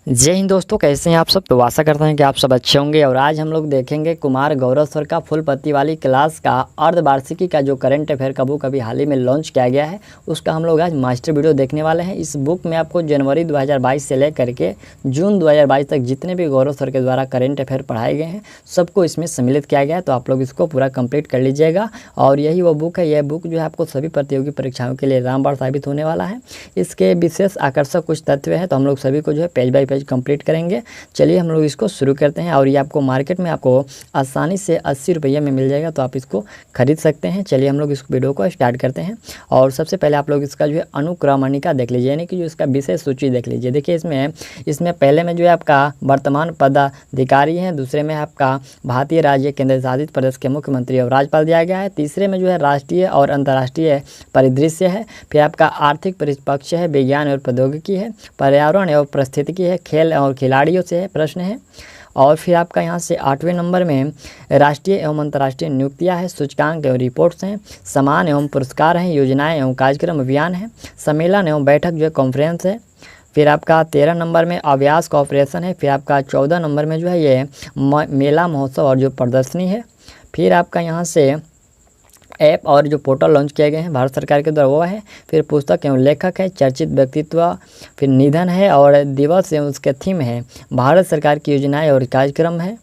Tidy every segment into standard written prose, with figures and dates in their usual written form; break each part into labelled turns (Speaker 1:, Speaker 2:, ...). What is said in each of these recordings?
Speaker 1: जय हिंद दोस्तों, कैसे हैं आप सब। तो आशा करते हैं कि आप सब अच्छे होंगे। और आज हम लोग देखेंगे कुमार गौरव सर का फुल पत्ती वाली क्लास का अर्धवार्षिकी का जो करंट अफेयर का बुक अभी हाल ही में लॉन्च किया गया है, उसका हम लोग आज मास्टर वीडियो देखने वाले हैं। इस बुक में आपको जनवरी 2022 से लेकर के जून 2022 तक जितने भी गौरव सर के द्वारा करंट अफेयर पढ़ाए गए हैं सबको इसमें सम्मिलित किया गया है। तो आप लोग इसको पूरा कंप्लीट कर लीजिएगा। और यही वो बुक है, यह बुक जो है आपको सभी प्रतियोगी परीक्षाओं के लिए रामबाण साबित होने वाला है। इसके विशेष आकर्षक कुछ तथ्य हैं, तो हम लोग सभी को जो है पेज बाय पेज कंप्लीट करेंगे। चलिए हम लोग इसको शुरू करते हैं। और ये आपको मार्केट में आपको आसानी से 80 रुपये में मिल जाएगा, तो आप इसको खरीद सकते हैं। चलिए हम लोग इस वीडियो को स्टार्ट करते हैं। और सबसे पहले आप लोग इसका जो है अनुक्रमणिका देख लीजिए, यानी कि जो इसका विषय सूची देख लीजिए। देखिए इसमें पहले में जो है आपका वर्तमान पदाधिकारी हैं, दूसरे में आपका भारतीय राज्य केंद्र शासित प्रदेश के मुख्यमंत्री और राज्यपाल दिया गया है, तीसरे में जो है राष्ट्रीय और अंतर्राष्ट्रीय परिदृश्य है, फिर आपका आर्थिक परिपक्ष है, विज्ञान और प्रौद्योगिकी है, पर्यावरण एवं परिस्थितिकी है, खेल और खिलाड़ियों से है प्रश्न है। और फिर आपका यहाँ से 8वें नंबर में राष्ट्रीय एवं अंतर्राष्ट्रीय नियुक्तियाँ है, सूचकांक एवं रिपोर्ट्स हैं, सम्मान एवं पुरस्कार हैं, योजनाएं एवं कार्यक्रम अभियान है, सम्मेलन एवं बैठक जो है कॉन्फ्रेंस है। फिर आपका 13 नंबर में अभ्यास कॉपरेशन है। फिर आपका 14 नंबर में जो है ये मेला महोत्सव और जो प्रदर्शनी है। फिर आपका यहाँ से ऐप और जो पोर्टल लॉन्च किए गए हैं भारत सरकार के द्वारा वो है। फिर पुस्तक एवं लेखक है, चर्चित व्यक्तित्व, फिर निधन है और दिवस एवं उसके थीम है, भारत सरकार की योजनाएं और कार्यक्रम है।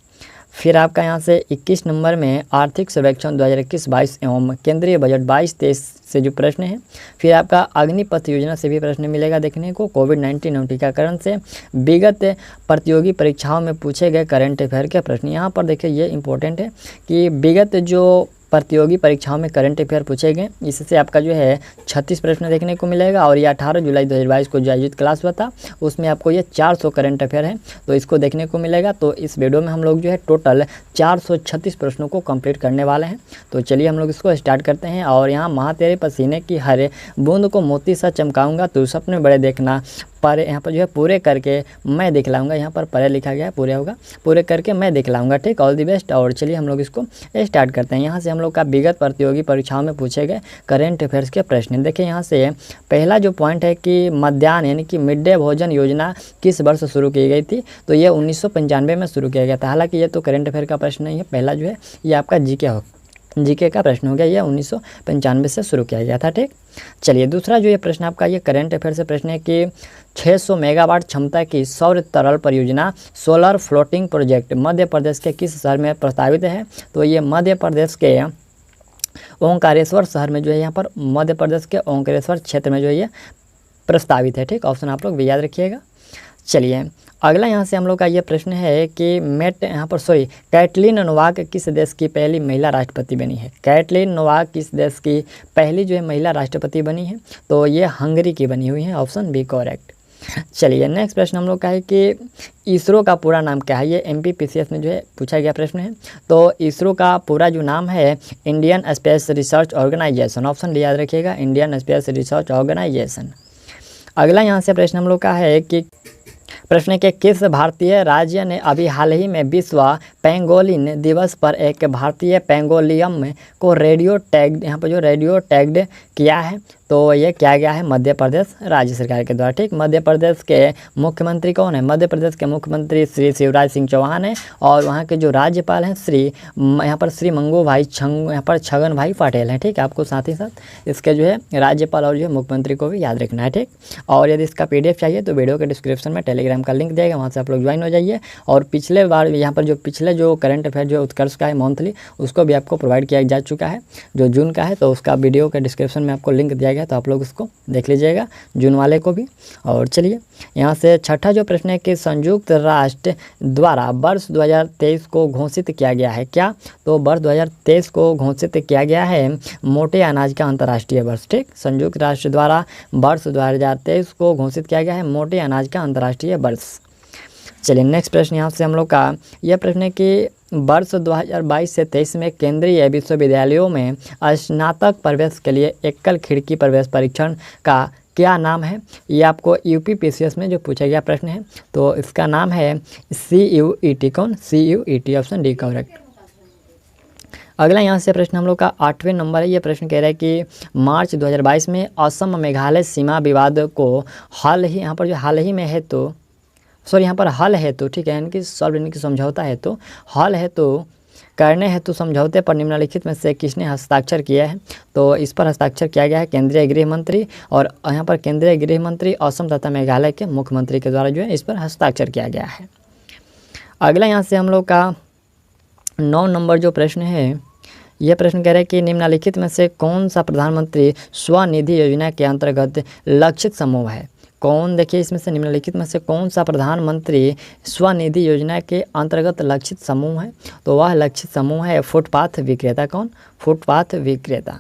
Speaker 1: फिर आपका यहाँ से 21 नंबर में आर्थिक सर्वेक्षण 2021-22 एवं केंद्रीय बजट 22-23 से जो प्रश्न है। फिर आपका अग्निपथ योजना से भी प्रश्न मिलेगा देखने को, कोविड-19 एवं टीकाकरण से, विगत प्रतियोगी परीक्षाओं में पूछे गए करंट अफेयर के प्रश्न। यहाँ पर देखिए ये इंपॉर्टेंट है कि विगत जो प्रतियोगी परीक्षाओं में करंट अफेयर पूछे गए, इससे आपका जो है 36 प्रश्न देखने को मिलेगा। और ये 18 जुलाई 2022 को जो आयोजित क्लास हुआ था उसमें आपको ये 400 करंट अफेयर है, तो इसको देखने को मिलेगा। तो इस वीडियो में हम लोग जो है टोटल 436 प्रश्नों को कंप्लीट करने वाले हैं। तो चलिए हम लोग इसको स्टार्ट करते हैं। और यहाँ महा तेरे पसीने की हर बूंद को मोती सा चमकाऊंगा, तू सपने बड़े देखना, पर यहाँ पर जो है पूरे करके मैं दिखलाऊंगा, यहाँ पर परे लिखा गया है, पूरे होगा, पूरे करके मैं दिखलाऊंगा। ठीक, ऑल दी बेस्ट। और चलिए हम लोग इसको स्टार्ट करते हैं। यहाँ से हम लोग का विगत प्रतियोगी परीक्षाओं में पूछे गए करंट अफेयर्स के प्रश्न। देखिए यहाँ से पहला जो पॉइंट है कि मध्याह्न यानी कि मिड डे भोजन योजना किस वर्ष शुरू की गई थी, तो ये 1995 में शुरू किया गया था। हालांकि ये तो करंट अफेयर का प्रश्न नहीं है, पहला जो है ये आपका जीके का प्रश्न हो गया, ये 1995 से शुरू किया गया था। ठीक, चलिए दूसरा जो ये प्रश्न आपका ये करंट अफेयर से प्रश्न है कि 600 मेगावाट क्षमता की सौर तरल परियोजना solar floating project Madhya Pradesh के किस शहर में प्रस्तावित है, तो ये मध्य प्रदेश के ओंकारेश्वर शहर में जो है, यहाँ पर मध्य प्रदेश के ओंकारेश्वर क्षेत्र में जो है ये प्रस्तावित है। ठीक, ऑप्शन आप लोग भी याद रखिएगा। चलिए अगला यहाँ से हम लोग का ये प्रश्न है कि कैटलीन नोवाक किस देश की पहली महिला राष्ट्रपति बनी है। कैटलीन नोवाक किस देश की पहली जो है महिला राष्ट्रपति बनी है, तो ये हंगरी की बनी हुई है, ऑप्शन बी करेक्ट। चलिए नेक्स्ट प्रश्न हम लोग का है कि इसरो का पूरा नाम क्या है। ये MPPCS में जो है पूछा गया प्रश्न है। तो इसरो का पूरा जो नाम है Indian Space Research Organisation, option D याद रखिएगा, इंडियन स्पेस रिसर्च ऑर्गेनाइजेशन। अगला यहाँ से प्रश्न हम लोग का है कि प्रश्न के किस भारतीय राज्य ने अभी हाल ही में विश्व पेंगोलिन दिवस पर एक भारतीय पेंगोलियम को रेडियो टैग्ड, यहाँ पर जो रेडियो टैग्ड किया है, तो ये किया गया है मध्य प्रदेश राज्य सरकार के द्वारा। ठीक, मध्य प्रदेश के मुख्यमंत्री कौन है, मध्य प्रदेश के मुख्यमंत्री श्री शिवराज सिंह चौहान है। और वहाँ के जो राज्यपाल हैं यहाँ पर श्री मंगू भाई यहाँ पर छगन भाई पटेल हैं। ठीक, आपको साथ ही साथ इसके जो है राज्यपाल और जो है मुख्यमंत्री को भी याद रखना है। ठीक, और यदि इसका PDF चाहिए तो वीडियो के डिस्क्रिप्शन में टेलीग्राम का लिंक देगा, वहाँ से आप लोग ज्वाइन हो जाइए। और पिछले बार यहाँ पर जो पिछले जो करंट अफेयर जो उत्कर्ष का है मंथली, उसको भी आपको प्रोवाइड किया जा चुका है, जो जून का है, तो उसका वीडियो के डिस्क्रिप्शन में आपको लिंक दिया गया, तो आप लोग उसको देख लीजिएगा, जून वाले को भी। और चलिए यहाँ से छठा जो प्रश्न है कि संयुक्त राष्ट्र द्वारा वर्ष 2023 को घोषित किया गया है क्या, तो वर्ष 2023 को घोषित किया गया है मोटे अनाज का अंतर्राष्ट्रीय वर्ष। ठीक, संयुक्त राष्ट्र द्वारा वर्ष 2023 को घोषित किया गया है मोटे अनाज का अंतर्राष्ट्रीय वर्ष। चलिए नेक्स्ट प्रश्न यहाँ से हम लोग का यह प्रश्न है कि वर्ष 2022 से 23 में केंद्रीय विश्वविद्यालयों में स्नातक प्रवेश के लिए एकल खिड़की प्रवेश परीक्षण का क्या नाम है। ये आपको UPPCS में जो पूछा गया प्रश्न है, तो इसका नाम है CUET। कौन, CUET, ऑप्शन डी करेक्ट। अगला यहाँ से प्रश्न हम लोग का 8वें नंबर है। ये प्रश्न कह रहा है कि मार्च 2022 में असम मेघालय सीमा विवाद को हाल ही, यहाँ पर जो हाल ही में है, तो सॉरी यहाँ पर हल हेतु, ठीक है, यानी कि सॉल्व यानी कि समझौता हेतु, हल हेतु करने हेतु समझौते पर निम्नलिखित में से किसने हस्ताक्षर किया है? तो इस पर हस्ताक्षर किया गया है केंद्रीय गृह मंत्री, और यहाँ पर केंद्रीय गृह मंत्री असम तथा मेघालय के मुख्यमंत्री के द्वारा जो है इस पर हस्ताक्षर किया गया है। अगला यहाँ से हम लोग का 9 नंबर जो प्रश्न है, यह प्रश्न कह रहा है कि निम्नलिखित में से कौन सा प्रधानमंत्री स्वनिधि योजना के अंतर्गत लक्षित समूह है? कौन, देखिए इसमें से निम्नलिखित में से कौन सा प्रधानमंत्री स्वनिधि योजना के अंतर्गत लक्षित समूह है? तो वह लक्षित समूह है फुटपाथ विक्रेता। कौन? फुटपाथ विक्रेता।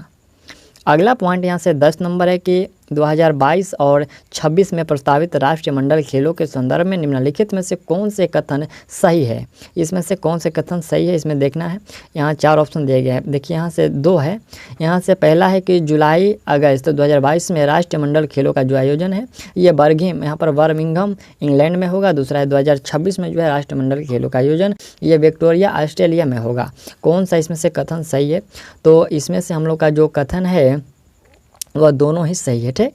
Speaker 1: अगला पॉइंट यहाँ से 10 नंबर है कि 2022 और 26 में प्रस्तावित राष्ट्रमंडल खेलों के संदर्भ में निम्नलिखित में से कौन से कथन सही है? इसमें से कौन से कथन सही है, इसमें देखना है। यहाँ 4 ऑप्शन दिए गए हैं, देखिए यहाँ से 2 है। यहाँ से पहला है कि जुलाई अगस्त 2022 में राष्ट्रमंडल खेलों का जो आयोजन है ये बर्मिंघम इंग्लैंड में होगा। दूसरा है 2026 में जो है राष्ट्रमंडल खेलों का आयोजन ये विक्टोरिया ऑस्ट्रेलिया में होगा। कौन सा इसमें से कथन सही है? तो इसमें से हम लोग का जो कथन है वह दोनों ही सही है, ठीक।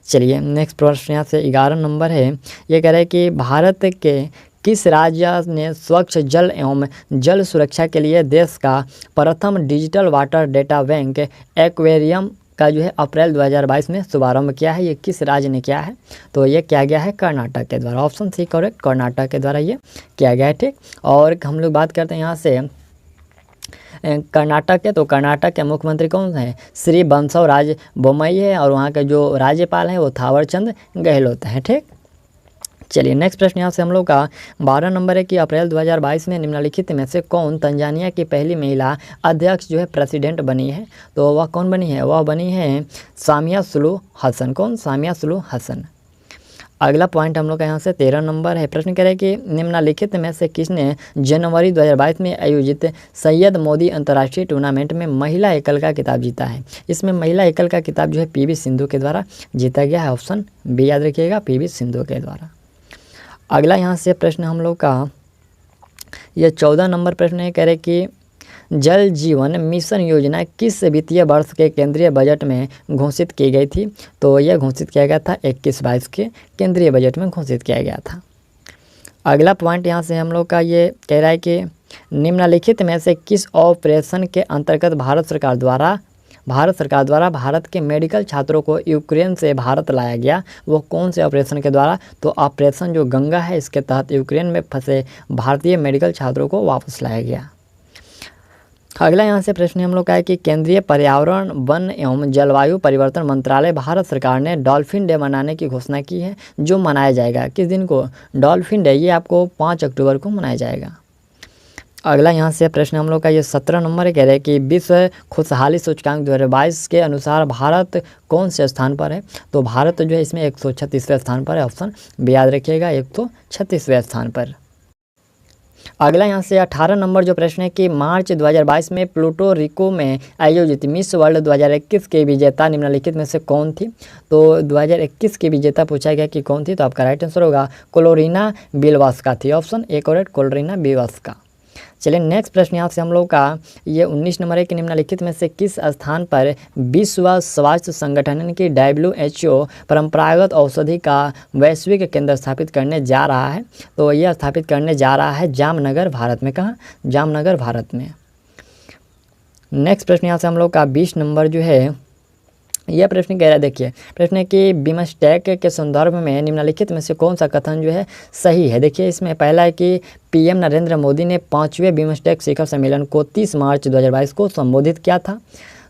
Speaker 1: चलिए नेक्स्ट प्रश्न यहाँ से 11 नंबर है, ये कह रहे हैं कि भारत के किस राज्य ने स्वच्छ जल एवं जल सुरक्षा के लिए देश का प्रथम digital water data bank aquarium का जो है अप्रैल 2022 में शुभारंभ किया है? ये किस राज्य ने किया है? तो ये किया गया है कर्नाटक के द्वारा। ऑप्शन सी करेक्ट, कर्नाटक के द्वारा ये किया गया है, ठीक। और हम लोग बात करते हैं यहाँ से कर्नाटक के, तो कर्नाटक के मुख्यमंत्री कौन हैं? श्री बसवराज बोम्मई है, और वहाँ के जो राज्यपाल हैं वो थावरचंद गहलोत हैं, ठीक। चलिए नेक्स्ट प्रश्न यहाँ से हम लोग का 12 नंबर है कि अप्रैल 2022 में निम्नलिखित में से कौन तंजानिया की पहली महिला अध्यक्ष जो है प्रेसिडेंट बनी है? तो वह कौन बनी है? वह बनी है सामिया सुलू हसन। कौन? सामिया सुलू हसन। अगला पॉइंट हम लोग का यहाँ से 13 नंबर है, प्रश्न कह रहे हैं कि निम्नलिखित में से किसने जनवरी 2022 में आयोजित सैयद मोदी अंतर्राष्ट्रीय टूर्नामेंट में महिला एकल का खिताब जीता है? इसमें महिला एकल का खिताब जो है पीवी सिंधु के द्वारा जीता गया है। ऑप्शन बी याद रखिएगा, पीवी सिंधु के द्वारा। अगला यहाँ से प्रश्न हम लोग का ये 14 नंबर प्रश्न है, कह रहे कि जल जीवन मिशन योजना किस वित्तीय वर्ष के केंद्रीय बजट में घोषित की गई थी? तो यह घोषित किया गया था 21-22 के केंद्रीय बजट में घोषित किया गया था। अगला पॉइंट यहाँ से हम लोग का ये कह रहा है कि निम्नलिखित में से किस ऑपरेशन के अंतर्गत भारत सरकार द्वारा भारत के मेडिकल छात्रों को यूक्रेन से भारत लाया गया? वो कौन से ऑपरेशन के द्वारा? तो ऑपरेशन जो गंगा है इसके तहत यूक्रेन में फंसे भारतीय मेडिकल छात्रों को वापस लाया गया। अगला यहाँ से प्रश्न हम लोग का है कि केंद्रीय पर्यावरण वन एवं जलवायु परिवर्तन मंत्रालय भारत सरकार ने डॉल्फिन डे मनाने की घोषणा की है, जो मनाया जाएगा किस दिन को? डॉल्फिन डे ये आपको 5 अक्टूबर को मनाया जाएगा। अगला यहाँ से प्रश्न हम लोग का ये 17 नंबर कह रहे हैं कि विश्व खुशहाली सूचकांक 2022 के अनुसार भारत कौन से स्थान पर है? तो भारत जो है इसमें 136वें स्थान पर है। ऑप्शन बी याद रखिएगा, 136वें स्थान पर। अगला यहाँ से 18 नंबर जो प्रश्न है कि मार्च 2022 में प्लूटो रिको में आयोजित मिस वर्ल्ड 2021 के विजेता निम्नलिखित में से कौन थी? तो 2021 के विजेता पूछा गया कि कौन थी, तो आपका राइट आंसर होगा कोलोरिना बिलवास्का थी। Option A correct, Karolina Bielawska. चलिए नेक्स्ट प्रश्न यहाँ से हम लोग का ये 19 नंबर है कि निम्नलिखित में से किस स्थान पर विश्व स्वास्थ्य संगठन की WHO परंपरागत औषधि का वैश्विक केंद्र स्थापित करने जा रहा है? तो यह स्थापित करने जा रहा है जामनगर भारत में। कहाँ? जामनगर भारत में। नेक्स्ट प्रश्न यहाँ से हम लोग का 20 नंबर जो है यह प्रश्न कह रहा है, देखिए प्रश्न है कि बिमस्टेक के संदर्भ में निम्नलिखित में से कौन सा कथन जो है सही है? देखिए इसमें पहला है कि PM नरेंद्र मोदी ने 5वें बिमस्टेक शिखर सम्मेलन को 30 मार्च 2022 को संबोधित किया था।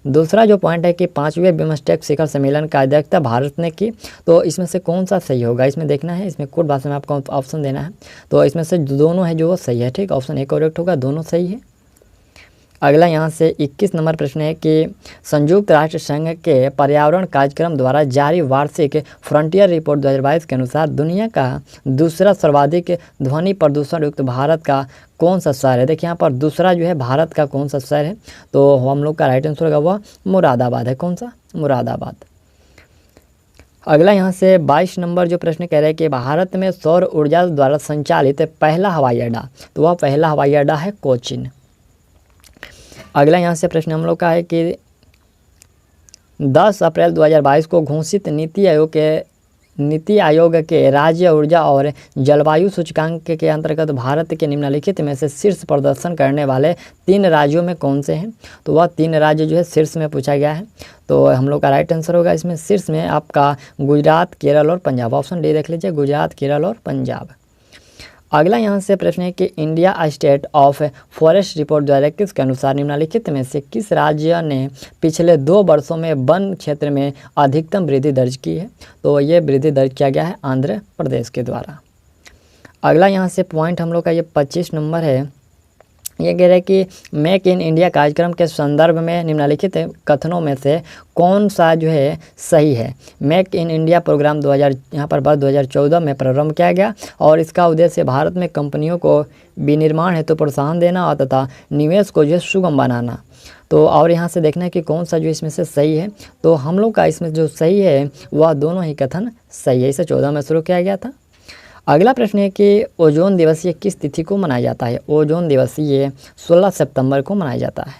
Speaker 1: दूसरा जो पॉइंट है कि 5वें बिमस्टेक शिखर सम्मेलन का अध्यक्षता भारत ने की। तो इसमें से कौन सा सही होगा? इसमें देखना है, इसमें कोड भाषा में आपको ऑप्शन देना है। तो इसमें से दोनों है जो सही है, ठीक। ऑप्शन ए करेक्ट होगा, दोनों सही है। अगला यहाँ से 21 नंबर प्रश्न है कि संयुक्त राष्ट्र संघ के पर्यावरण कार्यक्रम द्वारा जारी वार्षिक फ्रंटियर रिपोर्ट 2022 के अनुसार दुनिया का दूसरा सर्वाधिक ध्वनि प्रदूषण युक्त भारत का कौन सा शहर है? देखिए यहाँ पर दूसरा जो है भारत का कौन सा शहर है? तो हम लोग का राइट आंसर होगा वह मुरादाबाद है। कौन सा? मुरादाबाद। अगला यहाँ से 22 नंबर जो प्रश्न कह रहे हैं कि भारत में सौर ऊर्जा द्वारा संचालित पहला हवाई अड्डा, तो वह पहला हवाई अड्डा है कोचीन। अगला यहाँ से प्रश्न हम लोग का है कि 10 अप्रैल 2022 को घोषित नीति आयोग के नीति आयोग के राज्य ऊर्जा और जलवायु सूचकांक के अंतर्गत भारत के निम्नलिखित में से शीर्ष प्रदर्शन करने वाले 3 राज्यों में कौन से हैं? तो वह 3 राज्य जो है शीर्ष में पूछा गया है। तो हम लोग का राइट आंसर होगा इसमें शीर्ष में आपका गुजरात, केरल और पंजाब। ऑप्शन डी देख लीजिए, गुजरात, केरल और पंजाब। अगला यहाँ से प्रश्न है कि India state of forest report 2021 के अनुसार निम्नलिखित में से किस राज्य ने पिछले 2 वर्षों में वन क्षेत्र में अधिकतम वृद्धि दर्ज की है? तो ये वृद्धि दर्ज किया गया है आंध्र प्रदेश के द्वारा। अगला यहाँ से पॉइंट हम लोग का ये 25 नंबर है। ये कह रहे हैं कि मेक इन इंडिया कार्यक्रम के संदर्भ में निम्नलिखित कथनों में से कौन सा जो है सही है? मेक इन इंडिया प्रोग्राम 2014 में प्रारंभ किया गया और इसका उद्देश्य भारत में कंपनियों को विनिर्माण हेतु प्रोत्साहन देना और तथा निवेश को जो है सुगम बनाना। तो और यहाँ से देखना है कि कौन सा जो इसमें से सही है। तो हम लोग का इसमें जो सही है वह दोनों ही कथन सही है। इसे 14 में शुरू किया गया था। अगला प्रश्न है कि ओजोन दिवस ये किस तिथि को मनाया जाता है? ओजोन दिवस ये 16 सितंबर को मनाया जाता है।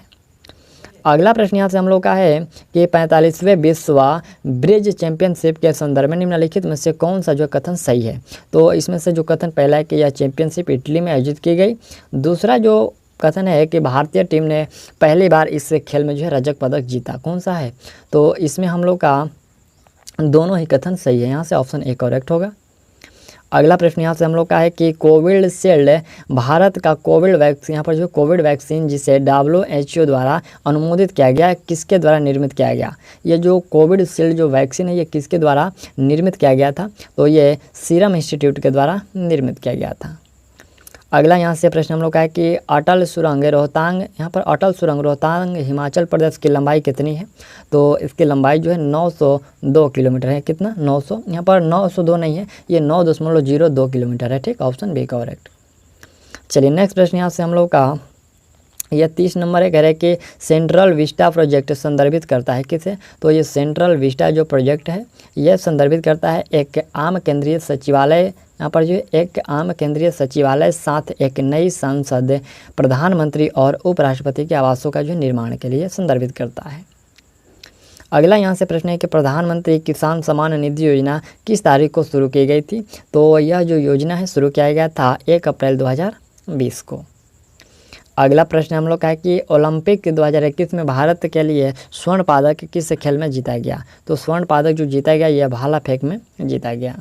Speaker 1: अगला प्रश्न यहाँ से हम लोग का है कि 45वें विश्व ब्रिज चैंपियनशिप के संदर्भ में निम्नलिखित में से कौन सा जो कथन सही है? तो इसमें से जो कथन पहला है कि यह चैंपियनशिप इटली में आयोजित की गई। दूसरा जो कथन है कि भारतीय टीम ने पहली बार इस खेल में जो है रजत पदक जीता। कौन सा है? तो इसमें हम लोग का दोनों ही कथन सही है। यहाँ से ऑप्शन ए करेक्ट होगा। अगला प्रश्न यहाँ से हम लोग का है कि कोविशील्ड भारत का कोविड वैक्सीन, यहाँ पर जो कोविड वैक्सीन जिसे WHO द्वारा अनुमोदित किया गया, किसके द्वारा निर्मित किया गया? ये जो कोविशील्ड जो वैक्सीन है ये किसके द्वारा निर्मित किया गया था? तो ये सीरम इंस्टीट्यूट के द्वारा निर्मित किया गया था। अगला यहाँ से प्रश्न हम लोग का है कि अटल सुरंग रोहतांग, यहाँ पर अटल सुरंग रोहतांग हिमाचल प्रदेश की लंबाई कितनी है? तो इसकी लंबाई जो है 902 किलोमीटर है। कितना? 900। यहाँ पर 902 नहीं है, ये 9.02 किलोमीटर है। ठीक, ऑप्शन बी करेक्ट। चलिए नेक्स्ट प्रश्न यहाँ से हम लोग का यह 30 नंबर है। कह रहे हैं कि सेंट्रल विस्टा प्रोजेक्ट संदर्भित करता है किसे? तो ये सेंट्रल विस्टा जो प्रोजेक्ट है यह संदर्भित करता है एक आम केंद्रीय सचिवालय, यहाँ पर जो एक आम केंद्रीय सचिवालय साथ एक नई संसद, प्रधानमंत्री और उपराष्ट्रपति के आवासों का जो निर्माण के लिए संदर्भित करता है। अगला यहाँ से प्रश्न है कि प्रधानमंत्री किसान सम्मान निधि योजना किस तारीख को शुरू की गई थी? तो यह जो योजना है शुरू किया गया था 1 अप्रैल 2020 को। अगला प्रश्न हम लोग का है कि ओलंपिक 2021 में भारत के लिए स्वर्ण पदक किस खेल में जीता गया? तो स्वर्ण पदक जो जीता गया यह भाला फेंक में जीता गया।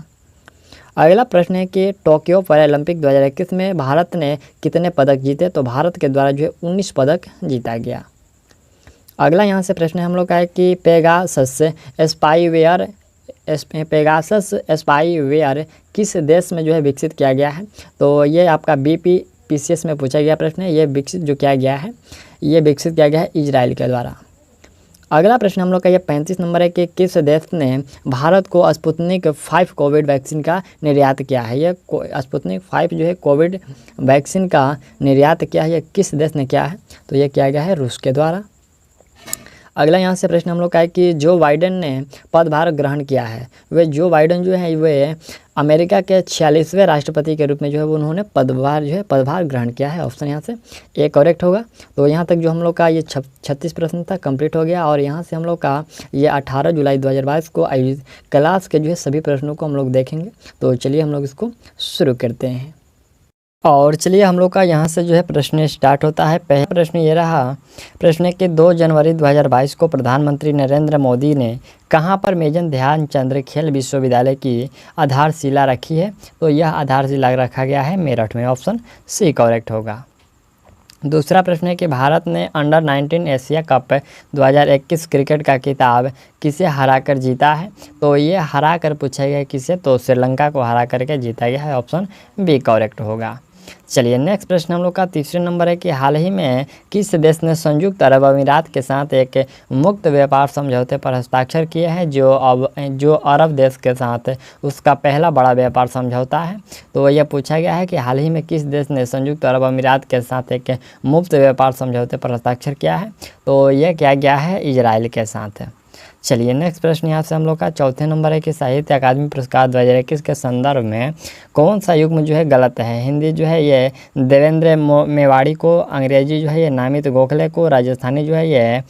Speaker 1: अगला प्रश्न है कि टोक्यो पैरालंपिक 2021 में भारत ने कितने पदक जीते? तो भारत के द्वारा जो है 19 पदक जीता गया। अगला यहाँ से प्रश्न हम लोग का है कि पेगासस स्पाईवेयर किस देश में जो है विकसित किया गया है? तो ये आपका BPPCS में पूछा गया प्रश्न है। ये विकसित जो किया गया है ये विकसित किया गया है इजराइल के द्वारा। अगला प्रश्न हम लोग का ये 35 नंबर है कि किस देश ने भारत को स्पुतनिक 5 कोविड वैक्सीन का निर्यात किया है? ये स्पुतनिक 5 जो है कोविड वैक्सीन का निर्यात किया है, ये किस देश ने किया है? तो ये किया गया है रूस के द्वारा। अगला यहाँ से प्रश्न हम लोग का है कि जो बाइडेन ने पदभार ग्रहण किया है, वे जो बाइडेन जो है वे अमेरिका के 46वें राष्ट्रपति के रूप में जो है उन्होंने पदभार ग्रहण किया है। ऑप्शन यहाँ से ए करेक्ट होगा। तो यहाँ तक जो हम लोग का ये 36 प्रश्न था कंप्लीट हो गया और यहाँ से हम लोग का ये 18 जुलाई 2022 को आयोजित क्लास के जो है सभी प्रश्नों को हम लोग देखेंगे। तो चलिए हम लोग इसको शुरू करते हैं और चलिए हम लोग का यहाँ से जो है प्रश्न स्टार्ट होता है। पहला प्रश्न ये रहा, प्रश्न है कि 2 जनवरी 2022 को प्रधानमंत्री नरेंद्र मोदी ने कहाँ पर मेजर ध्यानचंद खेल विश्वविद्यालय की आधारशिला रखी है? तो यह आधारशिला रखा गया है मेरठ में। ऑप्शन सी करेक्ट होगा। दूसरा प्रश्न है कि भारत ने अंडर 19 एशिया कप 2021 क्रिकेट का खिताब किसे हराकर जीता है? तो ये हरा कर पूछा गया किसे? तो श्रीलंका को हरा करके जीता गया है। ऑप्शन बी करेक्ट होगा। चलिए नेक्स्ट प्रश्न हम लोग का तीसरे नंबर है कि हाल ही में किस देश ने संयुक्त अरब अमीरात के साथ एक मुक्त व्यापार समझौते पर हस्ताक्षर किए हैं जो अरब देश के साथ उसका पहला बड़ा व्यापार समझौता है? तो यह पूछा गया है कि हाल ही में किस देश ने संयुक्त अरब अमीरात के साथ एक मुक्त व्यापार समझौते पर हस्ताक्षर किया है? तो यह किया गया है इजराइल के साथ। चलिए नेक्स्ट प्रश्न यहाँ से हम लोग का चौथे नंबर है कि साहित्य अकादमी पुरस्कार 2021 के संदर्भ में कौन सा युग्म जो है गलत है? हिंदी जो है ये देवेंद्र मेवाड़ी को, अंग्रेजी जो है ये नामित गोखले को, राजस्थानी जो है ये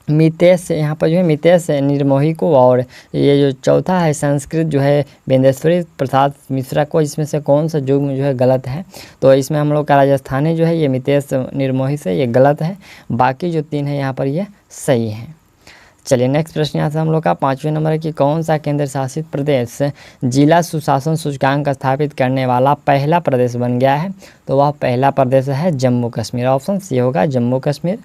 Speaker 1: मितेश, यहाँ पर जो है मितेश निर्मोही को, और ये जो चौथा है संस्कृत जो है बिंदेश्वरी प्रसाद मिश्रा को। इसमें से कौन सा युग्म जो है गलत है? तो इसमें हम लोग का राजस्थानी जो है ये मितेश निर्मोही से ये गलत है, बाकी जो 3 है यहाँ पर ये सही है। चलिए नेक्स्ट प्रश्न यहाँ से हम लोग का 5वें नंबर है कि कौन सा केंद्र शासित प्रदेश जिला सुशासन सूचकांक स्थापित करने वाला पहला प्रदेश बन गया है? तो वह पहला प्रदेश है जम्मू कश्मीर। ऑप्शन सी होगा जम्मू कश्मीर।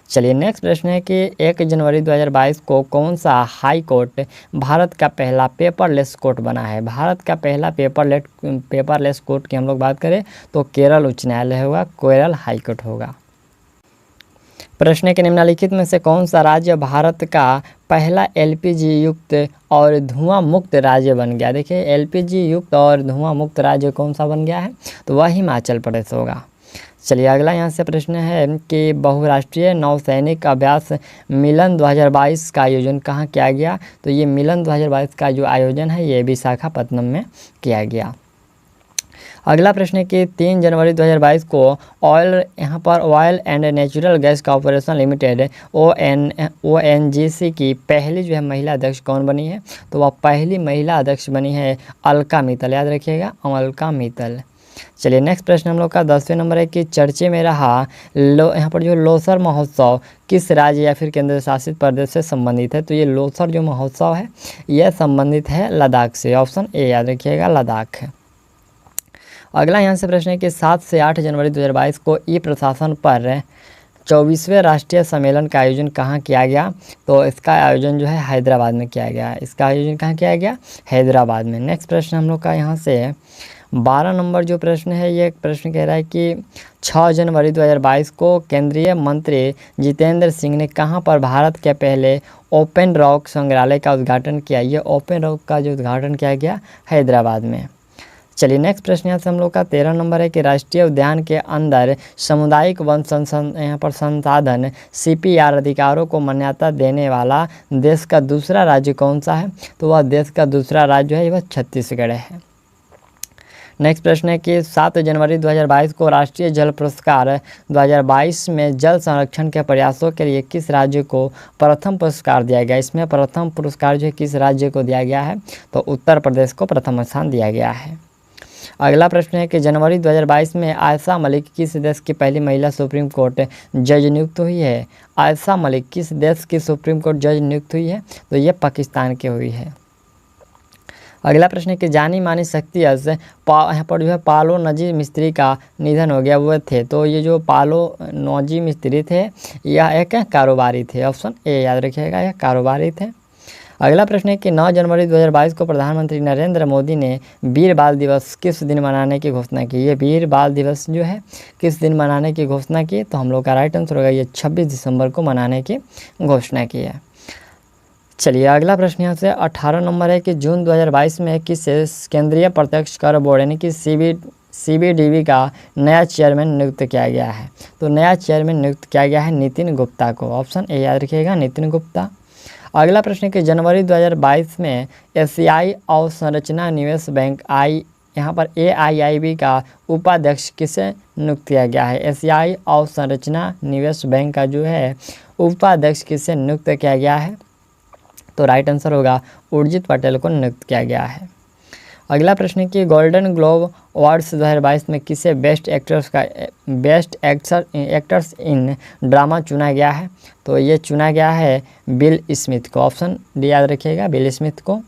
Speaker 1: चलिए नेक्स्ट प्रश्न है कि 1 जनवरी 2022 को कौन सा हाई कोर्ट भारत का पहला पेपरलेस कोर्ट बना है? भारत का पहला पेपरलेस कोर्ट की हम लोग बात करें तो केरल उच्च न्यायालय होगा, केरल हाई कोर्ट होगा। प्रश्न के निम्नलिखित में से कौन सा राज्य भारत का पहला एलपीजी युक्त और धुआं मुक्त राज्य बन गया? देखिए एलपीजी युक्त और धुआं मुक्त राज्य कौन सा बन गया है? तो वह हिमाचल प्रदेश होगा। चलिए अगला यहाँ से प्रश्न है कि बहुराष्ट्रीय नौसैनिक अभ्यास मिलन 2022 का आयोजन कहाँ किया गया? तो ये मिलन 2022 का जो आयोजन है ये विशाखापत्तनम में किया गया। अगला प्रश्न है कि 3 जनवरी 2022 को oil and natural gas corporation limited ONGC की पहली जो है महिला अध्यक्ष कौन बनी है? तो वह पहली महिला अध्यक्ष बनी है अलका मित्तल, याद रखिएगा अलका मित्तल। चलिए नेक्स्ट प्रश्न हम लोग का 10वें नंबर है कि चर्चे में रहा यहाँ पर जो लोसर महोत्सव किस राज्य या फिर केंद्र शासित प्रदेश से संबंधित है? तो ये लोसर जो महोत्सव है यह संबंधित है लद्दाख से। ऑप्शन ए याद रखिएगा लद्दाख है। अगला यहाँ से प्रश्न है कि 7 से 8 जनवरी 2022 को ई प्रशासन पर 24वें राष्ट्रीय सम्मेलन का आयोजन कहाँ किया गया? तो इसका आयोजन जो है हैदराबाद में किया गया। इसका आयोजन कहाँ किया गया? हैदराबाद में। नेक्स्ट प्रश्न हम लोग का यहाँ से 12 नंबर जो प्रश्न है ये प्रश्न कह रहा है कि 6 जनवरी 2022 को केंद्रीय मंत्री जितेंद्र सिंह ने कहां पर भारत के पहले ओपन रॉक संग्रहालय का उद्घाटन किया? ये ओपन रॉक का जो उद्घाटन किया गया हैदराबाद में। चलिए नेक्स्ट प्रश्न यहाँ से हम लोग का 13 नंबर है कि राष्ट्रीय उद्यान के अंदर सामुदायिक वन यहाँ पर संसाधन CPR अधिकारों को मान्यता देने वाला देश का दूसरा राज्य कौन सा है? तो वह देश का दूसरा राज्य है वह छत्तीसगढ़ है। नेक्स्ट प्रश्न है कि 7 जनवरी 2022 को राष्ट्रीय जल पुरस्कार 2022 में जल संरक्षण के प्रयासों के लिए किस राज्य को प्रथम पुरस्कार दिया गया? इसमें प्रथम पुरस्कार जो है किस राज्य को दिया गया है? तो उत्तर प्रदेश को प्रथम स्थान दिया गया है। अगला प्रश्न है कि जनवरी 2022 में आयशा मलिक किस देश की पहली महिला सुप्रीम कोर्ट जज नियुक्त हुई है? आयशा मलिक किस देश की सुप्रीम कोर्ट जज नियुक्त हुई है? तो ये पाकिस्तान की हुई है। अगला प्रश्न है कि जानी मानी शख्सियत यहाँ पर जो है पालो नजी मिस्त्री का निधन हो गया, वो थे? तो ये जो पालो नजी मिस्त्री थे यह एक कारोबारी थे। ऑप्शन ए याद रखिएगा यह कारोबारी थे। अगला प्रश्न है कि 9 जनवरी 2022 को प्रधानमंत्री नरेंद्र मोदी ने वीर बाल दिवस किस दिन मनाने की घोषणा की? ये वीर बाल दिवस जो है किस दिन मनाने की घोषणा की? तो हम लोग का राइट आंसर होगा ये 26 दिसंबर को मनाने की घोषणा की है। चलिए अगला प्रश्न यहाँ से 18 नंबर है कि जून 2022 में किस केंद्रीय प्रत्यक्ष कर बोर्ड यानी कि CBDB का नया चेयरमैन नियुक्त किया गया है? तो नया चेयरमैन नियुक्त किया गया है नितिन गुप्ता को। ऑप्शन ए याद रखिएगा नितिन गुप्ता। अगला प्रश्न है कि जनवरी 2022 में एशियाई अवसंरचना निवेश बैंक यहाँ पर AIIB का उपाध्यक्ष किसे नियुक्त किया गया है? एशियाई अवसंरचना निवेश बैंक का जो है उपाध्यक्ष किसे नियुक्त किया गया है? तो राइट आंसर होगा उर्जित पटेल को नियुक्त किया गया है। अगला प्रश्न है कि गोल्डन ग्लोब अवार्ड्स 2022 में किसे बेस्ट एक्टर्स इन ड्रामा चुना गया है? तो ये चुना गया है बिल स्मिथ को। ऑप्शन डी याद रखिएगा बिल स्मिथ को।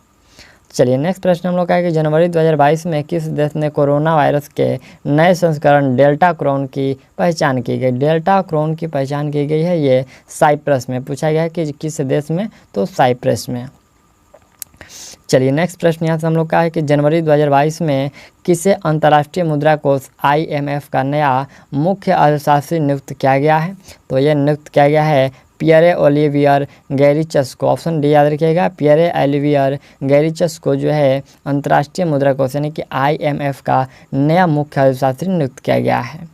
Speaker 1: चलिए नेक्स्ट प्रश्न हम लोग का है कि जनवरी 2022 में किस देश ने कोरोना वायरस के नए संस्करण डेल्टा क्रोन की पहचान की गई? डेल्टा क्रोन की पहचान की गई है ये साइप्रस में। पूछा गया है कि किस देश में? तो साइप्रस में। चलिए नेक्स्ट प्रश्न यहाँ से हम लोग का है कि जनवरी 2022 में किसे अंतर्राष्ट्रीय मुद्रा कोष IMF का नया मुख्य अर्थशास्त्री नियुक्त किया गया है? तो यह नियुक्त किया गया है पियरे ओलिवियर गैरिचस को। ऑप्शन डी याद रखिएगा पियरे ओलिवियर गैरिचस को जो है अंतर्राष्ट्रीय मुद्रा कोष यानी कि IMF का नया मुख्य अर्थशास्त्री नियुक्त किया गया है।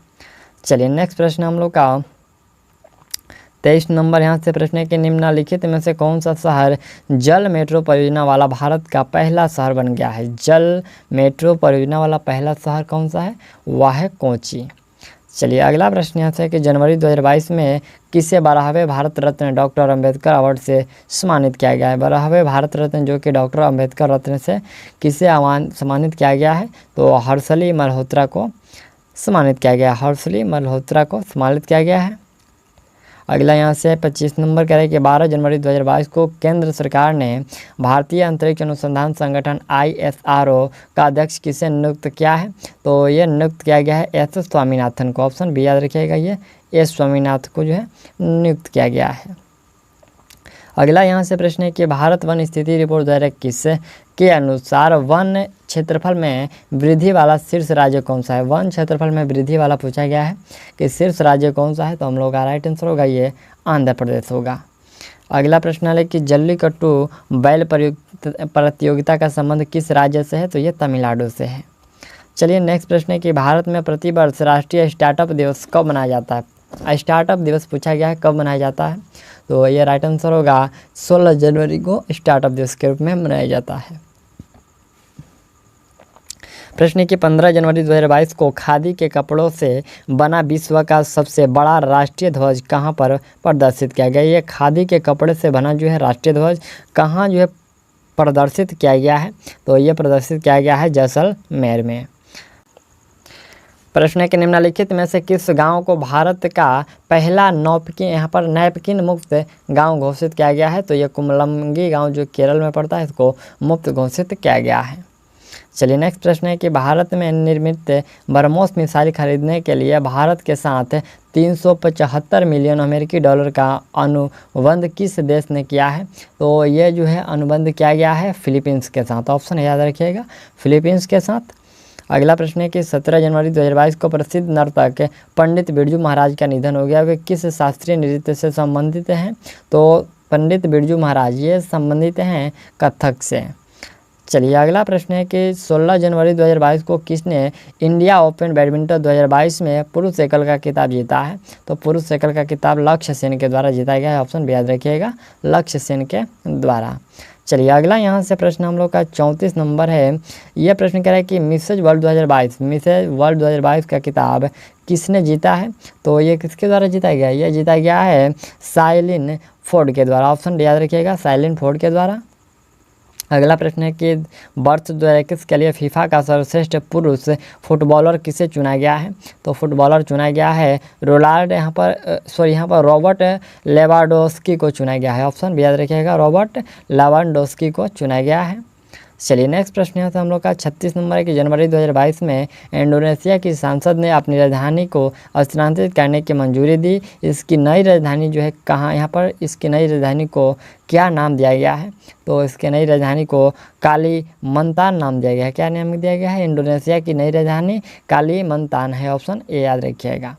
Speaker 1: चलिए नेक्स्ट प्रश्न हम लोग का 23 नंबर यहाँ से प्रश्न है कि निम्नलिखित में से कौन सा शहर जल मेट्रो परियोजना वाला भारत का पहला शहर बन गया है? जल मेट्रो परियोजना वाला पहला शहर कौन सा है? वह है कोची। चलिए अगला प्रश्न यहाँ से है कि जनवरी 2022 में किसे 12वें भारत रत्न डॉक्टर अंबेडकर अवार्ड से सम्मानित किया गया है। 12वें भारत रत्न जो कि डॉक्टर अंबेडकर रत्न से किसे सम्मानित किया गया है, तो हर्षली मल्होत्रा को सम्मानित किया गया। हर्षली मल्होत्रा को सम्मानित किया गया है। अगला यहाँ से 25 नंबर कह रहे हैं कि 12 जनवरी 2022 को केंद्र सरकार ने भारतीय अंतरिक्ष अनुसंधान संगठन ISRO का अध्यक्ष किसे नियुक्त किया है, तो ये नियुक्त किया गया है एस स्वामीनाथन को। ऑप्शन बी याद रखिएगा, ये एस स्वामीनाथन को जो है नियुक्त किया गया है। अगला यहाँ से प्रश्न है कि भारत वन स्थिति रिपोर्ट 2021 के अनुसार वन क्षेत्रफल में वृद्धि वाला शीर्ष राज्य कौन सा है। वन क्षेत्रफल में वृद्धि वाला पूछा गया है कि शीर्ष राज्य कौन सा है, तो हम लोग का राइट आंसर होगा ये आंध्र प्रदेश होगा। अगला प्रश्न है कि जल्लीकट्टू बैल प्रतियोगिता का संबंध किस राज्य से है, तो ये तमिलनाडु से है। चलिए नेक्स्ट प्रश्न है कि भारत में प्रतिवर्ष राष्ट्रीय स्टार्टअप दिवस कब मनाया जाता है। स्टार्टअप दिवस पूछा गया है कब मनाया जाता है, तो ये राइट आंसर होगा 16 जनवरी को स्टार्टअप दिवस के रूप में मनाया जाता है। प्रश्न कि 15 जनवरी 2022 को खादी के कपड़ों से बना विश्व का सबसे बड़ा राष्ट्रीय ध्वज कहाँ पर प्रदर्शित किया गया। ये खादी के कपड़े से बना जो है राष्ट्रीय ध्वज कहाँ जो है प्रदर्शित किया गया है, तो ये प्रदर्शित किया गया है जैसलमेर में। प्रश्न के निम्नलिखित में से किस गांव को भारत का पहला नैपकिन मुक्त गांव घोषित किया गया है, तो ये कुमलंगी गांव जो केरल में पड़ता है इसको मुक्त घोषित किया गया है। चलिए नेक्स्ट प्रश्न है कि भारत में निर्मित ब्रह्मोस मिसाइल खरीदने के लिए भारत के साथ 375 मिलियन अमेरिकी डॉलर का अनुबंध किस देश ने किया है, तो ये जो है अनुबंध किया गया है फिलीपींस के साथ। ऑप्शन याद रखिएगा, फिलीपींस के साथ। अगला प्रश्न है कि 17 जनवरी 2022 को प्रसिद्ध नर्तक पंडित बिरजू महाराज का निधन हो गया। वे किस शास्त्रीय नृत्य से संबंधित हैं, तो पंडित बिरजू महाराज ये संबंधित हैं कथक से। चलिए अगला प्रश्न है कि 16 जनवरी 2022 को किसने इंडिया ओपन बैडमिंटन 2022 में पुरुष एकल का खिताब जीता है, तो पुरुष एकल का खिताब लक्ष्य सेन के द्वारा जीता गया है। ऑप्शन भी याद रखिएगा, लक्ष्य सेन के द्वारा। चलिए अगला यहाँ से प्रश्न हम लोग का 34 नंबर है। यह प्रश्न कह रहा है कि मिसेज वर्ल्ड 2022 का खिताब किसने जीता है, तो ये किसके द्वारा जीता गया, ये जीता गया है साइलिन फोर्ड के द्वारा। ऑप्शन डी याद रखिएगा, साइलिन फोर्ड के द्वारा। अगला प्रश्न है कि वर्ष 2021 के लिए फीफा का सर्वश्रेष्ठ पुरुष फुटबॉलर किसे चुना गया है, तो फुटबॉलर चुना गया है यहाँ पर रॉबर्ट लेवांडोव्स्की को चुना गया है। ऑप्शन भी याद रखिएगा, रॉबर्ट लेवांडोव्स्की को चुना गया है। चलिए नेक्स्ट प्रश्न यहाँ से हम लोग का 36 नंबर है कि जनवरी 2022 में इंडोनेशिया की संसद ने अपनी राजधानी को स्थानांतरित करने की मंजूरी दी। इसकी नई राजधानी जो है कहाँ, यहाँ पर इसकी नई राजधानी को क्या नाम दिया गया है, तो इसके नई राजधानी को कालीमंतान नाम दिया गया है। क्या नाम दिया गया है, इंडोनेशिया की नई राजधानी कालीमंतान है। ऑप्शन ए याद रखिएगा।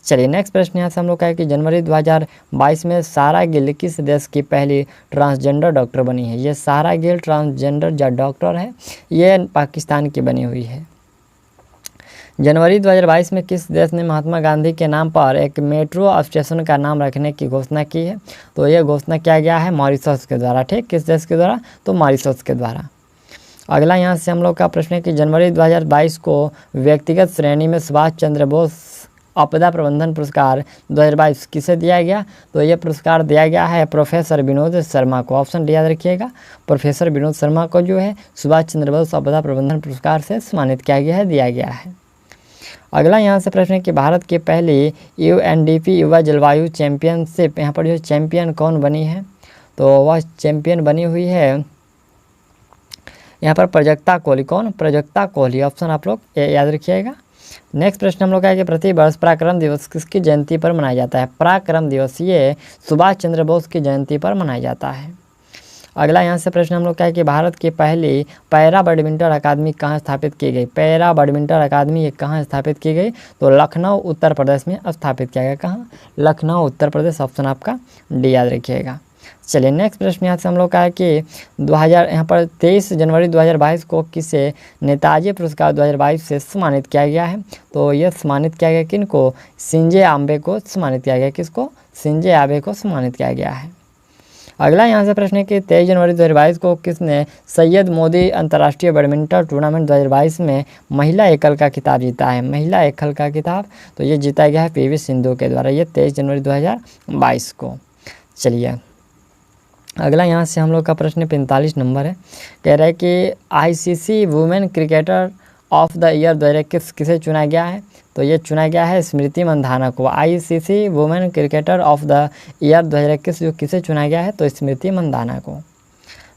Speaker 1: चलिए नेक्स्ट प्रश्न यहाँ से हम लोग का है कि जनवरी 2022 में सारा गिल किस देश की पहली ट्रांसजेंडर डॉक्टर बनी है। ये सारा गिल ट्रांसजेंडर जो डॉक्टर है ये पाकिस्तान की बनी हुई है। जनवरी 2022 में किस देश ने महात्मा गांधी के नाम पर एक मेट्रो स्टेशन का नाम रखने की घोषणा की है, तो ये घोषणा किया गया है मॉरिशस के द्वारा। ठीक, किस देश के द्वारा, तो मॉरिशस के द्वारा। अगला यहाँ से हम लोग का प्रश्न है कि जनवरी 2022 को व्यक्तिगत श्रेणी में सुभाष चंद्र बोस आपदा प्रबंधन पुरस्कार 2022 किसे दिया गया, तो ये पुरस्कार दिया गया है प्रोफेसर विनोद शर्मा को। ऑप्शन डी याद रखिएगा, प्रोफेसर विनोद शर्मा को जो है सुभाष चंद्र बोस आपदा प्रबंधन पुरस्कार से सम्मानित किया गया है, दिया गया है। अगला यहाँ से प्रश्न है कि भारत की पहली UNDP युवा जलवायु चैंपियनशिप यहाँ पर जो चैंपियन कौन बनी है, तो वह चैंपियन बनी हुई है यहाँ पर प्राजक्ता कोहली। कौन, प्राजक्ता कोहली। ऑप्शन आप लोग याद रखिएगा। नेक्स्ट प्रश्न हम लोग का है कि प्रतिवर्ष पराक्रम दिवस किसकी जयंती पर मनाया जाता है। पराक्रम दिवस ये सुभाष चंद्र बोस की जयंती पर मनाया जाता है। अगला यहाँ से प्रश्न हम लोग का है कि भारत की पहली पैरा बैडमिंटन अकादमी कहाँ स्थापित की गई। पैरा बैडमिंटन अकादमी ये कहाँ स्थापित की गई, तो लखनऊ उत्तर प्रदेश में स्थापित किया गया। कहाँ, लखनऊ उत्तर प्रदेश। ऑप्शन आपका डी याद रखिएगा। चलिए नेक्स्ट प्रश्न यहाँ से हम लोग का है कि 23 जनवरी 2022 को किसे नेताजी पुरस्कार 2022 से सम्मानित किया गया है, तो यह सम्मानित किया गया किनको, शिंजे आबे को सम्मानित किया गया। किसको, शिंजे आबे को सम्मानित किया गया है। अगला यहाँ से प्रश्न है कि 23 जनवरी 2022 को किसने सैयद मोदी अंतर्राष्ट्रीय बैडमिंटन टूर्नामेंट 2022 में महिला एकल का खिताब जीता है? महिला एकल का खिताब तो ये जीता गया है पीवी सिंधु के द्वारा, ये 23 जनवरी 2022 को। चलिए अगला यहाँ से हम लोग का प्रश्न 45 नंबर है, कह रहा है कि ICC women cricketer of the year 2021 किसे चुना गया है? तो ये चुना गया है स्मृति मंधाना को। ICC women cricketer of the year 2021 जो किसे चुना गया है? तो स्मृति मंधाना को।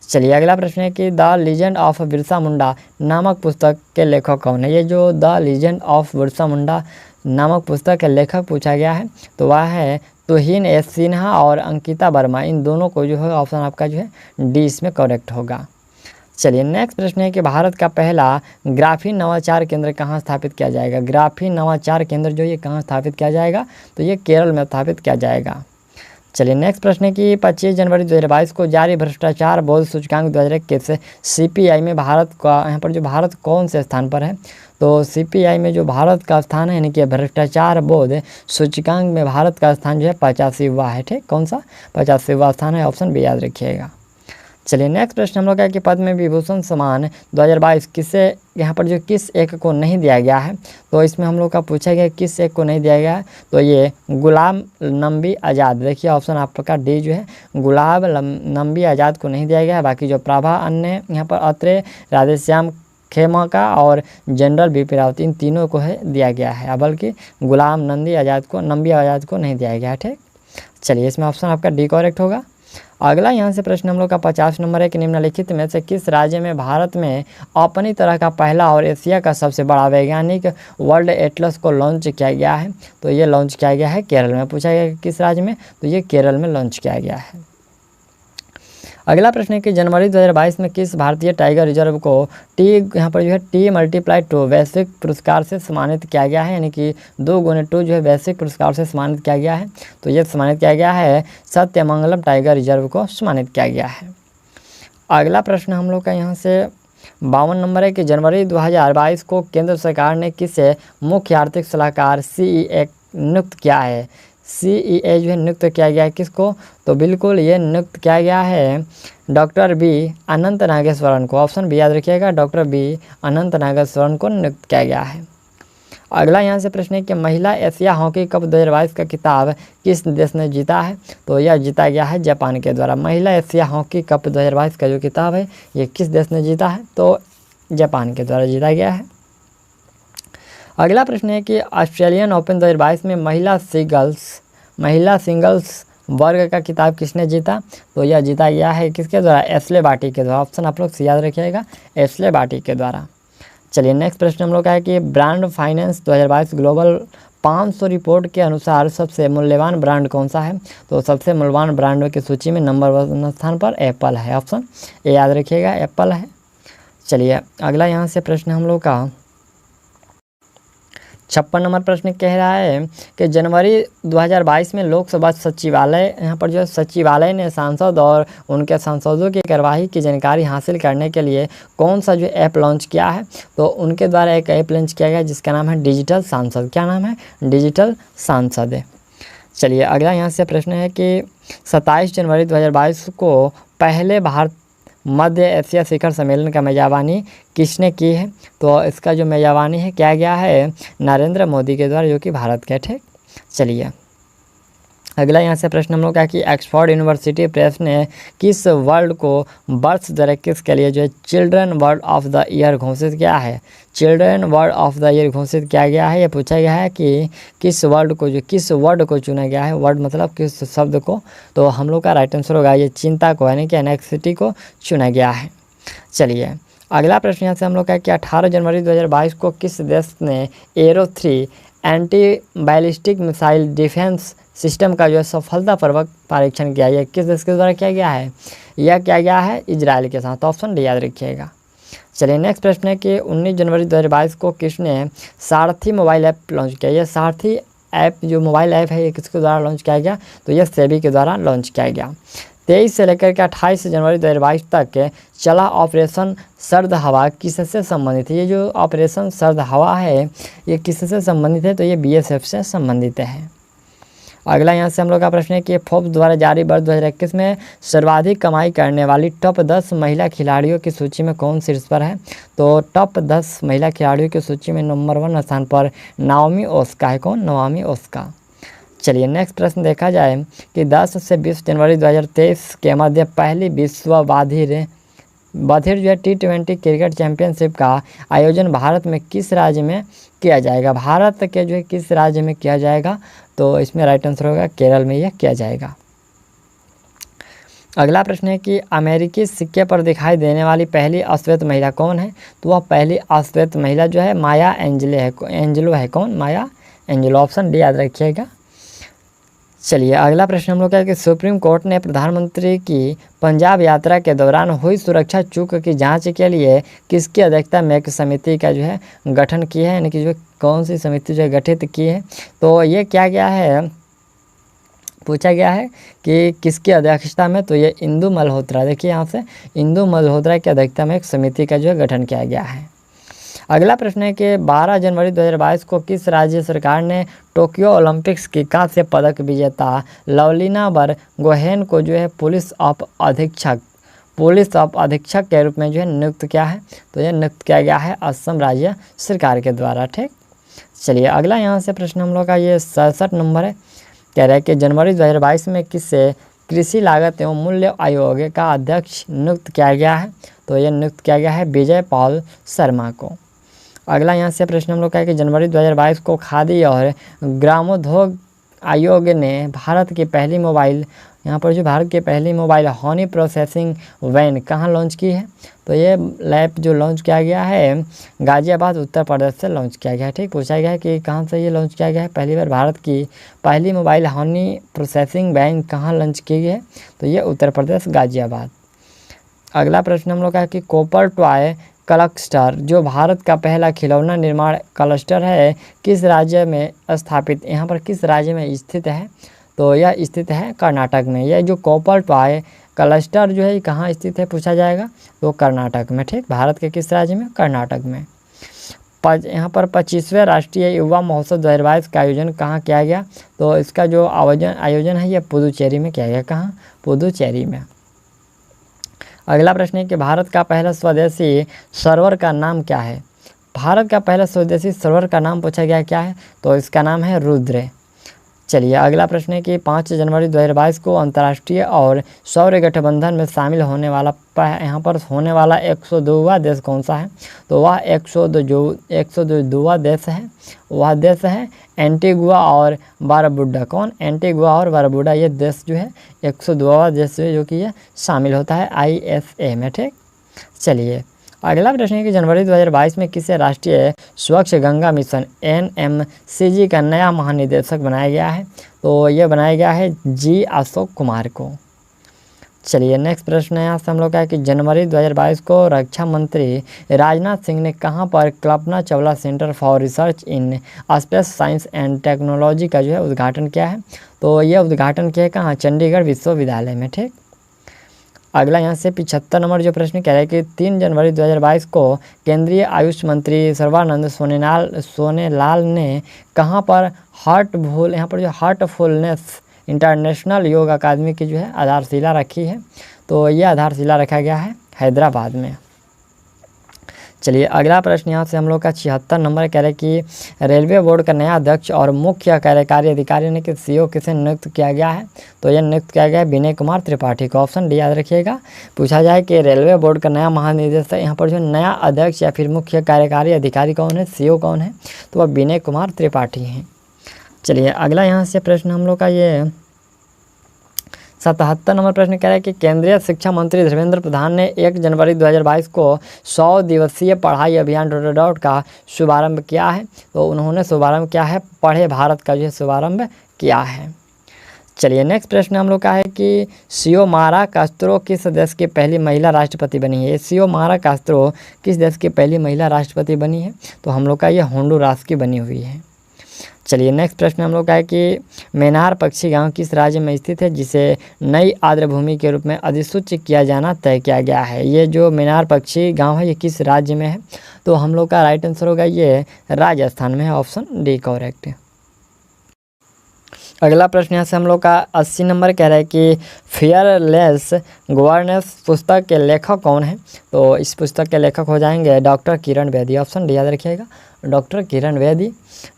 Speaker 1: चलिए अगला प्रश्न है कि the legend of Birsa Munda नामक पुस्तक के लेखक कौन है? ये जो the legend of Birsa Munda नामक पुस्तक के लेखक पूछा गया है तो वह है तुहिन एस सिन्हा और अंकिता वर्मा। इन दोनों को जो है ऑप्शन आपका जो है डी इसमें करेक्ट होगा। चलिए नेक्स्ट प्रश्न है कि भारत का पहला ग्राफीन नवाचार केंद्र कहाँ स्थापित किया जाएगा? ग्राफीन नवाचार केंद्र जो ये कहाँ स्थापित किया जाएगा? तो ये केरल में स्थापित किया जाएगा। चलिए नेक्स्ट प्रश्न है कि 25 जनवरी 2022 को जारी भ्रष्टाचार बोध सूचकांक 2021 सीपीआई में भारत का यहाँ पर जो भारत कौन से स्थान पर है? तो सीपीआई में जो भारत का स्थान है यानी कि भ्रष्टाचार बोध सूचकांक में भारत का स्थान जो है 85वां है। ठीक, कौन सा 85वां स्थान है? ऑप्शन बी याद रखिएगा। चलिए नेक्स्ट प्रश्न हम लोग का कि पद्म विभूषण सम्मान 2022 किसे यहाँ पर जो किस एक को नहीं दिया गया है? तो इसमें हम लोग का पूछा गया किस एक को नहीं दिया गया है? तो ये गुलाम नबी आज़ाद। देखिए ऑप्शन आपका डी जो है गुलाम नबी आज़ाद को नहीं दिया गया है। बाकी जो प्रभा अन्य यहाँ पर अत्रे, राधेश्याम खेमका और जनरल बिपिन रावत इन तीनों को है दिया गया है, बल्कि गुलाम नबी आज़ाद को नहीं दिया गया है। ठीक, चलिए इसमें ऑप्शन आपका डी करेक्ट होगा। अगला यहाँ से प्रश्न हम लोग का 50 नंबर है कि निम्नलिखित में से किस राज्य में भारत में अपनी तरह का पहला और एशिया का सबसे बड़ा वैज्ञानिक वर्ल्ड एटलस को लॉन्च किया गया है? तो ये लॉन्च किया गया है केरल में। पूछा गया कि किस राज्य में? तो ये केरल में लॉन्च किया गया है। अगला प्रश्न है कि जनवरी 2022 में किस भारतीय टाइगर रिजर्व को यहाँ पर जो है T+2 वैश्विक पुरस्कार से सम्मानित किया गया है? यानी कि 2x2 जो है वैश्विक पुरस्कार से सम्मानित किया गया है। तो ये सम्मानित किया गया है सत्यमंगलम टाइगर रिजर्व को सम्मानित किया गया है। अगला प्रश्न हम लोग का यहाँ से 52 नंबर है कि जनवरी 2022 को केंद्र सरकार ने किसे मुख्य आर्थिक सलाहकार CEA नियुक्त किया है? CEA जो है नियुक्त किया गया है किसको? तो बिल्कुल ये नियुक्त किया गया है डॉक्टर बी अनंत नागेश्वरन को। ऑप्शन बी याद रखिएगा, डॉक्टर बी अनंत नागेश्वरन को नियुक्त किया गया है। अगला यहाँ से प्रश्न है कि महिला एशिया हॉकी कप 2022 का खिताब किस देश ने जीता है? तो यह जीता गया है जापान के द्वारा। महिला एशिया हॉकी कप 2022 का जो खिताब है ये किस देश ने जीता है? तो जापान के द्वारा जीता गया है। अगला प्रश्न है कि ऑस्ट्रेलियन ओपन 2022 में महिला सिंगल्स वर्ग का खिताब किसने जीता? तो यह जीता गया है किसके द्वारा? एशले बार्टी के द्वारा। ऑप्शन आप लोग याद रखिएगा, एशले बार्टी के द्वारा। चलिए नेक्स्ट प्रश्न हम लोग का है कि ब्रांड फाइनेंस 2022 ग्लोबल 500 रिपोर्ट के अनुसार सबसे मूल्यवान ब्रांड कौन सा है? तो सबसे मूल्यवान ब्रांडों की सूची में नंबर 1 स्थान पर एप्पल है। ऑप्शन ए याद रखिएगा, एप्पल है। चलिए अगला यहाँ से प्रश्न हम लोग का 56 नंबर प्रश्न कह रहा है कि जनवरी 2022 में लोकसभा सचिवालय यहाँ पर जो सचिवालय ने सांसद और उनके सांसदों की कार्यवाही की जानकारी हासिल करने के लिए कौन सा जो ऐप लॉन्च किया है? तो उनके द्वारा एक ऐप लॉन्च किया गया जिसका नाम है डिजिटल सांसद। क्या नाम है? डिजिटल सांसद। चलिए अगला यहाँ से प्रश्न है कि 27 जनवरी 2022 को पहले भारत मध्य एशिया शिखर सम्मेलन का मेज़बानी किसने की है? तो इसका जो मेज़बानी है किया गया है नरेंद्र मोदी के द्वारा, जो कि भारत के। ठीक, चलिए अगला यहाँ से प्रश्न हम लोग का कि ऑक्सफोर्ड यूनिवर्सिटी प्रेस ने किस वर्ड को वर्ष 2021 के लिए जो है children word of the year घोषित किया है? Children word of the year घोषित किया गया है। ये पूछा गया है कि किस वर्ड को चुना गया है? वर्ड मतलब किस शब्द को? तो हम लोग का राइट आंसर होगा ये चिंता को, यानी कि एनेक्सिटी को चुना गया है। चलिए अगला प्रश्न यहाँ से हम लोग का कि 18 जनवरी 2022 को किस देश ने arrow 3 anti ballistic missile defence system का जो है सफलतापूर्वक परीक्षण किया? यह किस देश के द्वारा किया गया है? यह किया गया है इजराइल के साथ। ऑप्शन डी याद रखिएगा। चलिए नेक्स्ट प्रश्न है कि 19 जनवरी 2022 को किसने सारथी मोबाइल ऐप लॉन्च किया? यह सारथी ऐप जो मोबाइल ऐप है ये किसके द्वारा लॉन्च किया गया? तो यह सेबी के द्वारा लॉन्च किया गया। 23 से लेकर के 28 जनवरी 2022 तक चला ऑपरेशन सर्द हवा किससे संबंधित है? ये जो ऑपरेशन सर्द हवा है ये किससे संबंधित है? तो ये BSF से संबंधित है। अगला यहाँ से हम लोग का प्रश्न है कि फोर्ब्स द्वारा जारी वर्ष 2021 में सर्वाधिक कमाई करने वाली टॉप 10 महिला खिलाड़ियों की सूची में कौन शीर्ष पर है। तो टॉप 10 महिला खिलाड़ियों की सूची में नंबर 1 स्थान पर नाओमी ओसाका है। कौन? Naomi Osaka. चलिए नेक्स्ट प्रश्न देखा जाए कि 10 से 20 जनवरी 2023 के मध्य पहली विश्व बधिर जो है T20 क्रिकेट चैंपियनशिप का आयोजन भारत में किस राज्य में किया जाएगा। भारत के जो है किस राज्य में किया जाएगा। तो इसमें राइट आंसर होगा केरल में यह किया जाएगा। अगला प्रश्न है कि अमेरिकी सिक्के पर दिखाई देने वाली पहली अश्वेत महिला कौन है। तो वह पहली अश्वेत महिला जो है माया एंजेलो है। कौन? माया एंजेलो। ऑप्शन डी याद रखिएगा। चलिए अगला प्रश्न हम लोग का है कि सुप्रीम कोर्ट ने प्रधानमंत्री की पंजाब यात्रा के दौरान हुई सुरक्षा चूक की जांच के लिए किसकी अध्यक्षता में एक समिति का जो है गठन किया है, यानी कि जो कौन सी समिति जो है गठित की है। तो ये क्या गया है, पूछा गया है कि किसकी अध्यक्षता में। तो ये इंदु मल्होत्रा, देखिए यहाँ से इंदु मल्होत्रा की अध्यक्षता में एक समिति का जो है गठन किया गया है। अगला प्रश्न है कि 12 जनवरी 2022 को किस राज्य सरकार ने टोक्यो ओलंपिक्स की कांस्य पदक विजेता लवलीना बरगोहेन को जो है पुलिस अप अधीक्षक के रूप में जो है नियुक्त किया है। तो यह नियुक्त किया गया है असम राज्य सरकार के द्वारा। ठीक, चलिए अगला यहाँ से प्रश्न हम लोग का ये 67 नंबर है। कह रहा है कि जनवरी 2022 में किससे कृषि लागत एवं मूल्य आयोग का अध्यक्ष नियुक्त किया गया है। तो यह नियुक्त किया गया है विजय पॉल शर्मा को। अगला यहाँ से प्रश्न हम लोग का है कि जनवरी 2022 को खादी और ग्रामोद्योग आयोग ने भारत की पहली मोबाइल हनी प्रोसेसिंग वैन कहाँ लॉन्च की है। तो ये लैब जो लॉन्च किया गया है गाज़ियाबाद उत्तर प्रदेश से लॉन्च किया गया है। ठीक, पूछा गया है कि कहाँ से ये लॉन्च किया गया है। पहली बार भारत की पहली मोबाइल हनी प्रोसेसिंग वैन कहाँ लॉन्च की गई है। तो ये उत्तर प्रदेश गाज़ियाबाद। अगला प्रश्न हम लोग का है कि कॉपर टॉय क्लस्टर जो भारत का पहला खिलौना निर्माण क्लस्टर है किस राज्य में स्थापित, यहाँ पर किस राज्य में स्थित है। तो यह स्थित है कर्नाटक में। यह जो कॉपर टॉय क्लस्टर जो है कहाँ स्थित है पूछा जाएगा। तो कर्नाटक में। ठीक, भारत के किस राज्य में? कर्नाटक में। यहाँ पर 25वें राष्ट्रीय युवा महोत्सव 2022 का आयोजन कहाँ किया गया। तो इसका जो आयोजन है यह पुदुचेरी में किया गया। कहाँ? पुदुचेरी में। अगला प्रश्न है कि भारत का पहला स्वदेशी सर्वर का नाम क्या है। भारत का पहला स्वदेशी सर्वर का नाम पूछा गया क्या है। तो इसका नाम है रुद्र। चलिए अगला प्रश्न है कि 5 जनवरी 2022 को अंतर्राष्ट्रीय और सौर गठबंधन में शामिल होने वाला यहाँ पर होने वाला 102वां देश कौन सा है। तो वह 102वां देश है, वह देश है एंटीगुआ और बारबुडा। कौन? एंटीगुआ और बारबुडा। ये देश जो है 102वां देश जो कि ये शामिल होता है ISA में। ठीक, चलिए अगला प्रश्न है कि जनवरी 2022 में किसे राष्ट्रीय स्वच्छ गंगा मिशन NMCG का नया महानिदेशक बनाया गया है। तो ये बनाया गया है G अशोक कुमार को। चलिए नेक्स्ट प्रश्न यहाँ से हम लोग का है कि जनवरी 2022 को रक्षा मंत्री राजनाथ सिंह ने कहाँ पर Kalpana Chawla centre for research in space science and technology का जो है उद्घाटन किया है। तो यह उद्घाटन किया है कहाँ? चंडीगढ़ विश्वविद्यालय में। ठीक, अगला यहाँ से 75 नंबर जो प्रश्न कह रहा है कि 3 जनवरी 2022 को केंद्रीय आयुष मंत्री सर्बानंद सोनोवाल ने कहाँ पर हार्टफुलनेस इंटरनेशनल योग अकादमी की जो है आधारशिला रखी है। तो ये आधारशिला रखा गया है हैदराबाद में। चलिए अगला प्रश्न यहाँ से हम लोग का 76 नंबर कह रहे हैं कि रेलवे बोर्ड का नया अध्यक्ष और मुख्य कार्यकारी अधिकारी ने कि CEO किसे नियुक्त किया गया है। तो यह नियुक्त किया गया है विनय कुमार त्रिपाठी को। ऑप्शन डी याद रखिएगा। पूछा जाए कि रेलवे बोर्ड का नया महानिदेशक यहाँ पर जो नया अध्यक्ष या फिर मुख्य कार्यकारी अधिकारी कौन है, CEO कौन है। तो वह विनय कुमार त्रिपाठी हैं। चलिए अगला यहाँ से प्रश्न हम लोग का ये 77 नंबर प्रश्न कह रहा है कि केंद्रीय शिक्षा मंत्री धर्मेंद्र प्रधान ने 1 जनवरी 2022 को 100 दिवसीय पढ़ाई अभियान का शुभारंभ किया है। तो उन्होंने शुभारंभ किया है पढ़े भारत का जो शुभारंभ किया है। चलिए नेक्स्ट प्रश्न हम लोग का है कि सियोमारा कास्त्रो किस देश की पहली महिला राष्ट्रपति बनी है। सियोमारा कास्त्रो किस देश की पहली महिला राष्ट्रपति बनी है। तो हम लोग का ये होंडुरास की बनी हुई है। चलिए नेक्स्ट प्रश्न हम लोग का है कि मेनार पक्षी गांव किस राज्य में स्थित है जिसे नई आर्द्रभूमि के रूप में अधिसूचित किया जाना तय किया गया है। ये जो मेनार पक्षी गांव है ये किस राज्य में है। तो हम लोग का राइट आंसर होगा ये राजस्थान में है। ऑप्शन डी करेक्ट है। अगला प्रश्न यहाँ से हम लोग का 80 नंबर कह रहा है कि फियरलेस गवर्नेंस पुस्तक के लेखक कौन है। तो इस पुस्तक के लेखक हो जाएंगे doctor Kiran Bedi. Option D याद रखिएगा, डॉक्टर किरण बेदी।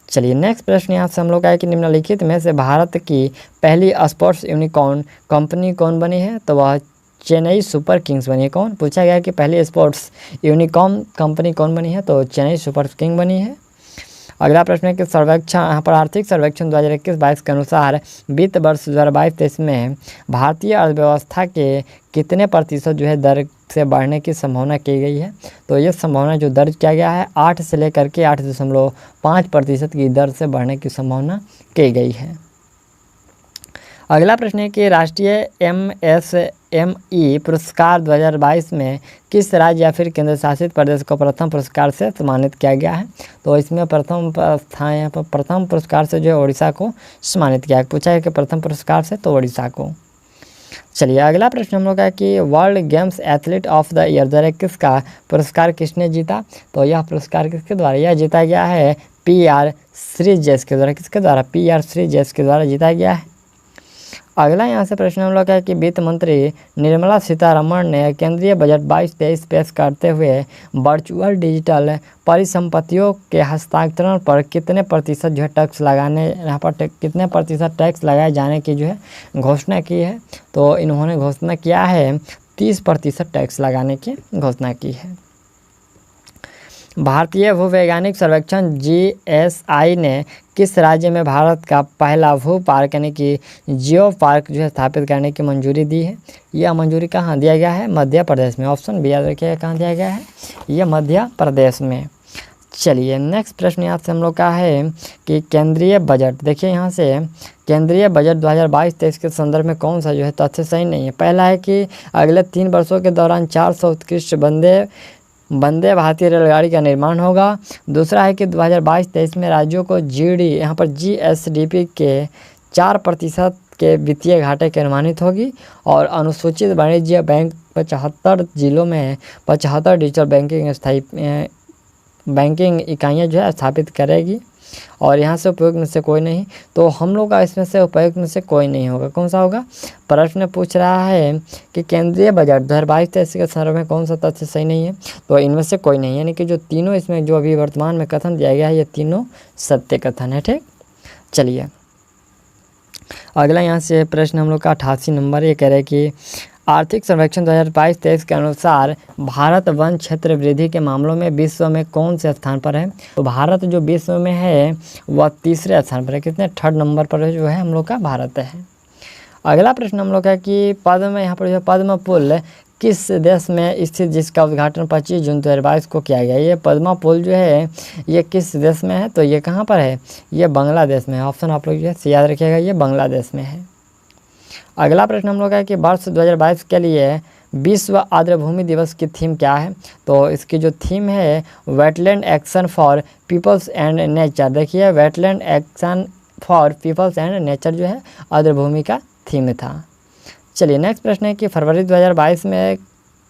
Speaker 1: चलिए नेक्स्ट प्रश्न यहाँ से हम लोग का है कि निम्नलिखित में से भारत की पहली स्पोर्ट्स यूनिकॉर्न कंपनी कौन बनी है। तो वह चेन्नई सुपर किंग्स बनी है। कौन पूछा गया है कि पहली स्पोर्ट्स यूनिकॉर्न कंपनी कौन बनी है। तो चेन्नई सुपर किंग बनी है। अगला प्रश्न है कि सर्वेक्षण यहाँ पर आर्थिक सर्वेक्षण 2021-22 के अनुसार वित्त वर्ष 2022-23 में भारतीय अर्थव्यवस्था के कितने प्रतिशत जो है दर से बढ़ने की संभावना की गई है। तो ये संभावना जो दर्ज किया गया है 8 से लेकर के 8.5% की दर से बढ़ने की संभावना की गई है। अगला प्रश्न है कि राष्ट्रीय MSME पुरस्कार 2022 में किस राज्य या फिर केंद्र शासित प्रदेश को प्रथम पुरस्कार से सम्मानित किया गया है। तो इसमें प्रथम पुरस्कार से जो है उड़ीसा को सम्मानित किया है। पूछा है कि प्रथम पुरस्कार से, तो उड़ीसा को। चलिए अगला प्रश्न हम लोग का कि world games athlete of the year 2021 का पुरस्कार किसने जीता। तो यह पुरस्कार किसके द्वारा यह जीता गया है, PR श्रीजेश के द्वारा। किसके द्वारा, PR श्रीजेश के द्वारा जीता गया है। अगला यहाँ से प्रश्न हम लोग का है कि वित्त मंत्री निर्मला सीतारमण ने केंद्रीय बजट 22-23 पेश करते हुए वर्चुअल डिजिटल परिसंपत्तियों के हस्तांतरण पर कितने प्रतिशत जो है टैक्स लगाने यहाँ पर कितने प्रतिशत टैक्स लगाए जाने की जो है घोषणा की है। तो इन्होंने घोषणा किया है 30% टैक्स लगाने की घोषणा की है। भारतीय भूवैज्ञानिक सर्वेक्षण GSI ने किस राज्य में भारत का पहला भू पार्क यानी कि जियो पार्क जो है स्थापित करने की मंजूरी दी है। यह मंजूरी कहाँ दिया गया है, मध्य प्रदेश में। ऑप्शन बी याद रखिएगा, कहाँ दिया गया है, यह मध्य प्रदेश में। चलिए नेक्स्ट प्रश्न यहाँ से हम लोग का है कि केंद्रीय बजट, देखिए यहाँ से केंद्रीय बजट 2022-23 के संदर्भ में कौन सा जो है तथ्य सही नहीं है। पहला है कि अगले 3 वर्षों के दौरान 400 उत्कृष्ट वंदे भारतीय रेलगाड़ी का निर्माण होगा। दूसरा है कि 2022-23 में राज्यों को यहाँ पर GSDP के 4% के वित्तीय घाटे की अनुमानित होगी। और अनुसूचित वाणिज्य बैंक 75 जिलों में 75 डिजिटल बैंकिंग इकाइयाँ जो है स्थापित करेगी। और यहाँ से उपयुक्त में से कोई नहीं, तो हम लोग का इसमें से उपयुक्त में से कोई नहीं होगा। कौन सा होगा, प्रश्न पूछ रहा है कि केंद्रीय बजट 2022-23 के संदर्भ में कौन सा तथ्य सही नहीं है। तो इनमें से कोई नहीं, यानी कि जो तीनों इसमें जो अभी वर्तमान में कथन दिया गया है ये तीनों सत्य कथन है। ठीक, चलिए अगला यहाँ से प्रश्न हम लोग का 88 नंबर ये कह रहे हैं कि आर्थिक सर्वेक्षण 2022-23 के अनुसार भारत वन क्षेत्र वृद्धि के मामलों में विश्व में कौन से स्थान पर है। तो भारत जो विश्व में है वह 3रे स्थान पर है। कितने, 3rd नंबर पर जो है हम लोग का भारत है। अगला प्रश्न हम लोग का कि पद्म यहाँ पर जो पद्म पुल किस देश में स्थित जिसका उद्घाटन 25 जून 2022 को किया गया। ये पद्मा पुल जो है ये किस देश में है। तो ये कहाँ पर है, ये बांग्लादेश में है। ऑप्शन आप लोग जो है याद रखिएगा, ये बांग्लादेश में है। अगला प्रश्न हम लोग का है कि वर्ष 2022 के लिए विश्व आर्द्रभूमि दिवस की थीम क्या है। तो इसकी जो थीम है wetland action for peoples and nature. देखिए wetland action for peoples and nature जो है आर्द्रभूमि का थीम था। चलिए नेक्स्ट प्रश्न है कि फरवरी 2022 में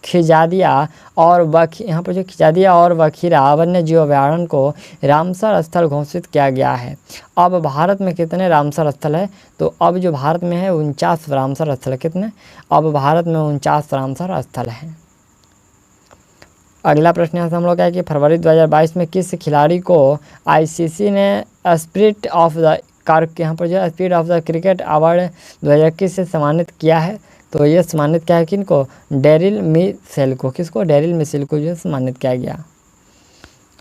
Speaker 1: खिजादिया और यहाँ पर जो खिजादिया और वखीरा वन्य जीव अभयारण्य को रामसर स्थल घोषित किया गया है। अब भारत में कितने रामसर स्थल है। तो अब जो भारत में है 49 रामसर स्थल। कितने, अब भारत में 49 रामसर स्थल हैं। अगला प्रश्न यहाँ से हम लोग का है कि फरवरी 2022 में किस खिलाड़ी को ICC ने स्पिरिट ऑफ द यहाँ पर जो spirit of the cricket award 2021 से सम्मानित किया है। तो ये सम्मानित किया है किनको, डेरिल मिशेल को। किसको, डेरिल मिशेल को जो है सम्मानित किया गया।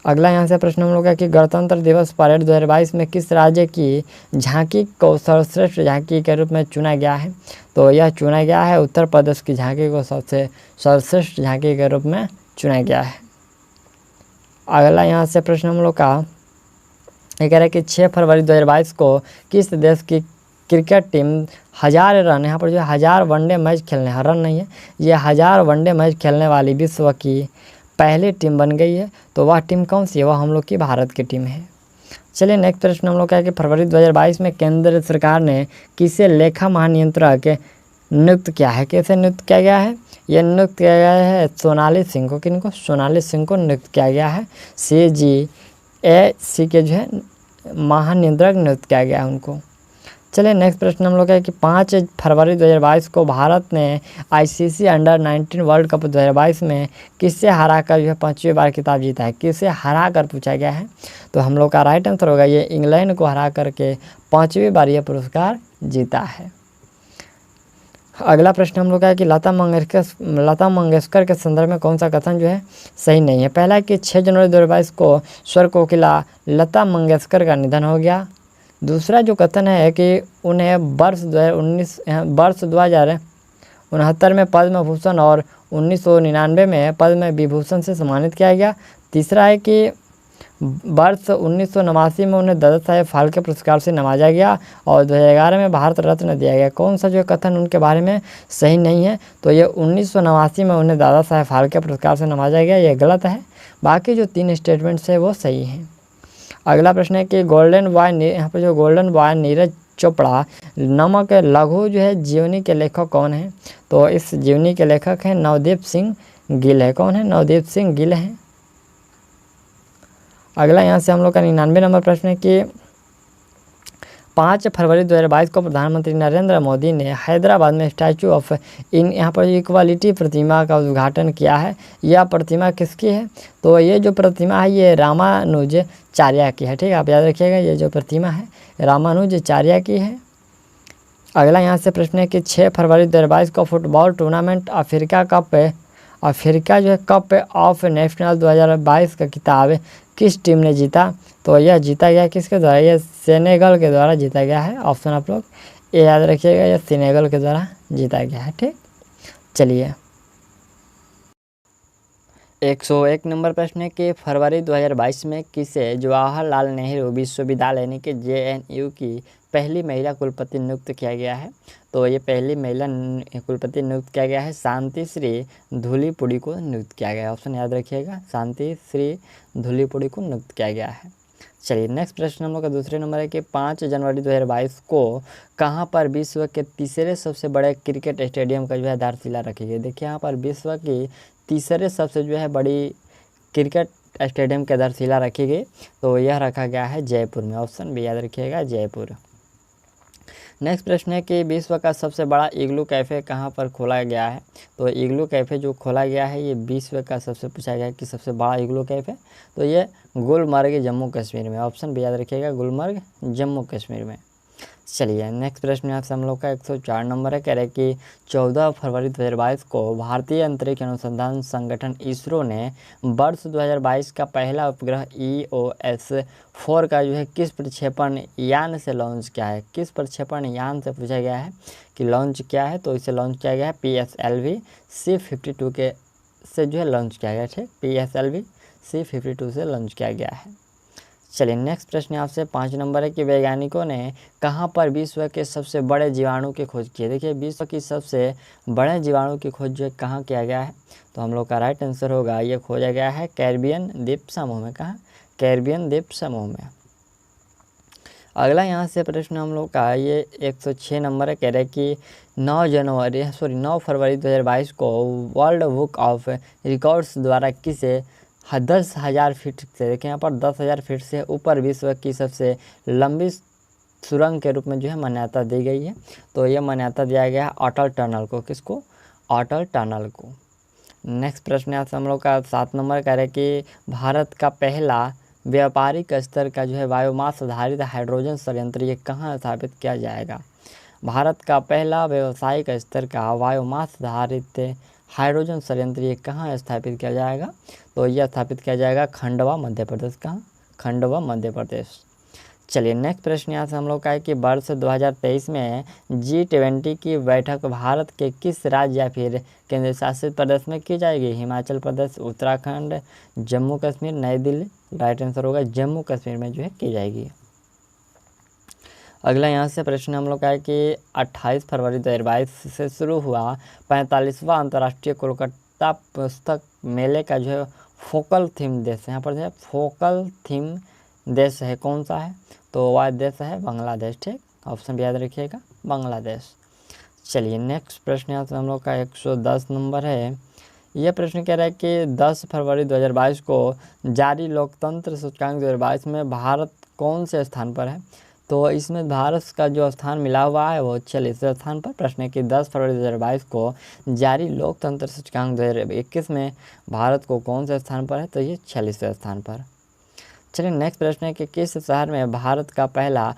Speaker 1: अगला यहाँ से प्रश्न हम लोग का कि गणतंत्र दिवस परेड 2022 में किस राज्य की झांकी को सर्वश्रेष्ठ झांकी के रूप में चुना गया है। तो यह चुना गया है उत्तर प्रदेश की झांकी को सबसे सर्वश्रेष्ठ झांकी के रूप में चुना गया है। अगला यहाँ से प्रश्न हम लोग का ये कह रहा है कि 6 फरवरी 2022 को किस देश की क्रिकेट टीम 1000 रन, यहाँ पर जो 1000 वनडे मैच खेलने, रन नहीं है, ये 1000 वनडे मैच खेलने वाली विश्व की पहली टीम बन गई है। तो वह टीम कौन सी है, वह हम लोग की भारत की टीम है। चलिए नेक्स्ट प्रश्न हम लोग का है कि फरवरी 2022 में केंद्र सरकार ने किसे लेखा महानियंत्रक नियुक्त किया है। कैसे नियुक्त किया गया है, यह नियुक्त किया गया है सोनाली सिंह को। किनको, सोनाली सिंह को नियुक्त किया गया है। CGAC के जो है महानियंत्रक नियुक्त किया गया है उनको। चलिए नेक्स्ट प्रश्न हम लोग का है कि 5 फरवरी 2022 को भारत ने आईसीसी अंडर 19 वर्ल्ड कप 2022 में किससे हरा कर जो है 5वीं बार खिताब जीता है, किससे हरा कर पूछा गया है। तो हम लोग का राइट आंसर होगा ये इंग्लैंड को हरा करके 5वीं बार यह पुरस्कार जीता है। अगला प्रश्न हम लोग का है कि लता मंगेशकर के संदर्भ में कौन सा कथन जो है सही नहीं है। पहला है कि 6 जनवरी 2022 को स्वर कोकिला लता मंगेशकर का निधन हो गया। दूसरा जो कथन है कि उन्हें वर्ष 2069 में पद्म भूषण और 1999 में पद्म विभूषण से सम्मानित किया गया। तीसरा है कि वर्ष 1989 में उन्हें दादा साहेब फाल्के पुरस्कार से नवाजा गया और 2011 में भारत रत्न दिया गया। कौन सा जो कथन उनके बारे में सही नहीं है, तो ये 1989 में उन्हें दादा साहेब फाल्के पुरस्कार से नवाजा गया, ये गलत है। बाकी जो 3 स्टेटमेंट्स है वो सही हैं। अगला प्रश्न है कि गोल्डन बॉय नीरज चोपड़ा नामक लघु जो है जीवनी के लेखक कौन है। तो इस जीवनी के लेखक हैं नवदीप सिंह गिल है। कौन है? नवदीप सिंह गिल हैं। अगला यहाँ से हम लोग का 99 नंबर प्रश्न है कि 5 फरवरी 2022 को प्रधानमंत्री नरेंद्र मोदी ने हैदराबाद में स्टैचू ऑफ यहाँ पर इक्वालिटी प्रतिमा का उद्घाटन किया है। यह प्रतिमा किसकी है? तो ये जो प्रतिमा है ये रामानुजाचार्य की है। ठीक है, आप याद रखिएगा, ये जो प्रतिमा है रामानुजाचार्य की है। अगला यहाँ से प्रश्न है कि 6 फरवरी 2022 को फुटबॉल टूर्नामेंट अफ्रीका जो है कप ऑफ नेशनल 2022 का खिताब किस टीम ने जीता। तो यह जीता गया किसके द्वारा? यह सेनेगल के द्वारा जीता गया है। ऑप्शन आप लोग ये याद रखिएगा, यह सेनेगल के द्वारा जीता गया है। ठीक, चलिए 101 नंबर प्रश्न है कि फरवरी 2022 में किसे जवाहरलाल नेहरू विश्वविद्यालय यानी कि JNU की पहली महिला कुलपति नियुक्त किया गया है। तो ये पहली महिला कुलपति नियुक्त किया गया है शांति श्री धूलीपुड़ी को नियुक्त किया गया है। ऑप्शन याद रखिएगा, शांति श्री धूलीपुड़ी को नियुक्त किया गया है। चलिए नेक्स्ट प्रश्न हम लोग का दूसरे नंबर है कि 5 जनवरी 2022 को कहाँ पर विश्व के तीसरे सबसे बड़े क्रिकेट स्टेडियम का जो है आधारशिला रखी गई। देखिए यहाँ पर विश्व की तीसरे सबसे जो है बड़ी क्रिकेट स्टेडियम की आधारशिला रखी गई, तो यह रखा गया है जयपुर में। ऑप्शन भी याद रखिएगा, जयपुर। नेक्स्ट प्रश्न है कि विश्व का सबसे बड़ा इग्लू कैफ़े कहाँ पर खोला गया है। तो इग्लू कैफ़े जो खोला गया है ये विश्व का सबसे पूछा गया है कि सबसे बड़ा इग्लू कैफ़े, तो ये गुलमर्ग जम्मू कश्मीर में। ऑप्शन भी याद रखिएगा, गुलमर्ग जम्मू कश्मीर में। चलिए नेक्स्ट प्रश्न यहाँ से हम लोग का 104 नंबर है, कह रहे कि 14 फरवरी 2022 को भारतीय अंतरिक्ष अनुसंधान संगठन इसरो ने वर्ष 2022 का पहला उपग्रह EOS-4 का जो है किस प्रक्षेपण यान से लॉन्च किया है। किस प्रक्षेपण यान से पूछा गया है कि लॉन्च किया है, तो इसे लॉन्च किया गया है PSLV C-52 के से जो है लॉन्च किया गया। ठीक, PSLV C-52 से लॉन्च किया गया है। चलिए नेक्स्ट प्रश्न आपसे 5 नंबर है कि वैज्ञानिकों ने कहाँ पर विश्व के सबसे बड़े जीवाणु की खोज की है। देखिए विश्व की सबसे बड़े जीवाणु की खोज जो है कहाँ किया गया है, तो हम लोग का राइट आंसर होगा ये खोजा गया है कैरिबियन द्वीप समूह में। कहाँ? कैरिबियन द्वीप समूह में। अगला यहाँ से प्रश्न हम लोग का ये 106 नंबर है, कह रहे कि 9 फरवरी 2022 को वर्ल्ड बुक ऑफ रिकॉर्ड्स द्वारा किसे 10,000 फीट से, देखें यहाँ पर 10,000 फीट से ऊपर विश्व की सबसे लंबी सुरंग के रूप में जो है मान्यता दी गई है। तो ये मान्यता दिया गया है अटल टनल को। किसको? अटल टनल को। नेक्स्ट प्रश्न यहाँ से हम लोग का 7 नंबर कह रहे हैं कि भारत का पहला व्यापारिक स्तर का जो है बायोमास आधारित हाइड्रोजन संयंत्र ये कहाँ स्थापित किया जाएगा। भारत का पहला व्यावसायिक स्तर का बायोमास आधारित हाइड्रोजन संयंत्र ये कहाँ स्थापित किया जाएगा, तो यह स्थापित किया जाएगा खंडवा मध्य प्रदेश। कहाँ? खंडवा मध्य प्रदेश। चलिए नेक्स्ट प्रश्न यहाँ से हम लोग का है कि वर्ष 2023 में G20 की बैठक भारत के किस राज्य या फिर केंद्र शासित प्रदेश में की जाएगी। हिमाचल प्रदेश, उत्तराखंड, जम्मू कश्मीर, नई दिल्ली। राइट आंसर होगा जम्मू कश्मीर में जो है की जाएगी। अगला यहाँ से प्रश्न हम लोग का है कि 28 फरवरी 2022 से शुरू हुआ 45वां अंतर्राष्ट्रीय कोलकाता पुस्तक मेले का जो है फोकल थीम देश है। यहाँ पर जो है फोकल थीम देश है कौन सा है, तो वह देश है बांग्लादेश। ठीक, ऑप्शन भी याद रखिएगा, बांग्लादेश। चलिए नेक्स्ट प्रश्न यहाँ से हम लोग का 110 नंबर है। यह प्रश्न कह रहा है कि 10 फरवरी 2022 को जारी लोकतंत्र सूचकांक 2022 में भारत कौन से स्थान पर है। तो इसमें भारत का जो स्थान मिला हुआ है वो 46वें स्थान पर। प्रश्न है कि 10 फरवरी 2022 को जारी लोकतंत्र सूचकांक 2021 में भारत को कौन से स्थान पर है, तो ये 46वें स्थान पर। चलिए नेक्स्ट प्रश्न है कि किस शहर में भारत का पहला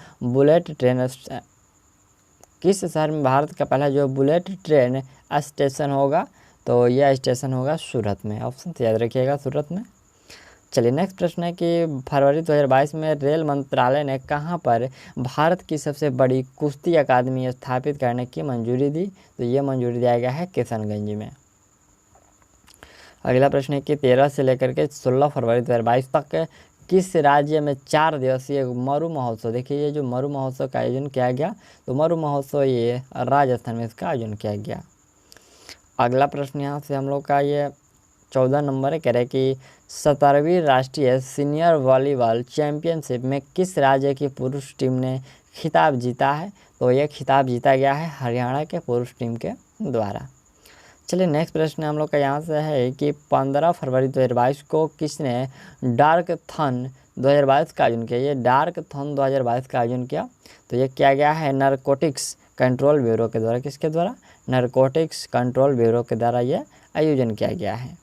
Speaker 1: जो बुलेट ट्रेन स्टेशन होगा, तो यह स्टेशन होगा सूरत में। ऑप्शन तो याद रखिएगा, सूरत में। चलिए नेक्स्ट प्रश्न है कि फरवरी 2022 में रेल मंत्रालय ने कहां पर भारत की सबसे बड़ी कुश्ती अकादमी स्थापित करने की मंजूरी दी, तो ये मंजूरी दिया गया है किशनगंज में। अगला प्रश्न है कि 13 से लेकर के 16 फरवरी 2022 तक किस राज्य में 4 दिवसीय मरु महोत्सव, देखिए ये जो मरु महोत्सव का आयोजन किया गया, तो मरु महोत्सव ये राजस्थान में इसका आयोजन किया गया। अगला प्रश्न यहाँ से हम लोग का ये 14 नंबर है, कह रहे कि 17वीं राष्ट्रीय सीनियर वॉलीबॉल चैंपियनशिप में किस राज्य की पुरुष टीम ने खिताब जीता है, तो यह खिताब जीता गया है हरियाणा के पुरुष टीम के द्वारा। चलिए नेक्स्ट प्रश्न हम लोग का यहाँ से है कि 15 फरवरी 2022 को किसने डार्क थन 2022 का आयोजन किया, ये डार्क थन 2022 का आयोजन किया, तो ये किया गया है नारकोटिक्स कंट्रोल ब्यूरो के द्वारा। किसके द्वारा? नारकोटिक्स कंट्रोल ब्यूरो के द्वारा ये आयोजन किया गया है।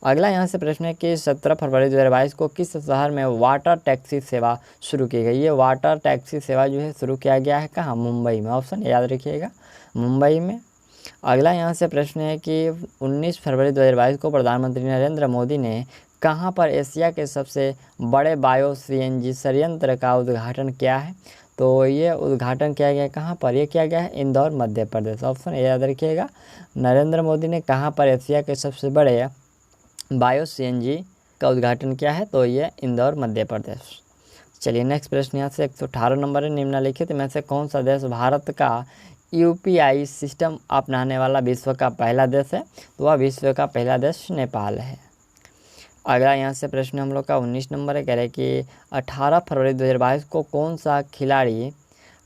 Speaker 1: अगला यहाँ से प्रश्न है कि 17 फरवरी 2022 को किस शहर में वाटर टैक्सी सेवा शुरू की गई, ये वाटर टैक्सी सेवा जो है शुरू किया गया है कहाँ, मुंबई में। ऑप्शन याद रखिएगा, मुंबई में। अगला यहाँ से प्रश्न है कि 19 फरवरी 2022 को प्रधानमंत्री नरेंद्र मोदी ने कहाँ पर एशिया के सबसे बड़े बायो CNG संयंत्र का उद्घाटन किया है, तो ये उद्घाटन किया गया कहाँ पर, ये किया गया है इंदौर मध्य प्रदेश। ऑप्शन याद रखिएगा, नरेंद्र मोदी ने कहाँ पर एशिया के सबसे बड़े बायो CNG का उद्घाटन किया है, तो ये इंदौर मध्य प्रदेश। चलिए नेक्स्ट प्रश्न यहाँ से 118 नंबर है, निम्नलिखित में से कौन सा देश भारत का UPI सिस्टम अपनाने वाला विश्व का पहला देश है, तो वह विश्व का पहला देश नेपाल है। अगला यहाँ से प्रश्न हम लोग का 19 नंबर है, कह रहे कि 18 फरवरी 2022 को कौन सा खिलाड़ी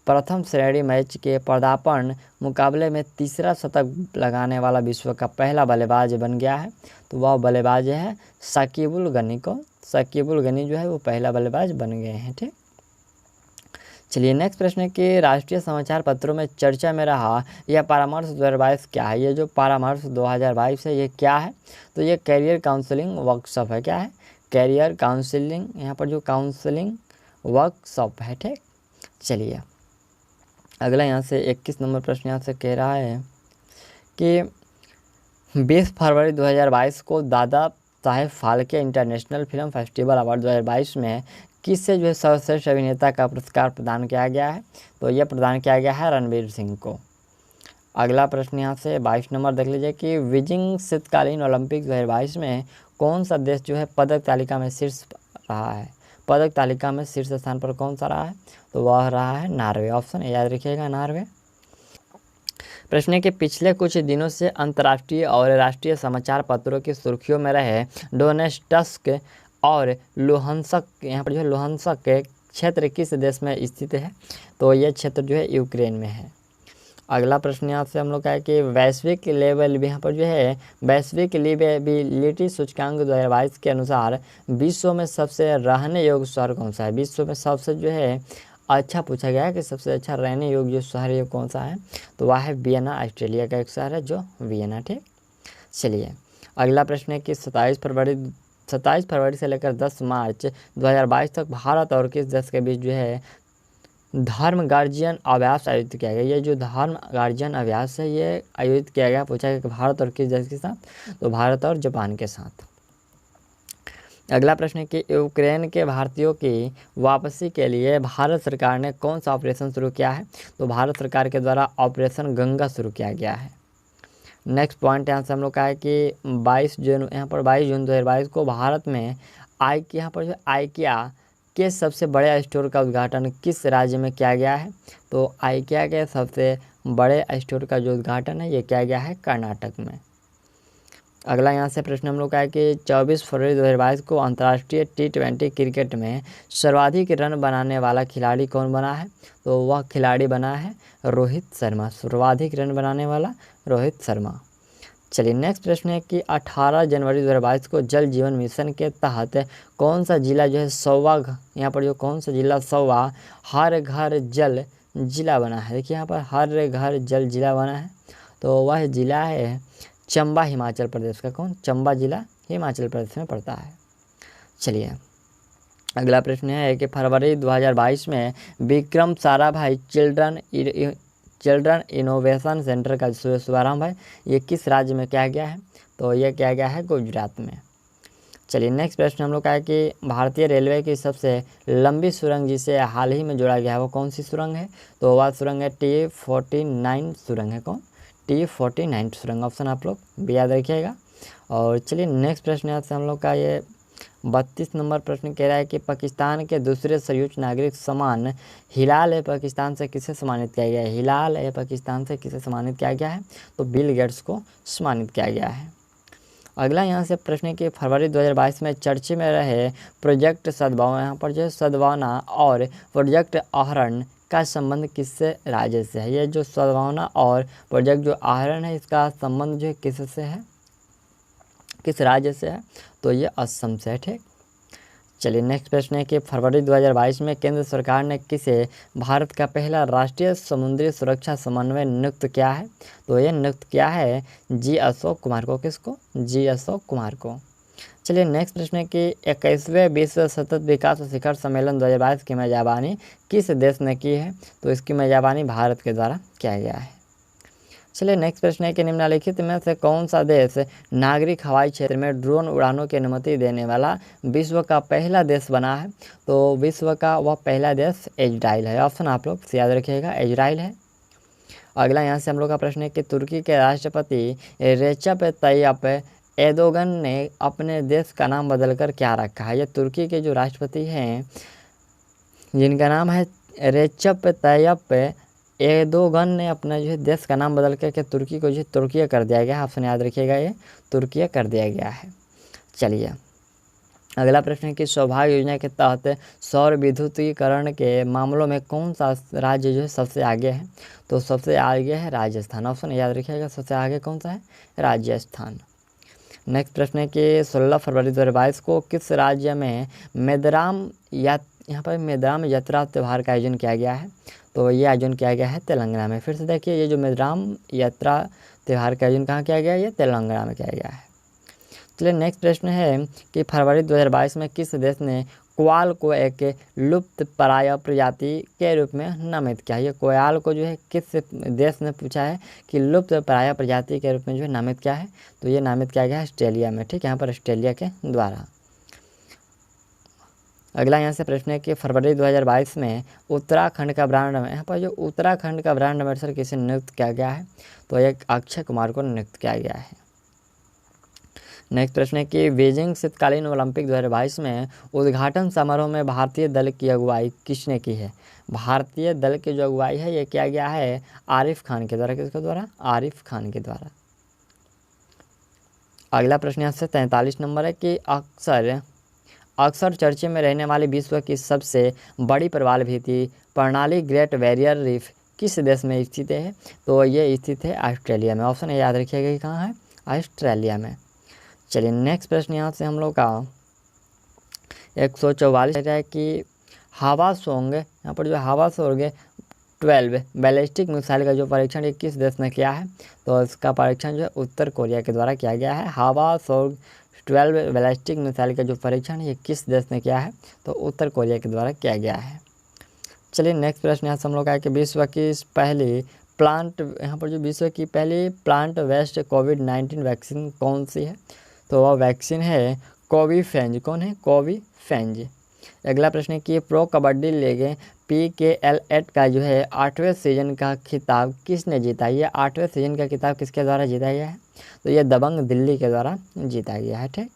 Speaker 1: प्रथम श्रेणी मैच के पदार्पण मुकाबले में तीसरा शतक लगाने वाला विश्व का पहला बल्लेबाज बन गया है, तो वह बल्लेबाज है शकीबुल गनी को। शकीबुल गनी जो है वो पहला बल्लेबाज बन गए हैं। ठीक, चलिए नेक्स्ट प्रश्न है कि राष्ट्रीय समाचार पत्रों में चर्चा में रहा यह परामर्श 2022 क्या है, ये जो परामर्श 2022 है ये क्या है, तो ये कैरियर काउंसलिंग वर्कशॉप है। क्या है? कैरियर काउंसलिंग, यहाँ पर जो काउंसलिंग वर्कशॉप है। ठीक, चलिए अगला यहाँ से 21 नंबर प्रश्न यहाँ से कह रहा है कि 20 फरवरी 2022 को Dada Saheb Phalke international film festival award 2022 में किससे जो है सर्वश्रेष्ठ अभिनेता का पुरस्कार प्रदान किया गया है, तो यह प्रदान किया गया है रणवीर सिंह को। अगला प्रश्न यहाँ से 22 नंबर देख लीजिए कि बीजिंग शीतकालीन ओलंपिक 2022 में कौन सा देश जो है पदक तालिका में शीर्ष रहा है, पदक तालिका में शीर्ष स्थान पर कौन सा रहा है, तो वह रहा है नार्वे। ऑप्शन याद रखिएगा, नार्वे। प्रश्न है कि पिछले कुछ दिनों से अंतर्राष्ट्रीय और राष्ट्रीय समाचार पत्रों की सुर्खियों में रहे डोनेट्स्क और लुहांस्क, यहाँ पर जो है लुहांस्क के क्षेत्र किस देश में स्थित है, तो यह क्षेत्र जो है यूक्रेन में है। अगला प्रश्न यहाँ से हम लोग का है कि वैश्विक लेवल भी यहाँ पर जो है वैश्विक लिवेबिलिटी सूचकांक 2022 के अनुसार विश्व में सबसे रहने योग्य शहर कौन सा है, विश्व में सबसे जो है अच्छा पूछा गया है कि सबसे अच्छा रहने योग्य जो शहर है कौन सा है, तो वह है वियना, ऑस्ट्रेलिया का एक शहर है जो वियना। ठीक, चलिए अगला प्रश्न है कि 27 फरवरी से लेकर 10 मार्च 2022 तक भारत और किस देश के बीच जो है धर्म गार्जियन अभ्यास आयोजित किया गया। ये जो धर्म गार्जियन अभ्यास है ये आयोजित किया गया, पूछा गया कि भारत और किस देश के साथ, तो भारत और जापान के साथ। अगला प्रश्न है कि यूक्रेन के भारतीयों की वापसी के लिए भारत सरकार ने कौन सा ऑपरेशन शुरू किया है, तो भारत सरकार के द्वारा ऑपरेशन गंगा शुरू किया गया है। नेक्स्ट पॉइंट यहाँ से हम लोग का है कि 22 जून 2022 को भारत में यहाँ पर जो आइकिया के सबसे बड़े स्टोर का उद्घाटन किस राज्य में किया गया है, तो आइकिया के सबसे बड़े स्टोर का जो उद्घाटन है ये किया गया है कर्नाटक में। अगला यहाँ से प्रश्न हम लोग का है कि 24 फरवरी 2022 को अंतर्राष्ट्रीय T20 क्रिकेट में सर्वाधिक रन बनाने वाला खिलाड़ी कौन बना है, तो वह खिलाड़ी बना है रोहित शर्मा, सर्वाधिक रन बनाने वाला रोहित शर्मा। चलिए नेक्स्ट प्रश्न है कि 18 जनवरी 2022 को जल जीवन मिशन के तहत कौन सा जिला जो है 100वां, यहाँ पर जो कौन सा जिला 100वां हर घर जल जिला बना है। देखिए यहाँ पर हर घर जल जिला बना है, तो वह जिला है चंबा, हिमाचल प्रदेश का। कौन? चंबा जिला हिमाचल प्रदेश में पड़ता है। चलिए अगला प्रश्न है कि फरवरी 2022 में Vikram Sarabhai children innovation centre का शुभारंभ है, ये किस राज्य में किया गया है? तो ये किया गया है गुजरात में। चलिए नेक्स्ट प्रश्न हम लोग का है कि भारतीय रेलवे की सबसे लंबी सुरंग जिसे हाल ही में जोड़ा गया है वो कौन सी सुरंग है? तो वह सुरंग है T49 सुरंग है। कौन? T49 सुरंग। ऑप्शन आप लोग भी याद रखिएगा। और चलिए नेक्स्ट प्रश्न यहाँ से हम लोग का ये 32 नंबर प्रश्न कह रहा है कि पाकिस्तान के दूसरे सर्वोच्च नागरिक सम्मान हिलाल पाकिस्तान से किसे सम्मानित किया गया है? हिलाल पाकिस्तान से किसे सम्मानित किया गया है? तो बिल गेट्स को सम्मानित किया गया है। अगला यहाँ से प्रश्न है कि फरवरी 2022 में चर्चा में रहे प्रोजेक्ट सद्भावना, यहाँ पर जो है सद्भावना और प्रोजेक्ट आहरण का संबंध किससे राज्य से है? ये जो सद्भावना और प्रोजेक्ट जो आहरण है इसका संबंध जो है किससे है, किस राज्य से है? तो ये असम से है। ठीक। चलिए नेक्स्ट प्रश्न है कि फरवरी 2022 में केंद्र सरकार ने किसे भारत का पहला राष्ट्रीय समुद्री सुरक्षा समन्वय नियुक्त किया है? तो ये नियुक्त किया है जी अशोक कुमार को। किसको? जी अशोक कुमार को। चलिए नेक्स्ट प्रश्न है कि 21वें विश्व सतत विकास शिखर सम्मेलन 2022 की मेजबानी किस देश ने की है? तो इसकी मेजबानी भारत के द्वारा किया गया है। चलिए नेक्स्ट प्रश्न है कि निम्नलिखित में से कौन सा देश नागरिक हवाई क्षेत्र में ड्रोन उड़ानों की अनुमति देने वाला विश्व का पहला देश बना है? तो विश्व का वह पहला देश इजराइल है। ऑप्शन आप लोग याद रखिएगा, इजराइल है। अगला यहाँ से हम लोग का प्रश्न है कि तुर्की के राष्ट्रपति रेचप तैयप एर्दोगन ने अपने देश का नाम बदलकर क्या रखा है? ये तुर्की के जो राष्ट्रपति हैं जिनका नाम है रेचप तैयप एर्दोगन ने अपना जो है देश का नाम बदल करके तुर्की को जो है तुर्किया कर दिया गया है। ऑप्शन याद रखिएगा, ये तुर्किया कर दिया गया है। चलिए अगला प्रश्न है कि सौभाग्य योजना के तहत सौर विद्युतीकरण के मामलों में कौन सा राज्य जो है सबसे आगे है? तो सबसे आगे है राजस्थान। ऑप्शन याद रखिएगा, सबसे आगे कौन सा है? राजस्थान। नेक्स्ट प्रश्न है कि 16 फरवरी 2022 को किस राज्य में मेदराम यहाँ पर मेदराम यात्रा त्यौहार का आयोजन किया गया है? तो ये आयोजन किया गया है तेलंगाना में। फिर से देखिए ये जो मेदराम यात्रा त्यौहार का आयोजन कहाँ किया गया है? ये तेलंगाना में किया गया है। चलिए नेक्स्ट प्रश्न है कि फरवरी 2022 में किस देश ने कोयल को एक लुप्तप्राय प्रजाति के रूप में नामित किया? ये कोयल को जो है किस देश ने पूछा है कि लुप्तप्राय प्रजाति के रूप में जो है नामित किया है? तो ये नामित किया गया है ऑस्ट्रेलिया में। ठीक, यहाँ पर ऑस्ट्रेलिया के द्वारा। अगला यहाँ से प्रश्न है कि फरवरी 2022 में उत्तराखंड का ब्रांड, यहाँ पर जो उत्तराखंड का ब्रांड एम्बेसडर किसे नियुक्त किया गया है? तो एक अक्षय कुमार को नियुक्त किया गया है। नेक्स्ट प्रश्न है कि बीजिंग शीतकालीन ओलंपिक 2022 में उद्घाटन समारोह में भारतीय दल की अगुवाई किसने की है? भारतीय दल की जो अगुवाई है ये किया गया है आरिफ खान के द्वारा। किसके द्वारा? आरिफ खान के द्वारा। अगला प्रश्न यहाँ से 43 नंबर है कि अक्सर चर्चे में रहने वाली विश्व की सबसे बड़ी प्रवाल भित्ति प्रणाली ग्रेट बैरियर रीफ किस देश में स्थित है? तो ये स्थित है ऑस्ट्रेलिया में। ऑप्शन याद रखिएगा कि कहाँ है? ऑस्ट्रेलिया में। चलिए नेक्स्ट प्रश्न यहाँ से हम लोग का 144 है कि हावासोंग, यहाँ पर जो हावासोंग 12 बैलिस्टिक मिसाइल का जो परीक्षण किस देश ने किया है? तो इसका परीक्षण जो है उत्तर कोरिया के द्वारा किया गया है। हावासोंग 12 बैलिस्टिक मिसाइल का जो परीक्षण ये किस देश ने किया है? तो उत्तर कोरिया के द्वारा किया गया है। चलिए नेक्स्ट प्रश्न यहाँ से हम लोग का कि विश्व की पहली प्लांट, यहाँ पर जो विश्व की पहली प्लांट बेस्ड कोविड-19 वैक्सीन कौन सी है? तो वह वैक्सीन है कोविफेंज। कौन है? कोविफेंज। अगला प्रश्न है कि प्रो कबड्डी लीग PKL8 का जो है 8वें सीजन का खिताब किसने जीता? ये 8वें सीजन का खिताब किसके द्वारा जीता गया है? तो ये दबंग दिल्ली के द्वारा जीता गया है। ठीक।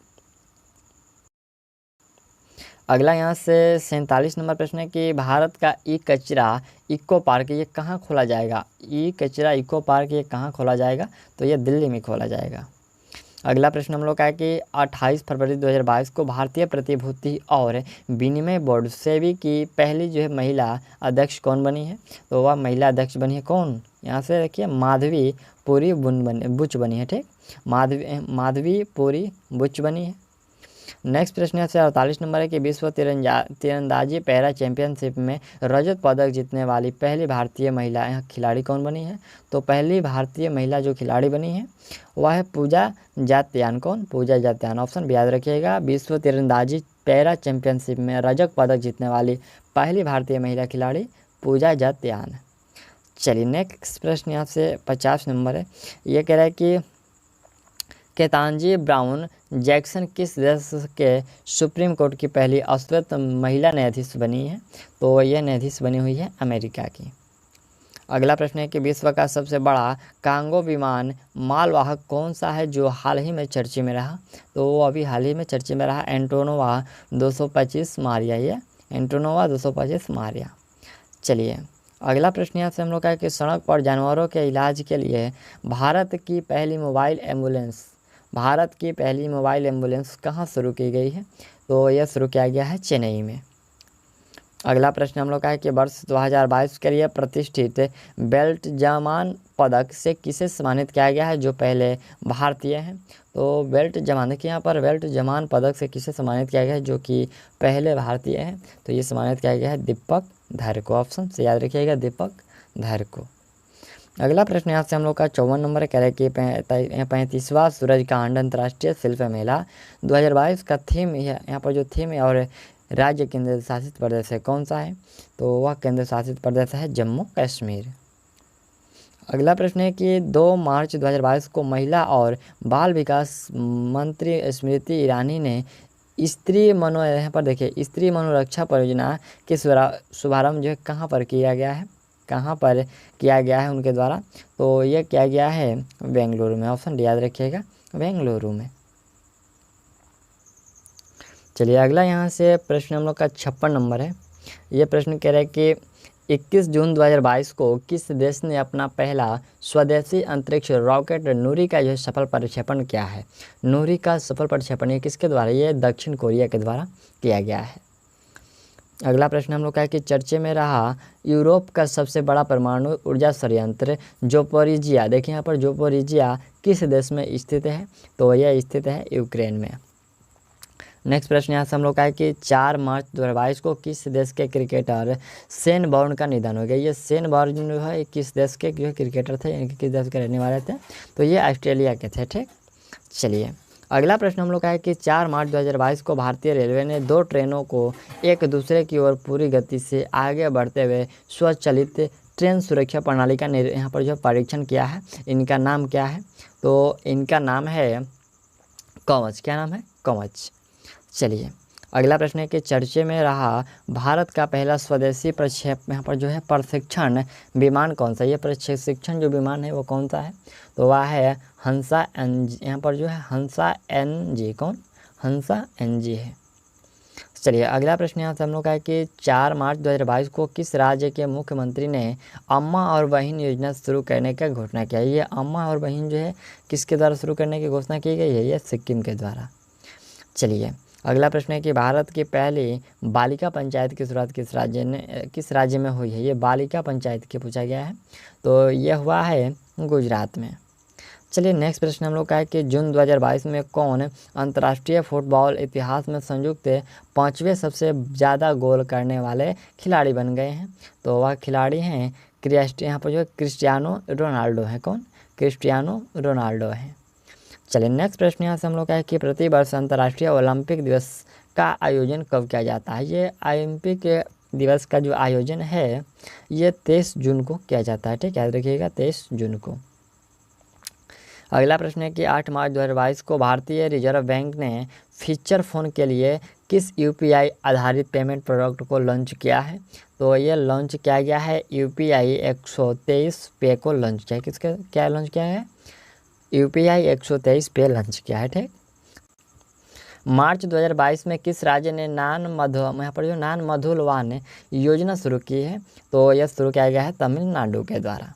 Speaker 1: अगला यहाँ से 47 नंबर प्रश्न है कि भारत का ई कचरा इको पार्क ये कहाँ खोला जाएगा? ई कचरा इको पार्क ये कहाँ खोला जाएगा? तो ये दिल्ली में खोला जाएगा। अगला प्रश्न हम लोग का है कि 28 फरवरी 2022 को भारतीय प्रतिभूति और विनिमय बोर्ड सेबी की पहली जो है महिला अध्यक्ष कौन बनी है? तो वह महिला अध्यक्ष बनी है कौन? यहाँ से देखिए माधवी पुरी बुच बनी है। ठीक। माधवीपुरी बुच बनी है। नेक्स्ट प्रश्न है 48 नंबर है कि विश्व तीरंदाजी पैरा चैंपियनशिप में रजत पदक जीतने वाली पहली भारतीय महिला खिलाड़ी कौन बनी है? तो पहली भारतीय महिला जो खिलाड़ी बनी है वह है पूजा जात्यान। कौन? पूजा जात्यान। ऑप्शन भी याद रखिएगा, विश्व तीरंदाजी पैरा चैंपियनशिप में रजत पदक जीतने वाली पहली भारतीय महिला खिलाड़ी पूजा जात्यान। चलिए नेक्स्ट प्रश्न यहाँ से 50 नंबर है। ये कह रहा है कि केतांजी ब्राउन जैक्सन किस देश के सुप्रीम कोर्ट की पहली अश्वेत महिला न्यायाधीश बनी है? तो यह न्यायाधीश बनी हुई है अमेरिका की। अगला प्रश्न है कि विश्व का सबसे बड़ा कार्गो विमान मालवाहक कौन सा है जो हाल ही में चर्चे में रहा? तो वो अभी हाल ही में चर्चे में रहा एंटोनोवा 225 मारिया। ये एंटोनोवा 225 मारिया। चलिए अगला प्रश्न यहाँ से हम लोग का है कि सड़क पर जानवरों के इलाज के लिए भारत की पहली मोबाइल एम्बुलेंस कहाँ शुरू की गई है? तो यह शुरू किया गया है चेन्नई में। अगला प्रश्न हम लोग का है कि वर्ष 2022 के लिए प्रतिष्ठित बेल्ट जमान पदक से किसे सम्मानित किया गया है जो पहले भारतीय हैं? तो बेल्ट जमान, देखिए यहाँ पर बेल्ट जमान पदक से किसे सम्मानित किया गया है जो कि पहले भारतीय हैं? तो ये सम्मानित किया गया है दीपक धर को। ऑप्शन से याद रखिएगा, दीपक धर को। अगला प्रश्न यहाँ से हम लोग का 54 नंबर कह रहा है कि 35वां सूरजकांड अंतर्राष्ट्रीय शिल्प मेला 2022 का थीम यहाँ पर जो थीम है और राज्य केंद्र शासित प्रदेश है कौन सा है? तो वह केंद्र शासित प्रदेश है जम्मू कश्मीर। अगला प्रश्न है कि 2 मार्च 2022 को महिला और बाल विकास मंत्री स्मृति ईरानी ने यहाँ पर देखिए स्त्री मनोरक्षा परियोजना के शुभारंभ जो है कहाँ पर किया गया है उनके द्वारा? तो यह किया गया है बेंगलुरु में। ऑप्शन डी याद रखिएगा, बेंगलुरु में। चलिए अगला यहाँ से प्रश्न हम लोग का 56 नंबर है। ये प्रश्न कह रहा है कि 21 जून 2022 को किस देश ने अपना पहला स्वदेशी अंतरिक्ष रॉकेट नूरी का जो सफल प्रक्षेपण किया है? नूरी का सफल प्रक्षेपण ये किसके द्वारा? ये दक्षिण कोरिया के द्वारा किया गया है। अगला प्रश्न हम लोग का है कि चर्चे में रहा यूरोप का सबसे बड़ा परमाणु ऊर्जा संयंत्र ज़पोरिजिया, देखिए यहाँ पर ज़पोरिजिया किस देश में स्थित है? तो यह स्थित है यूक्रेन में। नेक्स्ट प्रश्न यहाँ से हम लोग का है कि 4 मार्च 2022 को किस देश के क्रिकेटर शेन वॉर्न का निधन हो गया? ये शेन वॉर्न जो है किस देश के जो क्रिकेटर थे, यानी कि किस देश के रहने वाले थे? तो ये ऑस्ट्रेलिया के थे। ठीक, चलिए अगला प्रश्न हम लोग का है कि 4 मार्च 2022 को भारतीय रेलवे ने 2 ट्रेनों को एक दूसरे की ओर पूरी गति से आगे बढ़ते हुए स्वचालित ट्रेन सुरक्षा प्रणाली का यहाँ पर जो परीक्षण किया है। इनका नाम क्या है? तो इनका नाम है कवच। क्या नाम है? कवच। चलिए अगला प्रश्न है कि चर्चे में रहा भारत का पहला स्वदेशी यहाँ पर जो है प्रशिक्षण विमान कौन सा? ये प्रशिक्षण जो विमान है वो कौन सा है? तो वह है हंसा NG। यहाँ पर जो है हंसा NG। कौन? हंसा NG है। चलिए अगला प्रश्न यहाँ से हम लोग का है कि 4 मार्च 2022 को किस राज्य के मुख्यमंत्री ने अम्मा और बहन योजना शुरू करने का घोषणा किया? ये अम्मा और बहन जो है किसके द्वारा शुरू करने की घोषणा की गई है? ये सिक्किम के द्वारा। चलिए अगला प्रश्न है कि भारत की पहली बालिका पंचायत की शुरुआत किस राज्य में हुई है? ये बालिका पंचायत की पूछा गया है। तो यह हुआ है गुजरात में। चलिए नेक्स्ट प्रश्न हम लोग का है कि जून 2022 में कौन अंतर्राष्ट्रीय फुटबॉल इतिहास में संयुक्त 5वें सबसे ज़्यादा गोल करने वाले खिलाड़ी बन गए हैं? तो वह खिलाड़ी हैं यहाँ पर जो क्रिस्टियानो रोनाल्डो है। कौन? क्रिस्टियानो रोनाल्डो है। चलिए नेक्स्ट प्रश्न यहाँ से हम लोग का है कि प्रतिवर्ष अंतर्राष्ट्रीय ओलंपिक दिवस का आयोजन कब किया जाता है? ये ओलंपिक दिवस का जो आयोजन है ये 23 जून को किया जाता है। ठीक, याद रखिएगा 23 जून को। अगला प्रश्न है कि 8 मार्च 2022 को भारतीय रिजर्व बैंक ने फीचर फ़ोन के लिए किस UPI आधारित पेमेंट प्रोडक्ट को लॉन्च किया है? तो ये लॉन्च किया गया है UPI 123 पे को लॉन्च किया है। किसका क्या लॉन्च किया है? UPI 123 पे लॉन्च किया है। ठीक, मार्च 2022 में किस राज्य ने यहाँ पर जो नान मधुलवान योजना शुरू की है? तो यह शुरू किया गया है तमिलनाडु के द्वारा।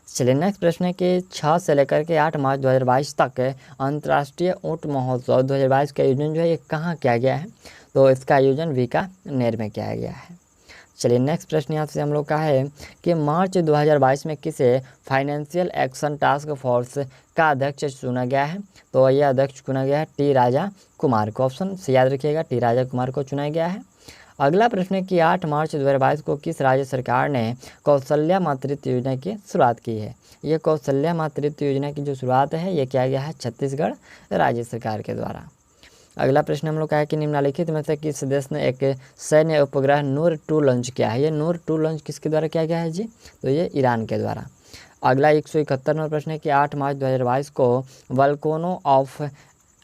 Speaker 1: चलिए नेक्स्ट प्रश्न है कि 6 से लेकर के 8 मार्च 2022 तक अंतर्राष्ट्रीय ऊँट महोत्सव 2022 का आयोजन जो है ये कहाँ किया गया है? तो इसका आयोजन बीकानेर में किया गया है। चलिए नेक्स्ट प्रश्न यहाँ से हम लोग का है कि मार्च 2022 में किसे फाइनेंशियल एक्शन टास्क फोर्स का अध्यक्ष चुना गया है। तो यह अध्यक्ष चुना गया है टी राजा कुमार को। ऑप्शन से याद रखिएगा, टी राजा कुमार को चुना गया है। अगला प्रश्न है कि 8 मार्च 2022 को किस राज्य सरकार ने कौशल्या मातृत्व योजना की शुरुआत की है। ये कौशल्या मातृत्व योजना की जो शुरुआत है ये किया गया है छत्तीसगढ़ राज्य सरकार के द्वारा। अगला प्रश्न हम लोग का है कि निम्नलिखित में से किस देश ने एक सैन्य उपग्रह नूर 2 लॉन्च किया है। ये नूर 2 लॉन्च किसके द्वारा किया गया है जी, तो ये ईरान के द्वारा। अगला 171 नंबर प्रश्न है कि 8 मार्च 2022 को वल्कोनो ऑफ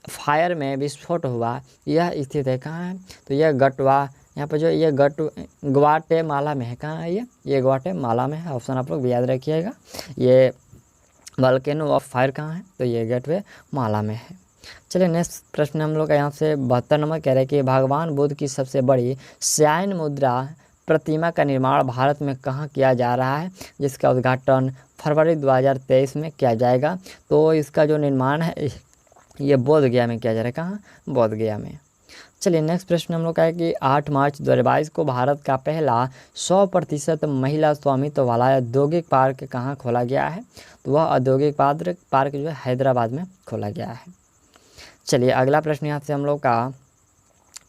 Speaker 1: फायर में विस्फोट हुआ, यह स्थित है कहाँ है। तो यह गटवा, यहाँ पर जो ये ग्वाटेमाला में है। कहाँ है ये ग्वाटेमाला में है। ऑप्शन आप लोग भी याद रखिएगा। ये वल्केनो ऑफ फायर कहाँ है, तो ये ग्वाटेमाला में है। चलिए नेक्स्ट प्रश्न हम लोग का यहाँ से 72 नंबर कह रहे हैं कि भगवान बुद्ध की सबसे बड़ी श्यान मुद्रा प्रतिमा का निर्माण भारत में कहाँ किया जा रहा है, जिसका उद्घाटन फरवरी 2023 में किया जाएगा। तो इसका जो निर्माण है ये बोध गया में किया जा रहा है। कहाँ, बोध गया में। चलिए नेक्स्ट प्रश्न हम लोग का है कि 8 मार्च 2022 को भारत का पहला 100% महिला स्वामित्व वाला औद्योगिक पार्क कहाँ खोला गया है। तो वह औद्योगिक पार्क जो है हैदराबाद में खोला गया है। चलिए अगला प्रश्न यहाँ से हम लोग का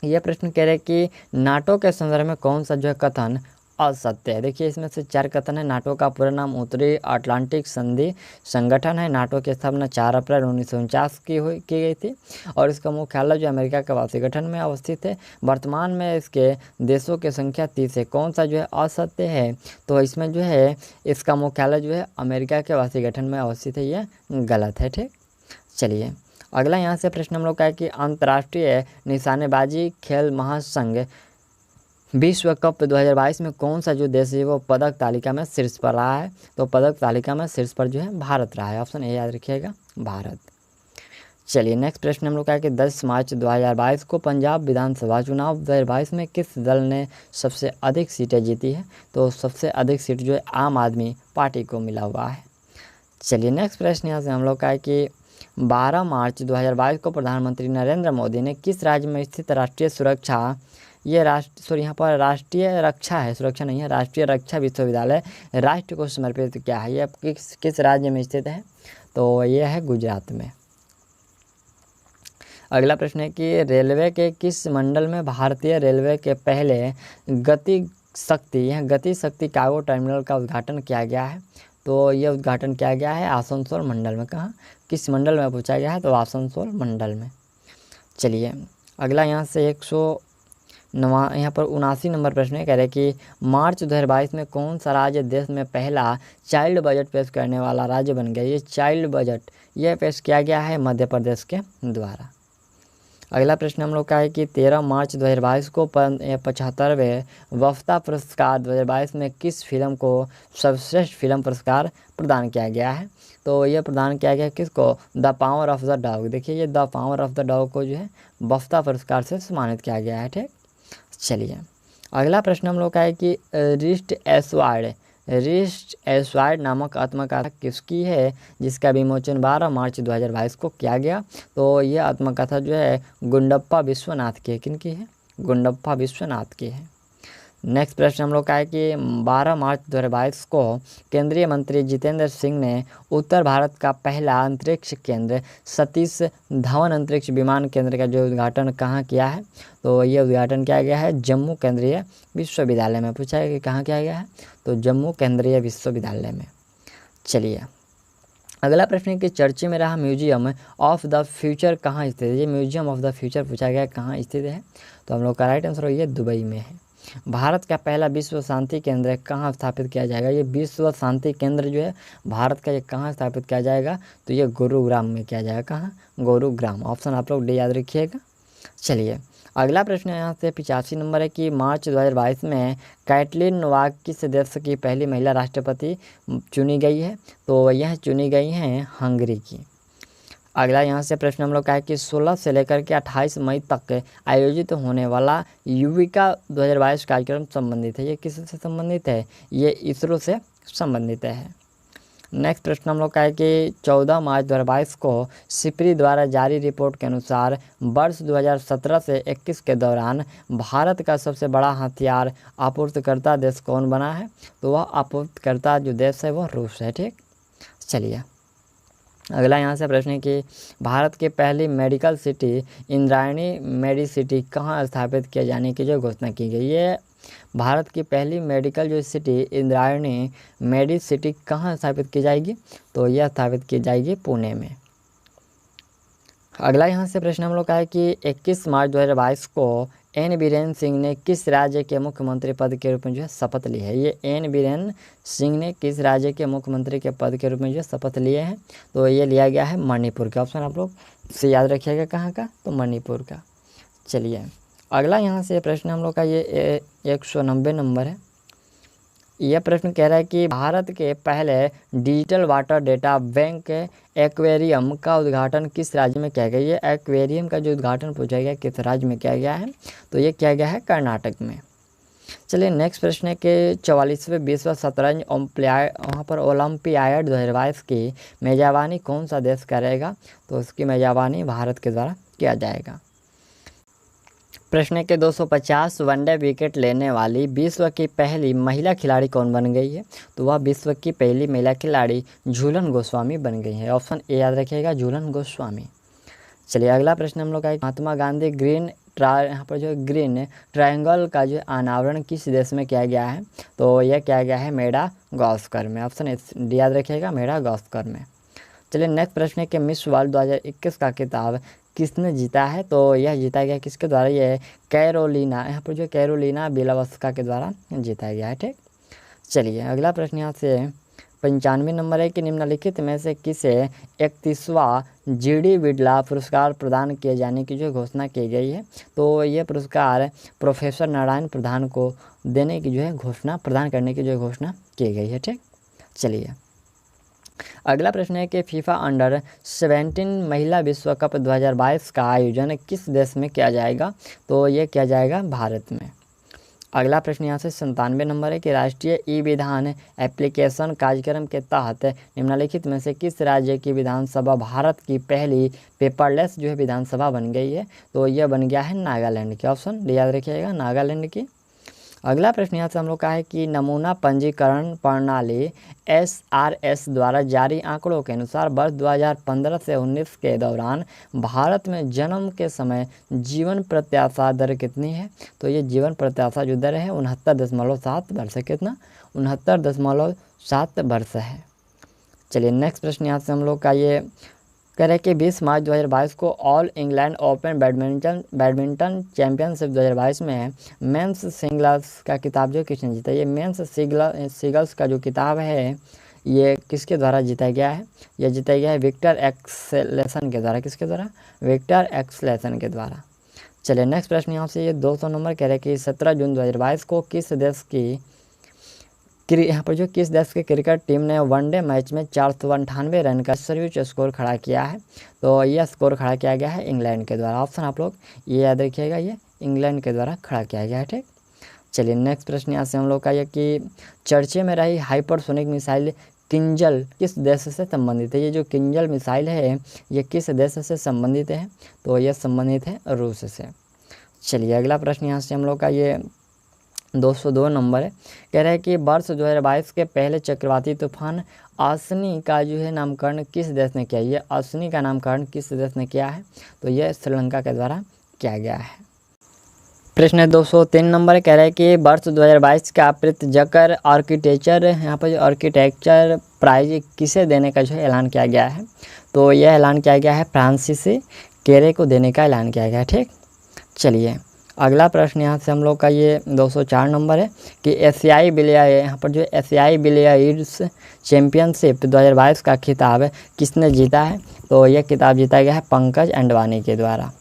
Speaker 1: यह प्रश्न कह रहे हैं कि नाटो के संदर्भ में कौन सा जो है कथन असत्य है। देखिए इसमें से 4 कथन है। नाटो का पूरा नाम उत्तरी अटलांटिक संधि संगठन है। नाटो की स्थापना 4 अप्रैल 1949 की गई थी और इसका मुख्यालय जो अमेरिका के वाशिंगटन में अवस्थित है। वर्तमान में इसके देशों की संख्या 30 है। कौन सा जो है असत्य है, तो इसमें जो है इसका मुख्यालय जो है अमेरिका के वाशिंगटन में अवस्थित है, यह गलत है। ठीक, चलिए अगला यहाँ से प्रश्न हम लोग का है कि अंतर्राष्ट्रीय निशानेबाजी खेल महासंघ विश्व कप 2022 में कौन सा जो देश है वो पदक तालिका में शीर्ष पर रहा है। तो पदक तालिका में शीर्ष पर जो है भारत रहा है। ऑप्शन ए याद रखिएगा, भारत। चलिए नेक्स्ट प्रश्न हम लोग का है कि 10 मार्च 2022 को पंजाब विधानसभा चुनाव 2022 में किस दल ने सबसे अधिक सीटें जीती है। तो सबसे अधिक सीट जो है आम आदमी पार्टी को मिला हुआ है। चलिए नेक्स्ट प्रश्न यहाँ से हम लोग का है कि 12 मार्च 2022 को प्रधानमंत्री नरेंद्र मोदी ने किस राज्य में स्थित राष्ट्रीय सुरक्षा, ये यहाँ पर राष्ट्रीय रक्षा है, सुरक्षा नहीं है, राष्ट्रीय रक्षा विश्वविद्यालय राष्ट्र को समर्पित किया है। यह किस राज्य में स्थित है, तो यह है गुजरात में। अगला प्रश्न है कि रेलवे के किस मंडल में भारतीय रेलवे के पहले गति शक्ति कार्गो टर्मिनल का उद्घाटन किया गया है। तो यह उद्घाटन किया गया है आसनसोल मंडल में। कहाँ, किस मंडल में पूछा गया है, तो आसनसोल मंडल में। चलिए अगला यहाँ से 79 नंबर प्रश्न है, कह रहे कि मार्च 2022 में कौन सा राज्य देश में पहला चाइल्ड बजट पेश करने वाला राज्य बन गया। ये चाइल्ड बजट यह पेश किया गया है मध्य प्रदेश के द्वारा। अगला प्रश्न हम लोग का है कि 13 मार्च 2022 को 75वें वफ्ता पुरस्कार 2022 में किस फिल्म को सर्वश्रेष्ठ फिल्म पुरस्कार प्रदान किया गया है। तो यह प्रदान किया गया किसको, the power of the dog. देखिए ये the power of the dog को जो है वफ्ता पुरस्कार से सम्मानित किया गया है। ठीक, चलिए अगला प्रश्न हम लोग का है कि रिस्ट एस्वार्ड नामक आत्मकथा किसकी है, जिसका विमोचन 12 मार्च 2022 को किया गया। तो यह आत्मकथा जो है गुंडप्पा विश्वनाथ की है। किनकी है, गुंडप्पा विश्वनाथ की है। नेक्स्ट प्रश्न हम लोग का है कि 12 मार्च 2022 को केंद्रीय मंत्री जितेंद्र सिंह ने उत्तर भारत का पहला अंतरिक्ष केंद्र सतीश धवन अंतरिक्ष विमान केंद्र का जो उद्घाटन कहाँ किया है। तो ये उद्घाटन किया गया है जम्मू केंद्रीय विश्वविद्यालय में। पूछा है कि कहाँ किया गया है, तो जम्मू केंद्रीय विश्वविद्यालय में। चलिए अगला प्रश्न है कि चर्चा में रहा म्यूजियम ऑफ द फ्यूचर कहाँ स्थित है। ये म्यूजियम ऑफ द फ्यूचर पूछा गया है कहाँ स्थित है, तो हम लोग का राइट आंसर ये दुबई में है। भारत का पहला विश्व शांति केंद्र कहाँ स्थापित किया जाएगा। ये विश्व शांति केंद्र जो है भारत का ये कहाँ स्थापित किया जाएगा, तो ये गुरुग्राम में किया जाएगा। कहाँ, गुरुग्राम। ऑप्शन आप लोग डी याद रखिएगा। चलिए अगला प्रश्न यहाँ से 85 नंबर है कि मार्च 2022 में कैटलिन नोवाक किस देश की पहली महिला राष्ट्रपति चुनी गई है। तो यह चुनी गई हैं हंगरी की। अगला यहाँ से प्रश्न हम लोग का है कि 16 से लेकर के 28 मई तक आयोजित होने वाला युविका 2022 कार्यक्रम संबंधित है। ये किससे संबंधित है, ये इसरो से संबंधित है। नेक्स्ट प्रश्न हम लोग का है कि 14 मार्च 2022 को सिप्री द्वारा जारी रिपोर्ट के अनुसार वर्ष 2017 से 21 के दौरान भारत का सबसे बड़ा हथियार आपूर्तिकर्ता देश कौन बना है? तो वह आपूर्तिकर्ता जो देश है वो रूस है। ठीक, चलिए अगला यहाँ से प्रश्न है कि भारत की पहली मेडिकल सिटी इंद्रायणी मेडिसिटी कहाँ स्थापित किए जाने की जो घोषणा की गई है? भारत की पहली मेडिकल जो सिटी इंद्रायणी मेडिसिटी कहाँ स्थापित की जाएगी? तो यह स्थापित की जाएगी पुणे में। अगला यहाँ से प्रश्न हम लोग का है कि 21 मार्च 2022 को एन बीरेन सिंह ने किस राज्य के मुख्यमंत्री पद के रूप में जो है शपथ ली है? ये एन बीरेन सिंह ने किस राज्य के मुख्यमंत्री के पद के रूप में जो शपथ लिए हैं? तो ये लिया गया है मणिपुर का। ऑप्शन आप लोग से याद रखिएगा, कहाँ का? तो मणिपुर का। चलिए अगला यहाँ से प्रश्न हम लोग का ये 190 नंबर है। यह प्रश्न कह रहा है कि भारत के पहले digital water data bank aquarium का उद्घाटन किस राज्य में किया गया? ये एक्वेरियम का जो उद्घाटन पूछा गया किस राज्य में किया गया है? तो ये किया गया है कर्नाटक में। चलिए नेक्स्ट प्रश्न है कि 44वें विश्व शतरंज वहाँ पर ओलंपियाड 2022 की मेजबानी कौन सा देश करेगा? तो उसकी मेजबानी भारत के द्वारा किया जाएगा। प्रश्न के 250 वनडे विकेट लेने वाली विश्व की पहली महिला खिलाड़ी कौन बन गई है? तो वह विश्व की पहली महिला खिलाड़ी झूलन गोस्वामी बन गई है। ऑप्शन ए याद रखिएगा, झूलन गोस्वामी। चलिए अगला प्रश्न हम लोग का महात्मा गांधी यहाँ पर जो ग्रीन ट्रायंगल का जो अनावरण किस देश में किया गया है? तो यह किया गया है मेडागास्कर में। ऑप्शन डी याद रखिएगा, मेडागास्कर में। चलिए नेक्स्ट प्रश्न है कि मिस वर्ल्ड 2021 का खिताब किसने जीता है? तो यह जीता गया किसके द्वारा? ये कैरोलिना, यहाँ पर जो कैरोलिना बिलावस्का के द्वारा जीता गया है। ठीक, चलिए अगला प्रश्न यहाँ से 95 नंबर है कि निम्नलिखित में से किसे 31वां GD बिड़ला पुरस्कार प्रदान किए जाने की जो घोषणा की गई है? तो ये पुरस्कार प्रोफेसर नारायण प्रधान को देने की जो है घोषणा, प्रदान करने की जो घोषणा की गई है। ठीक, चलिए अगला प्रश्न है कि फीफा अंडर 17 महिला विश्व कप 2022 का आयोजन किस देश में किया जाएगा? तो ये किया जाएगा भारत में। अगला प्रश्न यहाँ से 97 नंबर है कि राष्ट्रीय ई विधान एप्लीकेशन कार्यक्रम के तहत निम्नलिखित में से किस राज्य की विधानसभा भारत की पहली पेपरलेस जो है विधानसभा बन गई है? तो यह बन गया है नागालैंड की। ऑप्शन डी याद रखिएगा, नागालैंड की। अगला प्रश्न यहाँ से हम लोग का है कि नमूना पंजीकरण प्रणाली SRS द्वारा जारी आंकड़ों के अनुसार वर्ष 2015 से 19 के दौरान भारत में जन्म के समय जीवन प्रत्याशा दर कितनी है? तो ये जीवन प्रत्याशा जो दर है 69.7 वर्ष है। कितना? 69.7 वर्ष है। चलिए नेक्स्ट प्रश्न यहाँ से हम लोग का ये कह रहे हैं कि 20 मार्च 2022 को all England open badminton championship 2022 में मेंस सिंगल्स का किताब जो किसने जीता? ये मेंस सिंगल्स का जो किताब है ये किसके द्वारा जीता गया है? यह जीता गया है विक्टर एक्सेलेसन के द्वारा। किसके द्वारा? विक्टर एक्सेलेसन के द्वारा। चलिए नेक्स्ट प्रश्न यहाँ से ये 200 नंबर कह रहे हैं कि 17 जून 2022 को किस देश की यहाँ पर जो किस देश की क्रिकेट टीम ने वनडे मैच में 498 रन का सर्वोच्च स्कोर खड़ा किया है? तो यह स्कोर खड़ा किया गया है इंग्लैंड के द्वारा। ऑप्शन आप लोग ये याद रखिएगा, ये इंग्लैंड के द्वारा खड़ा किया गया है। ठीक, चलिए नेक्स्ट प्रश्न यहाँ से हम लोग का ये कि चर्चे में रही हाइपरसोनिक मिसाइल किंजल किस देश से संबंधित है? ये जो किंजल मिसाइल है ये किस देश से संबंधित है? तो यह संबंधित है रूस से। चलिए अगला प्रश्न यहाँ से हम लोग का ये 202 नंबर है। कह रहे हैं कि वर्ष 2022 के पहले चक्रवाती तूफान आसनी का जो है नामकरण किस देश ने किया? ये आसनी का नामकरण किस देश ने किया है? तो यह श्रीलंका के द्वारा किया गया है। प्रश्न 203 नंबर कह रहा है कि वर्ष 2022 का प्रित्जकर आर्किटेक्चर यहाँ पर जो आर्किटेक्चर प्राइज किसे देने का जो है ऐलान किया गया है? तो यह ऐलान किया गया है फ्रांसिस केरे को देने का ऐलान किया गया है। ठीक, चलिए अगला प्रश्न यहाँ से हम लोग का ये 204 नंबर है कि एशियाई बिलियर्ड्स यहाँ पर जो एशियाई बिलियर्ड्स चैंपियनशिप 2022 का खिताब किसने जीता है? तो यह खिताब जीता गया है पंकज अंडवानी के द्वारा।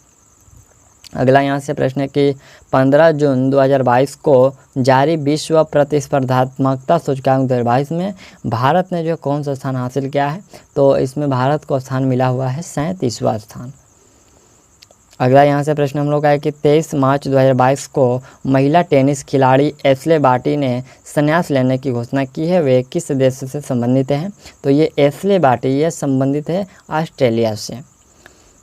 Speaker 1: अगला यहाँ से प्रश्न है कि 15 जून 2022 को जारी विश्व प्रतिस्पर्धात्मकता सूचकांक 2022 में भारत ने जो कौन सा स्थान हासिल किया है? तो इसमें भारत को स्थान मिला हुआ है 37वां स्थान। अगला यहाँ से प्रश्न हम लोग का है कि 23 मार्च 2022 को महिला टेनिस खिलाड़ी एश्ले बार्टी ने संन्यास लेने की घोषणा की है। वे किस देश से संबंधित हैं? तो ये एश्ले बार्टी ये संबंधित है ऑस्ट्रेलिया से।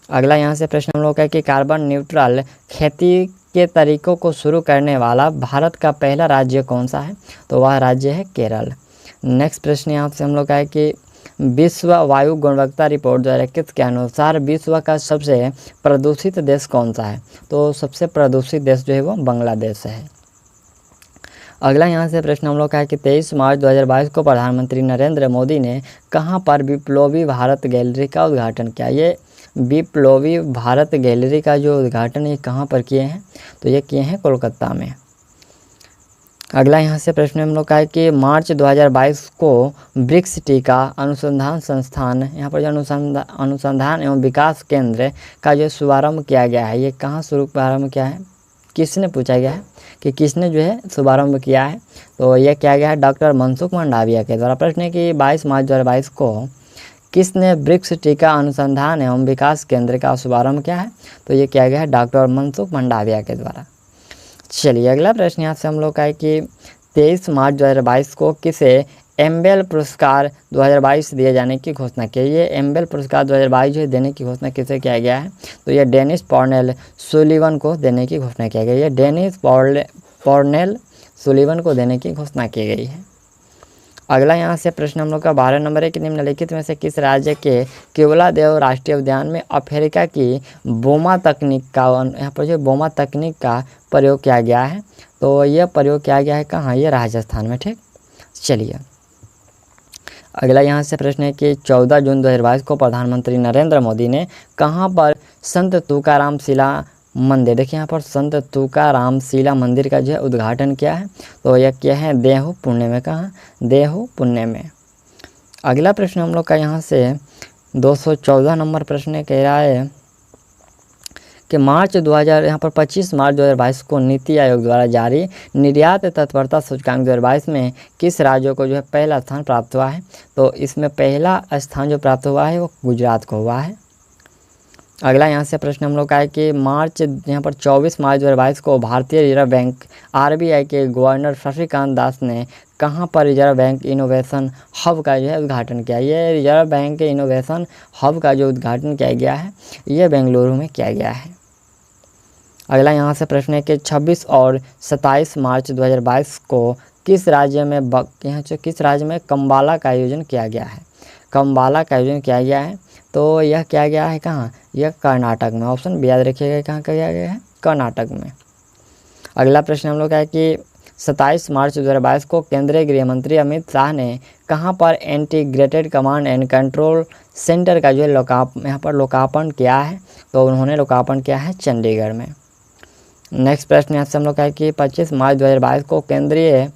Speaker 1: अगला यहाँ से प्रश्न हम लोग का है कि कार्बन न्यूट्रल खेती के तरीकों को शुरू करने वाला भारत का पहला राज्य कौन सा है? तो वह राज्य है केरल। नेक्स्ट प्रश्न यहाँ से हम लोग का है कि विश्व वायु गुणवत्ता रिपोर्ट 2021 के अनुसार विश्व का सबसे प्रदूषित देश कौन सा है? तो सबसे प्रदूषित देश जो है वो बांग्लादेश है। अगला यहाँ से प्रश्न हम लोग का है कि 23 मार्च 2022 को प्रधानमंत्री नरेंद्र मोदी ने कहाँ पर विप्लवी भारत गैलरी का उद्घाटन किया? ये विप्लवी भारत गैलरी का जो उद्घाटन ये कहाँ पर किए हैं? तो ये किए हैं कोलकाता में। अगला यहाँ से प्रश्न हम लोग का है कि मार्च 2022 को ब्रिक्स टीका अनुसंधान संस्थान यहाँ पर जो अनुसंधान एवं विकास केंद्र का जो शुभारंभ किया गया है, ये कहाँ शुभारंभ किया है? किसने पूछा गया है कि किसने जो है शुभारंभ किया है? तो यह किया गया है डॉक्टर मनसुख मंडाविया के द्वारा। प्रश्न है कि 22 मार्च 2022 को किसने ब्रिक्स टीका अनुसंधान एवं विकास केंद्र का शुभारंभ किया है? तो ये किया गया है डॉक्टर मनसुख मंडाविया के द्वारा। चलिए अगला प्रश्न यहाँ से हम लोग का है कि 23 मार्च 2022 को किसे एम्बेल पुरस्कार 2022 दिए जाने की घोषणा की? ये एम्बेल पुरस्कार 2022 जो है देने की घोषणा किसे किया गया है? तो ये डेनिस पॉर्नेल सुलिवन को देने की घोषणा किया गया है। ये डेनिस पॉर्नेल सुलिवन को देने की घोषणा की गई है। अगला यहाँ से प्रश्न हम लोग का 12 नंबर है कि निम्नलिखित में से किस राज्य के केवलादेव राष्ट्रीय उद्यान में अफ्रीका की बोमा तकनीक का यहाँ पर जो बोमा तकनीक का प्रयोग किया गया है? तो यह प्रयोग किया गया है कहाँ? ये राजस्थान में। ठीक, चलिए अगला यहाँ से प्रश्न है कि 14 जून 2022 को प्रधानमंत्री नरेंद्र मोदी ने कहाँ पर संत तुकाराम शिला मंदिर, देखिए यहाँ पर संत तुकाराम शिला मंदिर का जो है उद्घाटन किया है? तो यह किया है देहू पुणे में। कहाँ? देहू पुणे में। अगला प्रश्न हम लोग का यहाँ से 214 नंबर प्रश्न कह रहा है कि यहाँ पर 25 मार्च 2022 को नीति आयोग द्वारा जारी निर्यात तत्परता सूचकांक 2022 में किस राज्य को जो है पहला स्थान प्राप्त हुआ है? तो इसमें पहला स्थान जो प्राप्त हुआ है वो गुजरात को हुआ है। अगला यहाँ से प्रश्न हम लोग का है कि यहाँ पर 24 मार्च 2022 को भारतीय रिजर्व बैंक RBI के गवर्नर शक्तिकांत दास ने कहाँ पर रिजर्व बैंक इनोवेशन हब का जो है उद्घाटन किया? ये रिजर्व बैंक के इनोवेशन हब का जो उद्घाटन किया गया है ये बेंगलुरु में किया गया है। अगला यहाँ से प्रश्न है कि 26 और 27 मार्च 2022 को किस राज्य में कम्बाला का आयोजन किया गया है? कम्बाला का आयोजन किया गया है? तो यह किया गया है कहाँ? यह कर्नाटक में। ऑप्शन बी याद रखिएगा, कहाँ किया गया है? कर्नाटक में। अगला प्रश्न हम लोग का है कि 27 मार्च 2022 को केंद्रीय गृह मंत्री अमित शाह ने कहाँ पर integrated command and control centre का जो है यहाँ पर लोकार्पण किया है? तो उन्होंने लोकार्पण किया है चंडीगढ़ में। नेक्स्ट प्रश्न यहाँ से हम लोग का है कि 25 मार्च 2022 को केंद्रीय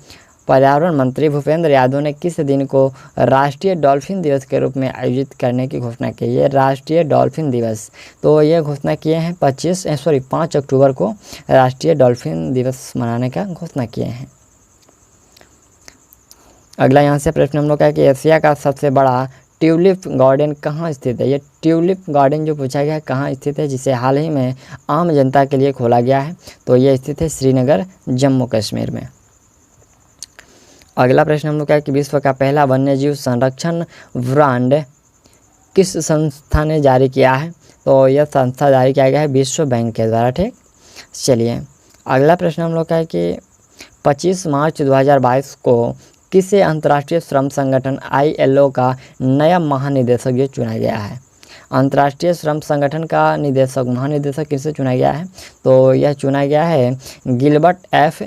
Speaker 1: पर्यावरण मंत्री भूपेंद्र यादव ने किस दिन को राष्ट्रीय डॉल्फिन दिवस के रूप में आयोजित करने की घोषणा की? है राष्ट्रीय डॉल्फिन दिवस। तो ये घोषणा किए हैं 5 अक्टूबर को राष्ट्रीय डॉल्फिन दिवस मनाने का घोषणा किए हैं। अगला यहाँ से प्रश्न हम लोग का है कि एशिया का सबसे बड़ा ट्यूलिप गार्डन कहाँ स्थित है? ये ट्यूलिप गार्डन जो पूछा गया है कहाँ स्थित है, जिसे हाल ही में आम जनता के लिए खोला गया है? तो ये स्थित है श्रीनगर, जम्मू कश्मीर में। अगला प्रश्न हम लोग का है कि विश्व का पहला वन्यजीव संरक्षण ब्रांड किस संस्था ने जारी किया है? तो यह संस्था जारी किया गया है विश्व बैंक के द्वारा। ठीक, चलिए अगला प्रश्न हम लोग का है कि 25 मार्च 2022 को किसे अंतर्राष्ट्रीय श्रम संगठन ILO का नया महानिदेशक ये चुना गया है? अंतर्राष्ट्रीय श्रम संगठन का महानिदेशक किसे चुना गया है? तो यह चुना गया है गिलबर्ट F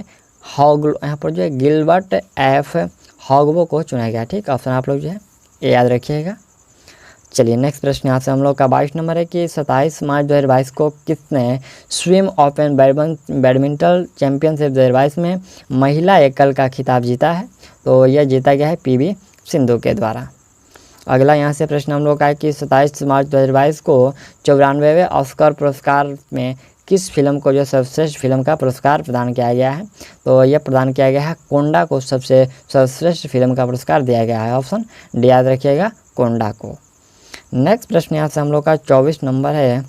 Speaker 1: हॉगलो, यहाँ पर जो है गिलबर्ट F हॉगवो को चुना गया। ठीक, ऑप्शन आप लोग जो है ये याद रखिएगा। चलिए नेक्स्ट प्रश्न यहाँ से हम लोग का 22 नंबर है कि 27 मार्च 2022 को किसने स्विम ओपन बैडमिंटन चैंपियनशिप 2022 में महिला एकल का खिताब जीता है? तो यह जीता गया है PV सिंधु के द्वारा। अगला यहाँ से प्रश्न हम लोग का है कि 27 मार्च 2022 को 94वें ऑस्कर पुरस्कार में किस फिल्म को जो सर्वश्रेष्ठ फिल्म का पुरस्कार प्रदान किया गया है? तो यह प्रदान किया गया है कोंडा को सबसे सर्वश्रेष्ठ फिल्म का पुरस्कार दिया गया है। ऑप्शन डी याद रखिएगा, कोंडा को। नेक्स्ट प्रश्न यहाँ से हम लोग का 24 नंबर है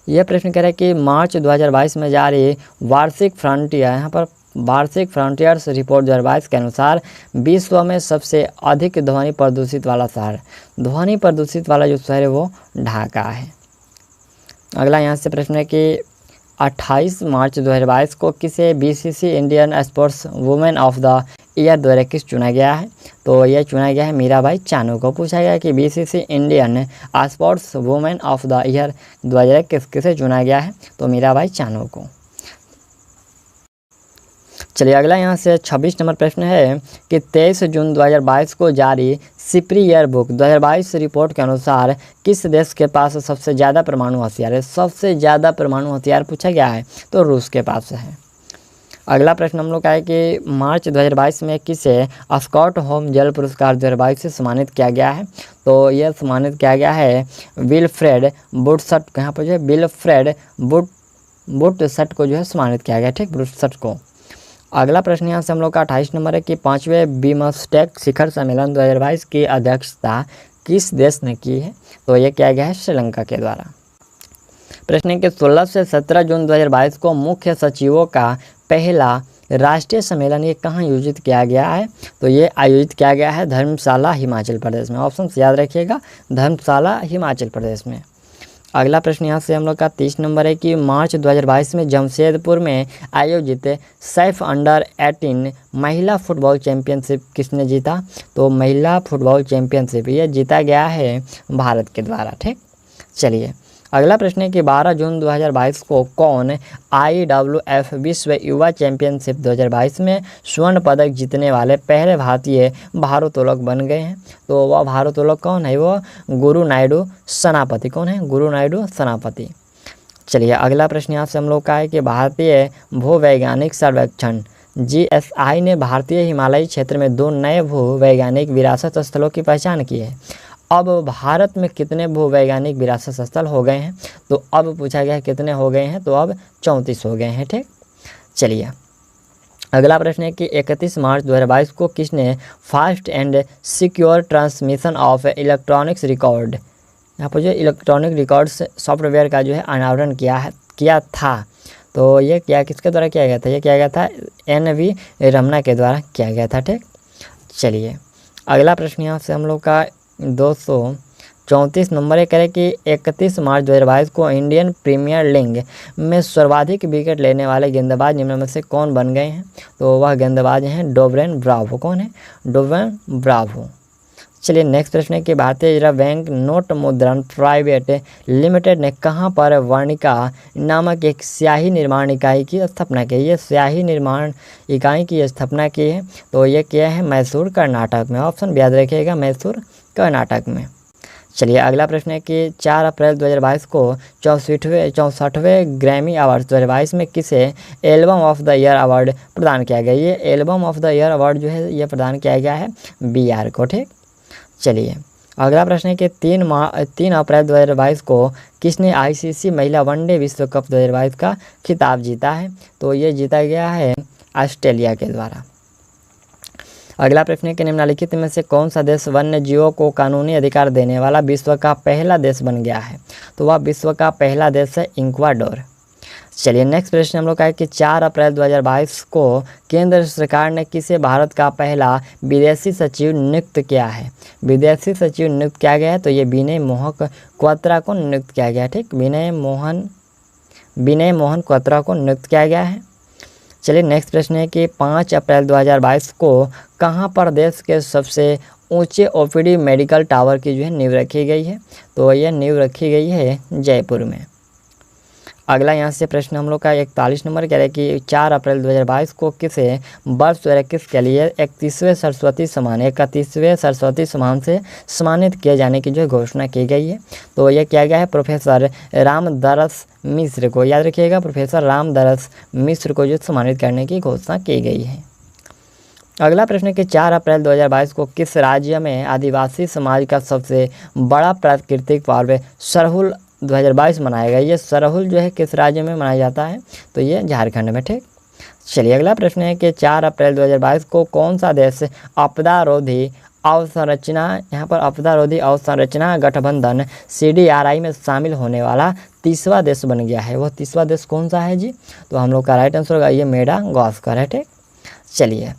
Speaker 1: यह प्रश्न कह रहा है कि मार्च 2022 में जारी वार्षिक फ्रंटियर, यहाँ पर वार्षिक फ्रंटियर्स रिपोर्ट 2022 के अनुसार विश्व में सबसे अधिक ध्वनि प्रदूषित वाला शहर, ध्वनि प्रदूषित वाला जो शहर है वो ढाका है। अगला यहाँ से प्रश्न है कि 28 मार्च 2022 को किसे BCC Indian sports women of the year 2021 चुना गया है? तो यह चुना गया है मीराबाई चानू को। पूछा गया कि BCC Indian sports women of the year 2021 किसे चुना गया है? तो मीराबाई चानू को। चलिए अगला यहाँ से 26 नंबर प्रश्न है कि 23 जून 2022 को जारी सिप्री ईयर बुक 2022 रिपोर्ट के अनुसार किस देश के पास सबसे ज़्यादा परमाणु हथियार है? सबसे ज़्यादा परमाणु हथियार पूछा गया है तो रूस के पास है। अगला प्रश्न हम लोग का है कि मार्च 2022 में किसे स्कॉट होम जल पुरस्कार 2022 से सम्मानित किया गया है? तो यह सम्मानित किया गया है विल्फ्रेड बुटसट, यहाँ पर जो है विल्फ्रेड बुटसट को जो है सम्मानित किया गया, ठीक, बुटसट को। अगला प्रश्न यहाँ से हम लोग का 28 नंबर है कि 5वें बिम्स्टेक शिखर सम्मेलन 2022 की अध्यक्षता किस देश ने की है? तो यह किया गया है श्रीलंका के द्वारा। प्रश्न है कि 16 से 17 जून 2022 को मुख्य सचिवों का पहला राष्ट्रीय सम्मेलन ये कहाँ आयोजित किया गया है? तो ये आयोजित किया गया है धर्मशाला हिमाचल प्रदेश में। ऑप्शन याद रखिएगा, धर्मशाला हिमाचल प्रदेश में। अगला प्रश्न यहाँ से हम लोग का 30 नंबर है कि मार्च 2022 में जमशेदपुर में आयोजित सैफ अंडर 18 महिला फुटबॉल चैंपियनशिप किसने जीता? तो महिला फुटबॉल चैंपियनशिप ये जीता गया है भारत के द्वारा, ठीक। चलिए अगला प्रश्न है कि 12 जून 2022 को कौन IWF विश्व युवा चैंपियनशिप 2022 में स्वर्ण पदक जीतने वाले पहले भारतीय भारोत्तोलक बन गए हैं? तो वह भारोत्तोलक कौन है? वो गुरु नायडू सेनापति। कौन है? गुरु नायडू सेनापति। चलिए अगला प्रश्न यहाँ से हम लोग का है कि भारतीय भूवैज्ञानिक सर्वेक्षण GSI ने भारतीय हिमालयी क्षेत्र में 2 नए भूवैज्ञानिक विरासत स्थलों की पहचान की है। अब भारत में कितने भूवैज्ञानिक विरासत स्थल हो गए हैं? तो अब पूछा गया है कितने हो गए हैं? तो अब 34 हो गए हैं, ठीक। चलिए अगला प्रश्न है कि 31 मार्च 2022 को किसने fast and secure transmission of electronics record, यहाँ पर जो इलेक्ट्रॉनिक रिकॉर्ड्स सॉफ्टवेयर का जो है अनावरण किया था? तो ये किसके द्वारा किया गया था? ये किया गया था NV रमना के द्वारा किया गया था, ठीक। चलिए अगला प्रश्न यहाँ से हम लोग का 234 नंबर है, करें कि 31 मार्च 2022 को इंडियन प्रीमियर लीग में सर्वाधिक विकेट लेने वाले गेंदबाज निम्न में से कौन बन गए हैं? तो वह गेंदबाज हैं डोब्रेन ब्रावो। कौन है? डोब्रेन ब्रावो। चलिए नेक्स्ट प्रश्न है कि भारतीय रिजर्व बैंक नोट मुद्रण प्राइवेट लिमिटेड ने कहाँ पर वर्णिका नामक एक स्याही निर्माण इकाई की स्थापना की? ये स्याही निर्माण इकाई की स्थापना की है, तो ये किया है मैसूर कर्नाटक में। ऑप्शन याद रखिएगा, मैसूर कर्नाटक में। चलिए अगला प्रश्न है कि 4 अप्रैल 2022 को 64वें ग्रैमी अवार्ड 2022 में किसे album of the year award प्रदान किया गया? ये album of the year award जो है ये प्रदान किया गया है BR को, ठीक। चलिए अगला प्रश्न है कि 3 अप्रैल 2022 को किसने ICC महिला वनडे विश्व कप 2022 का खिताब जीता है? तो ये जीता गया है ऑस्ट्रेलिया के द्वारा। अगला प्रश्न है कि निम्नलिखित में से कौन सा देश वन्य जीवों को कानूनी अधिकार देने वाला विश्व का पहला देश बन गया है? तो वह विश्व का पहला देश है इक्वाडोर। चलिए नेक्स्ट प्रश्न हम लोग का है कि 4 अप्रैल 2022 को केंद्र सरकार ने किसे भारत का पहला विदेशी सचिव नियुक्त किया है? विदेशी सचिव नियुक्त किया गया है, तो ये विनय मोहन क्वात्रा को नियुक्त किया गया है, ठीक। विनय मोहन क्वात्रा को नियुक्त किया गया है। चलिए नेक्स्ट प्रश्न है कि 5 अप्रैल 2022 को कहाँ पर देश के सबसे ऊंचे OPD मेडिकल टावर की जो है नींव रखी गई है? तो यह नींव रखी गई है जयपुर में। अगला यहाँ से प्रश्न हम लोग का 41 नंबर कह रहे हैं कि 4 अप्रैल 2022 को किसे वर्ष 2021 के लिए 31वें सरस्वती सम्मान से सम्मानित किए जाने की जो घोषणा की गई है? तो यह किया गया है प्रोफेसर रामदरस मिश्र को। याद रखिएगा, प्रोफेसर रामदरस मिश्र को जो सम्मानित करने की घोषणा की गई है। अगला प्रश्न है कि 4 अप्रैल 2022 को किस राज्य में आदिवासी समाज का सबसे बड़ा प्राकृतिक पर्व सरहुल 2022 मनाया गया? ये सरहुल जो है किस राज्य में मनाया जाता है? तो ये झारखंड में, ठीक। चलिए अगला प्रश्न है कि 4 अप्रैल 2022 को कौन सा देश आपदा रोधी अवसंरचना, यहाँ पर आपदारोधी अवसंरचना गठबंधन CDRI में शामिल होने वाला तीसरा देश बन गया है। वह तीसरा देश कौन सा है जी? तो हम लोग का राइट आंसर होगा ये मेडागास्कर है। ठीक, चलिए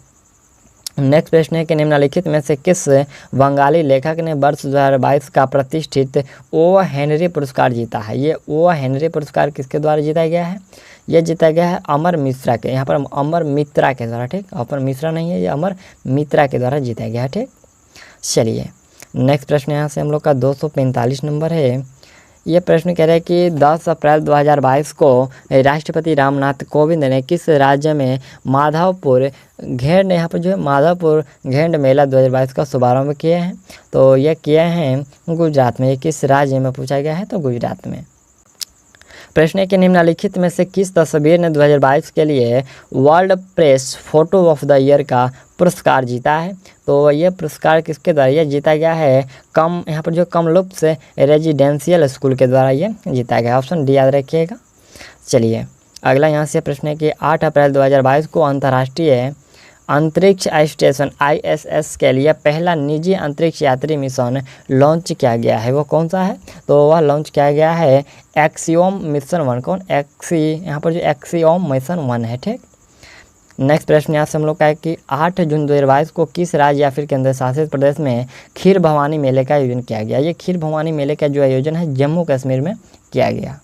Speaker 1: नेक्स्ट प्रश्न है कि निम्नलिखित में से किस बंगाली लेखक ने वर्ष 2022 का प्रतिष्ठित ओ हेनरी पुरस्कार जीता है? ये ओ हेनरी पुरस्कार किसके द्वारा जीता गया है? ये जीता गया है अमर मिश्रा के, यहाँ पर अमर मित्रा के द्वारा। ठीक, अमर मिश्रा नहीं है, ये अमर मित्रा के द्वारा जीता गया है। ठीक, चलिए नेक्स्ट प्रश्न यहाँ से हम लोग का 245 नंबर है। ये प्रश्न कह रहा है कि 10 अप्रैल 2022 को राष्ट्रपति रामनाथ कोविंद ने किस राज्य में माधवपुर घेंड, यहाँ पर जो है माधवपुर घेंड मेला 2022 का शुभारंभ किए हैं? तो ये किए हैं गुजरात में। ये किस राज्य में पूछा गया है? तो गुजरात में। प्रश्न है कि निम्नलिखित में से किस तस्वीर ने 2022 के लिए world press photo of the year का पुरस्कार जीता है? तो ये पुरस्कार किसके द्वारा ये जीता गया है? यहाँ पर जो कमलुप्त रेजिडेंशियल स्कूल के द्वारा ये जीता गया। ऑप्शन डी याद रखिएगा। चलिए अगला यहाँ से प्रश्न है कि 8 अप्रैल 2022 को अंतर्राष्ट्रीय अंतरिक्ष स्टेशन ISS के लिए पहला निजी अंतरिक्ष यात्री मिशन लॉन्च किया गया है। वो कौन सा है? तो वह लॉन्च किया गया है एक्सियोम मिशन 1। कौन? यहाँ पर जो एक्सियोम मिशन 1 है। ठीक, नेक्स्ट प्रश्न यहाँ से हम लोग का है कि 8 जून 2022 को किस राज्य या फिर केंद्र शासित प्रदेश में खीर भवानी मेले का आयोजन किया गया? ये खीर भवानी मेले का जो आयोजन है जम्मू कश्मीर में किया गया।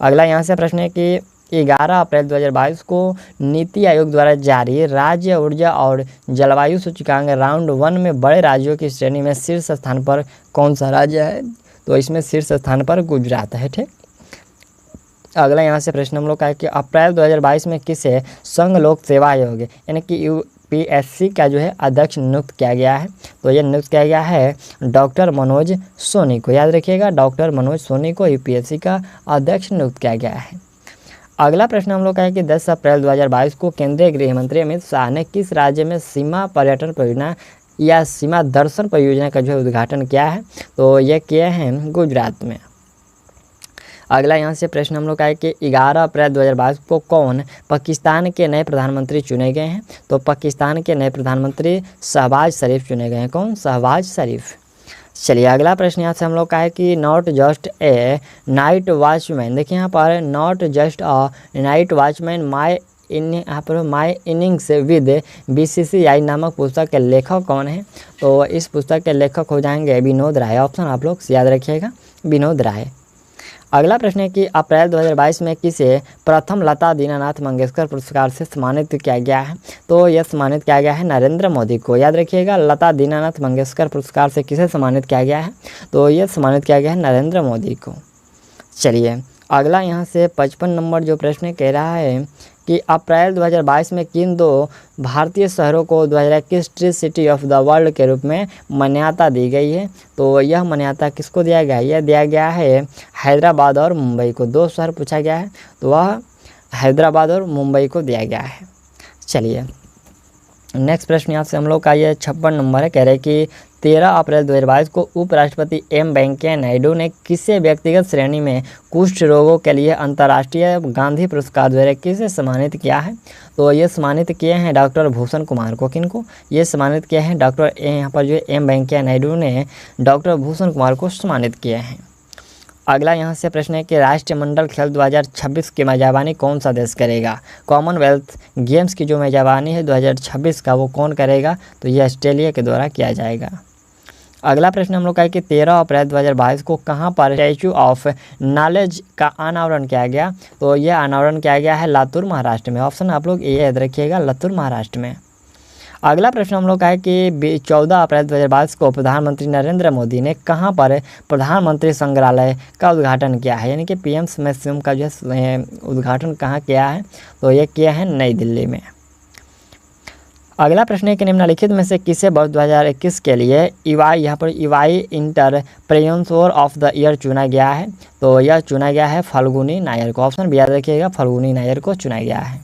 Speaker 1: अगला यहाँ से प्रश्न है कि 11 अप्रैल 2022 को नीति आयोग द्वारा जारी राज्य ऊर्जा और जलवायु सूचकांक राउंड 1 में बड़े राज्यों की श्रेणी में शीर्ष स्थान पर कौन सा राज्य है? तो इसमें शीर्ष स्थान पर गुजरात है। ठीक, अगला यहाँ से प्रश्न हम लोग का है कि अप्रैल 2022 में किसे संघ लोक सेवा आयोग यानी कि UPSC का जो है अध्यक्ष नियुक्त किया गया है? तो ये नियुक्त किया गया है डॉक्टर मनोज सोनी को। याद रखिएगा, डॉक्टर मनोज सोनी को UPSC का अध्यक्ष नियुक्त किया गया है। अगला प्रश्न हम लोग का है कि 10 अप्रैल 2022 को केंद्रीय गृह मंत्री अमित शाह ने किस राज्य में सीमा पर्यटन परियोजना या सीमा दर्शन परियोजना का जो है उद्घाटन किया है? तो ये किए हैं गुजरात में। अगला यहाँ से प्रश्न हम लोग का है कि 11 अप्रैल 2022 को कौन पाकिस्तान के नए प्रधानमंत्री चुने गए हैं? तो पाकिस्तान के नए प्रधानमंत्री शहबाज शरीफ चुने गए हैं। कौन? शहबाज शरीफ। चलिए अगला प्रश्न यहाँ से हम लोग का है कि not just a night watchman, देखिए यहाँ पर not just a night watchman यहाँ पर माई इनिंग्स विद BCCI नामक पुस्तक के लेखक कौन है? तो इस पुस्तक के लेखक हो जाएंगे विनोद राय। ऑप्शन आप लोग याद रखिएगा, विनोद राय। अगला प्रश्न है कि अप्रैल 2022 में किसे प्रथम लता दीनानाथ मंगेशकर पुरस्कार से सम्मानित किया गया है? तो यह सम्मानित किया गया है नरेंद्र मोदी को। याद रखिएगा, लता दीनानाथ मंगेशकर पुरस्कार से किसे सम्मानित किया गया है? तो यह सम्मानित किया गया है नरेंद्र मोदी को। चलिए अगला यहाँ से 55 नंबर जो प्रश्न कह रहा है कि अप्रैल 2022 में किन 2 भारतीय शहरों को 2021 tree city of the world के रूप में मान्यता दी गई है? तो यह मान्यता किसको दिया गया है? यह दिया गया है हैदराबाद और मुंबई को। 2 शहर पूछा गया है, तो वह हैदराबाद और मुंबई को दिया गया है। चलिए नेक्स्ट प्रश्न यहाँ से हम लोग का ये 56 नंबर है। कह रहे कि 13 अप्रैल 2022 को उपराष्ट्रपति M वेंकैया नायडू ने किसे व्यक्तिगत श्रेणी में कुष्ठ रोगों के लिए अंतर्राष्ट्रीय गांधी पुरस्कार 2021 से सम्मानित किया है? तो ये सम्मानित किए हैं डॉक्टर भूषण कुमार को। किनको? ये सम्मानित किए हैं डॉक्टर यहाँ पर जो M वेंकैया नायडू ने डॉक्टर भूषण कुमार को सम्मानित किए हैं। अगला यहाँ से प्रश्न है कि राष्ट्रमंडल खेल 2026 की मेजबानी कौन सा देश करेगा? कॉमनवेल्थ गेम्स की जो मेजबानी है 2026 का वो कौन करेगा? तो ये ऑस्ट्रेलिया के द्वारा किया जाएगा। अगला प्रश्न हम लोग का है कि 13 अप्रैल 2022 को कहाँ पर स्टैचू ऑफ नॉलेज का अनावरण किया गया? तो यह अनावरण किया गया है लातूर महाराष्ट्र में। ऑप्शन आप लोग ये याद रखिएगा, लातूर महाराष्ट्र में। अगला प्रश्न हम लोग का है कि 14 अप्रैल 2022 को प्रधानमंत्री नरेंद्र मोदी ने कहां पर प्रधानमंत्री संग्रहालय का उद्घाटन किया है? यानी कि PM म्यूजियम का जो है उद्घाटन कहां किया है? तो ये किया है नई दिल्ली में। अगला प्रश्न है कि निम्नलिखित में से किसे वर्ष 2021 के लिए यहाँ पर EY entrepreneur of the year चुना गया है? तो यह चुना गया है फाल्गुनी नायर को। ऑप्शन भी याद रखिएगा, फाल्गुनी नायर को चुना गया है।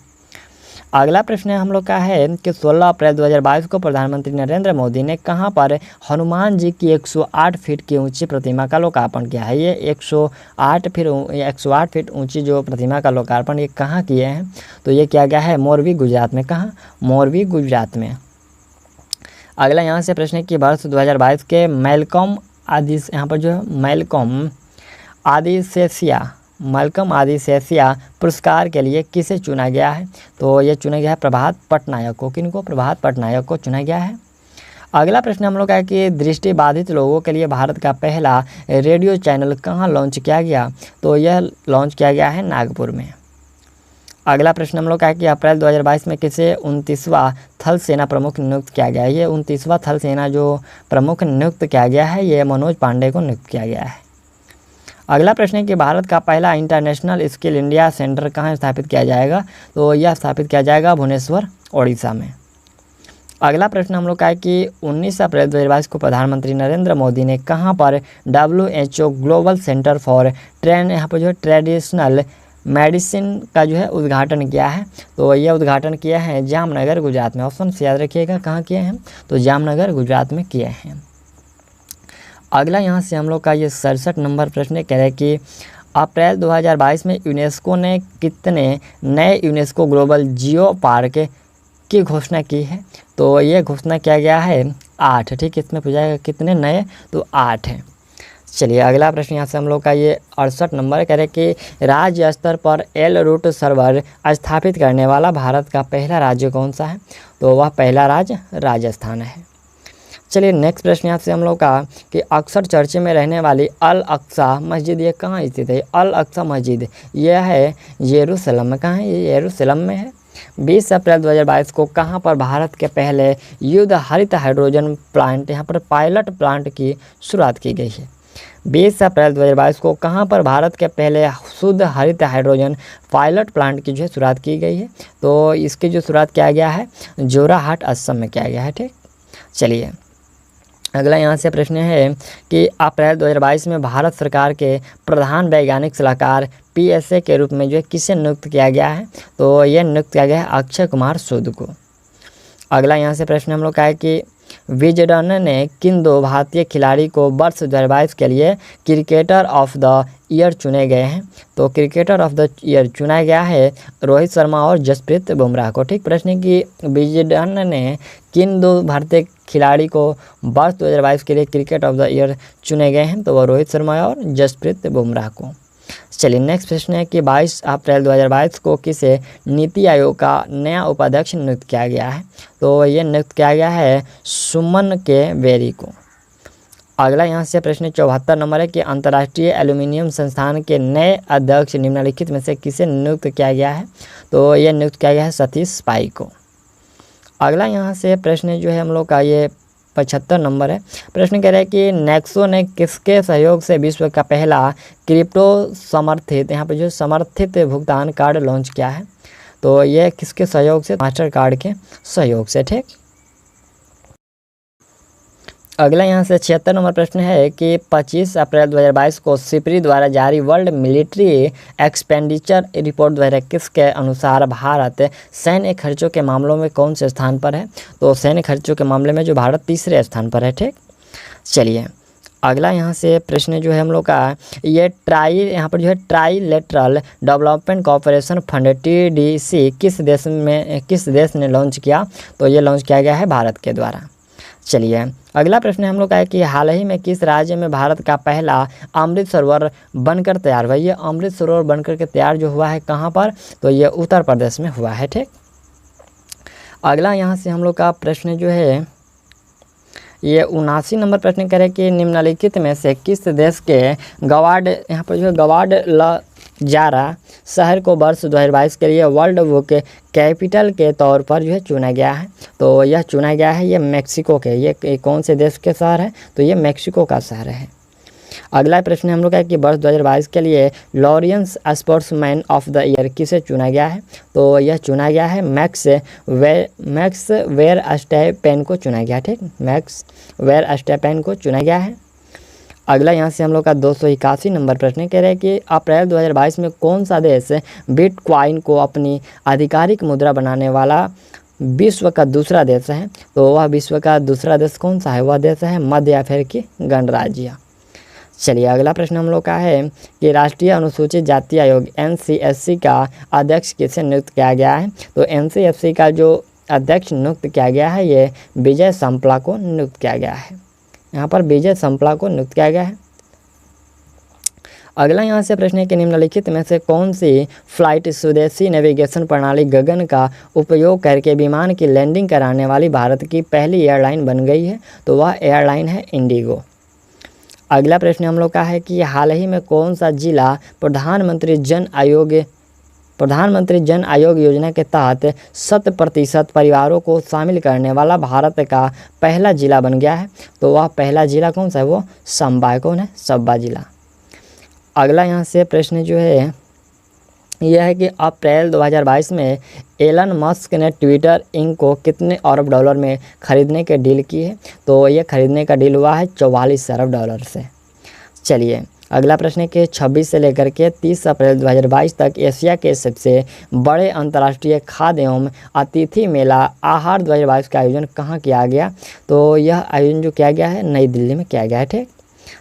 Speaker 1: अगला प्रश्न हम लोग का है कि 16 अप्रैल 2022 को प्रधानमंत्री नरेंद्र मोदी ने कहां पर हनुमान जी की 108 फीट की ऊंची प्रतिमा का लोकार्पण किया है? ये 108 फीट ऊंची जो प्रतिमा का लोकार्पण ये कहां किए हैं? तो ये किया गया है मोरबी गुजरात में। कहां? मोरबी गुजरात में। अगला यहाँ से प्रश्न है कि वर्ष 2022 के मैलकॉम आदि, यहाँ पर जो है मैलकॉम आदिसेसिया पुरस्कार के लिए किसे चुना गया है? तो ये चुना गया है प्रभात पटनायक को। किनको? प्रभात पटनायक को चुना गया है। अगला प्रश्न हम लोग का है कि दृष्टिबाधित लोगों के लिए भारत का पहला रेडियो चैनल कहाँ लॉन्च किया गया? तो यह लॉन्च किया गया है नागपुर में। अगला प्रश्न हम लोग का है कि अप्रैल 2022 में किसे 29वां थल सेना प्रमुख नियुक्त किया गया है? ये 29वां थल सेना जो प्रमुख नियुक्त किया गया है, ये मनोज पांडे को नियुक्त किया गया है। अगला प्रश्न है कि भारत का पहला इंटरनेशनल स्किल इंडिया सेंटर कहाँ स्थापित किया जाएगा? तो यह स्थापित किया जाएगा भुवनेश्वर, ओडिशा में। अगला प्रश्न हम लोग का है कि 19 अप्रैल 2022 को प्रधानमंत्री नरेंद्र मोदी ने कहाँ पर WHO ग्लोबल सेंटर फॉर यहाँ पर जो है ट्रेडिशनल मेडिसिन का जो है उद्घाटन किया है? तो यह उद्घाटन किया है जामनगर, गुजरात में। ऑप्शन से याद रखिएगा कहाँ किए हैं? तो जामनगर, गुजरात में किए हैं। अगला यहाँ से हम लोग का ये 67 नंबर प्रश्न कह रहे हैं कि अप्रैल 2022 में यूनेस्को ने कितने नए यूनेस्को ग्लोबल जियो पार्क की घोषणा की है? तो ये घोषणा किया गया है 8। ठीक है, इसमें पूछा जाएगा कितने नए? तो 8 हैं। चलिए अगला प्रश्न यहाँ से हम लोग का ये 68 नंबर कह रहे कि राज्य स्तर पर एल रूट सर्वर स्थापित करने वाला भारत का पहला राज्य कौन सा है? तो वह पहला राज्य राजस्थान है। चलिए नेक्स्ट प्रश्न यहाँ से हम लोग का कि अक्सर चर्चे में रहने वाली अल अक्सा मस्जिद ये कहाँ स्थित है? अल अक्सा मस्जिद यह है यरूशलेम में। कहाँ है? ये यरूशलेम में है। 20 अप्रैल 2022 को कहाँ पर भारत के पहले युद्ध हरित हाइड्रोजन प्लांट, यहाँ पर पायलट प्लांट की शुरुआत की गई है? 20 अप्रैल 2022 को कहाँ पर भारत के पहले शुद्ध हरित हाइड्रोजन पायलट प्लांट की जो है शुरुआत की गई है? तो इसकी जो शुरुआत किया गया है जोराहाट, असम में किया गया है। ठीक, चलिए अगला यहाँ से प्रश्न है कि अप्रैल 2022 में भारत सरकार के प्रधान वैज्ञानिक सलाहकार PSA के रूप में जो है किसे नियुक्त किया गया है? तो यह नियुक्त किया गया है अक्षय कुमार सूद को। अगला यहाँ से प्रश्न हम लोग का है कि विजडन ने किन 2 भारतीय खिलाड़ी को वर्ष 2022 के लिए क्रिकेटर ऑफ द ईयर चुने गए हैं? तो क्रिकेटर ऑफ द ईयर चुना गया है रोहित शर्मा और जसप्रीत बुमराह को। ठीक, प्रश्न है कि विजडन ने किन 2 भारतीय खिलाड़ी को वर्ष 2022 के लिए क्रिकेट ऑफ द ईयर चुने गए हैं? तो वह रोहित शर्मा और जसप्रीत बुमराह को। चलिए नेक्स्ट प्रश्न है कि 22 अप्रैल 2022 को किसे नीति आयोग का नया उपाध्यक्ष नियुक्त किया गया है? तो ये नियुक्त किया गया है सुमन के बेरी को। अगला यहाँ से प्रश्न 74 नंबर है कि अंतर्राष्ट्रीय एल्यूमिनियम संस्थान के नए अध्यक्ष निम्नलिखित में से किसे नियुक्त किया गया है? तो ये नियुक्त किया गया है सतीश पाई को। अगला यहाँ से प्रश्न जो है हम लोग का ये 75 नंबर है। प्रश्न कह रहा है कि नेक्सो ने किसके सहयोग से विश्व का पहला क्रिप्टो समर्थित, यहाँ पर जो समर्थित भुगतान कार्ड लॉन्च किया है? तो ये किसके सहयोग से? मास्टर कार्ड के सहयोग से। ठीक, अगला यहाँ से 76 नंबर प्रश्न है कि 25 अप्रैल 2022 को सिप्री द्वारा जारी वर्ल्ड मिलिट्री एक्सपेंडिचर रिपोर्ट 2021 के अनुसार भारत सैन्य खर्चों के मामलों में कौन से स्थान पर है? तो सैन्य खर्चों के मामले में जो भारत 3रे स्थान पर है। ठीक, चलिए अगला यहाँ से प्रश्न जो है हम लोग का ये यहाँ पर जो है trilateral development cooperation fund TDC किस देश ने लॉन्च किया? तो ये लॉन्च किया गया है भारत के द्वारा। चलिए अगला प्रश्न हम लोग का है कि हाल ही में किस राज्य में भारत का पहला अमृत सरोवर बनकर तैयार हुआ? ये अमृत सरोवर बनकर के तैयार जो हुआ है कहाँ पर? तो ये उत्तर प्रदेश में हुआ है। ठीक, अगला यहाँ से हम लोग का प्रश्न जो है ये 79 नंबर प्रश्न करें कि निम्नलिखित में से किस देश के गवाड, यहाँ पर जो है गवाड जारा शहर को वर्ष 2022 के लिए वर्ल्ड बुक कैपिटल के तौर पर जो है चुना गया है? तो यह चुना गया है ये मेक्सिको के। ये कौन से देश के शहर है? तो ये मेक्सिको का शहर है। अगला प्रश्न हम लोग का है कि वर्ष 2022 के लिए Laureus sportsman of the year किसे चुना गया है? तो यह चुना गया है मैक्स वेरस्टैपेन को चुना गया। ठीक, मैक्स वेरस्टैपेन को चुना गया है। अगला यहाँ से हम लोग का 281 नंबर प्रश्न कह रहे हैं कि अप्रैल 2022 में कौन सा देश बिटकॉइन को अपनी आधिकारिक मुद्रा बनाने वाला विश्व का दूसरा देश है? तो वह विश्व का दूसरा देश कौन सा है? वह देश है मध्य अफ्रीकी गणराज्य। चलिए अगला प्रश्न हम लोग का है कि राष्ट्रीय अनुसूचित जाति आयोग NCSC का अध्यक्ष किसे नियुक्त किया गया है? तो NCSC का जो अध्यक्ष नियुक्त किया गया है? ये विजय संपला को नियुक्त किया गया है। यहाँ पर विजय संपला को नियुक्त किया गया है। अगला यहाँ से प्रश्न है कि निम्नलिखित में से कौन सी फ्लाइट स्वदेशी नेविगेशन प्रणाली गगन का उपयोग करके विमान की लैंडिंग कराने वाली भारत की पहली एयरलाइन बन गई है? तो वह एयरलाइन है इंडिगो। अगला प्रश्न हम लोग का है कि हाल ही में कौन सा जिला प्रधानमंत्री जन आयोग योजना के तहत 100% परिवारों को शामिल करने वाला भारत का पहला जिला बन गया है? तो वह पहला जिला कौन सा है? वो संबा है। कौन है? संबा जिला। अगला यहाँ से प्रश्न जो है यह है कि अप्रैल 2022 में एलन मस्क ने ट्विटर इंक को कितने अरब डॉलर में खरीदने के डील की है? तो ये खरीदने का डील हुआ है 44 अरब डॉलर से। चलिए अगला प्रश्न है कि 26 से लेकर के 30 अप्रैल 2022 तक एशिया के सबसे बड़े अंतर्राष्ट्रीय खाद्य एवं अतिथि मेला आहार 2022 का आयोजन कहाँ किया गया? तो यह आयोजन जो किया गया है नई दिल्ली में किया गया है। ठीक,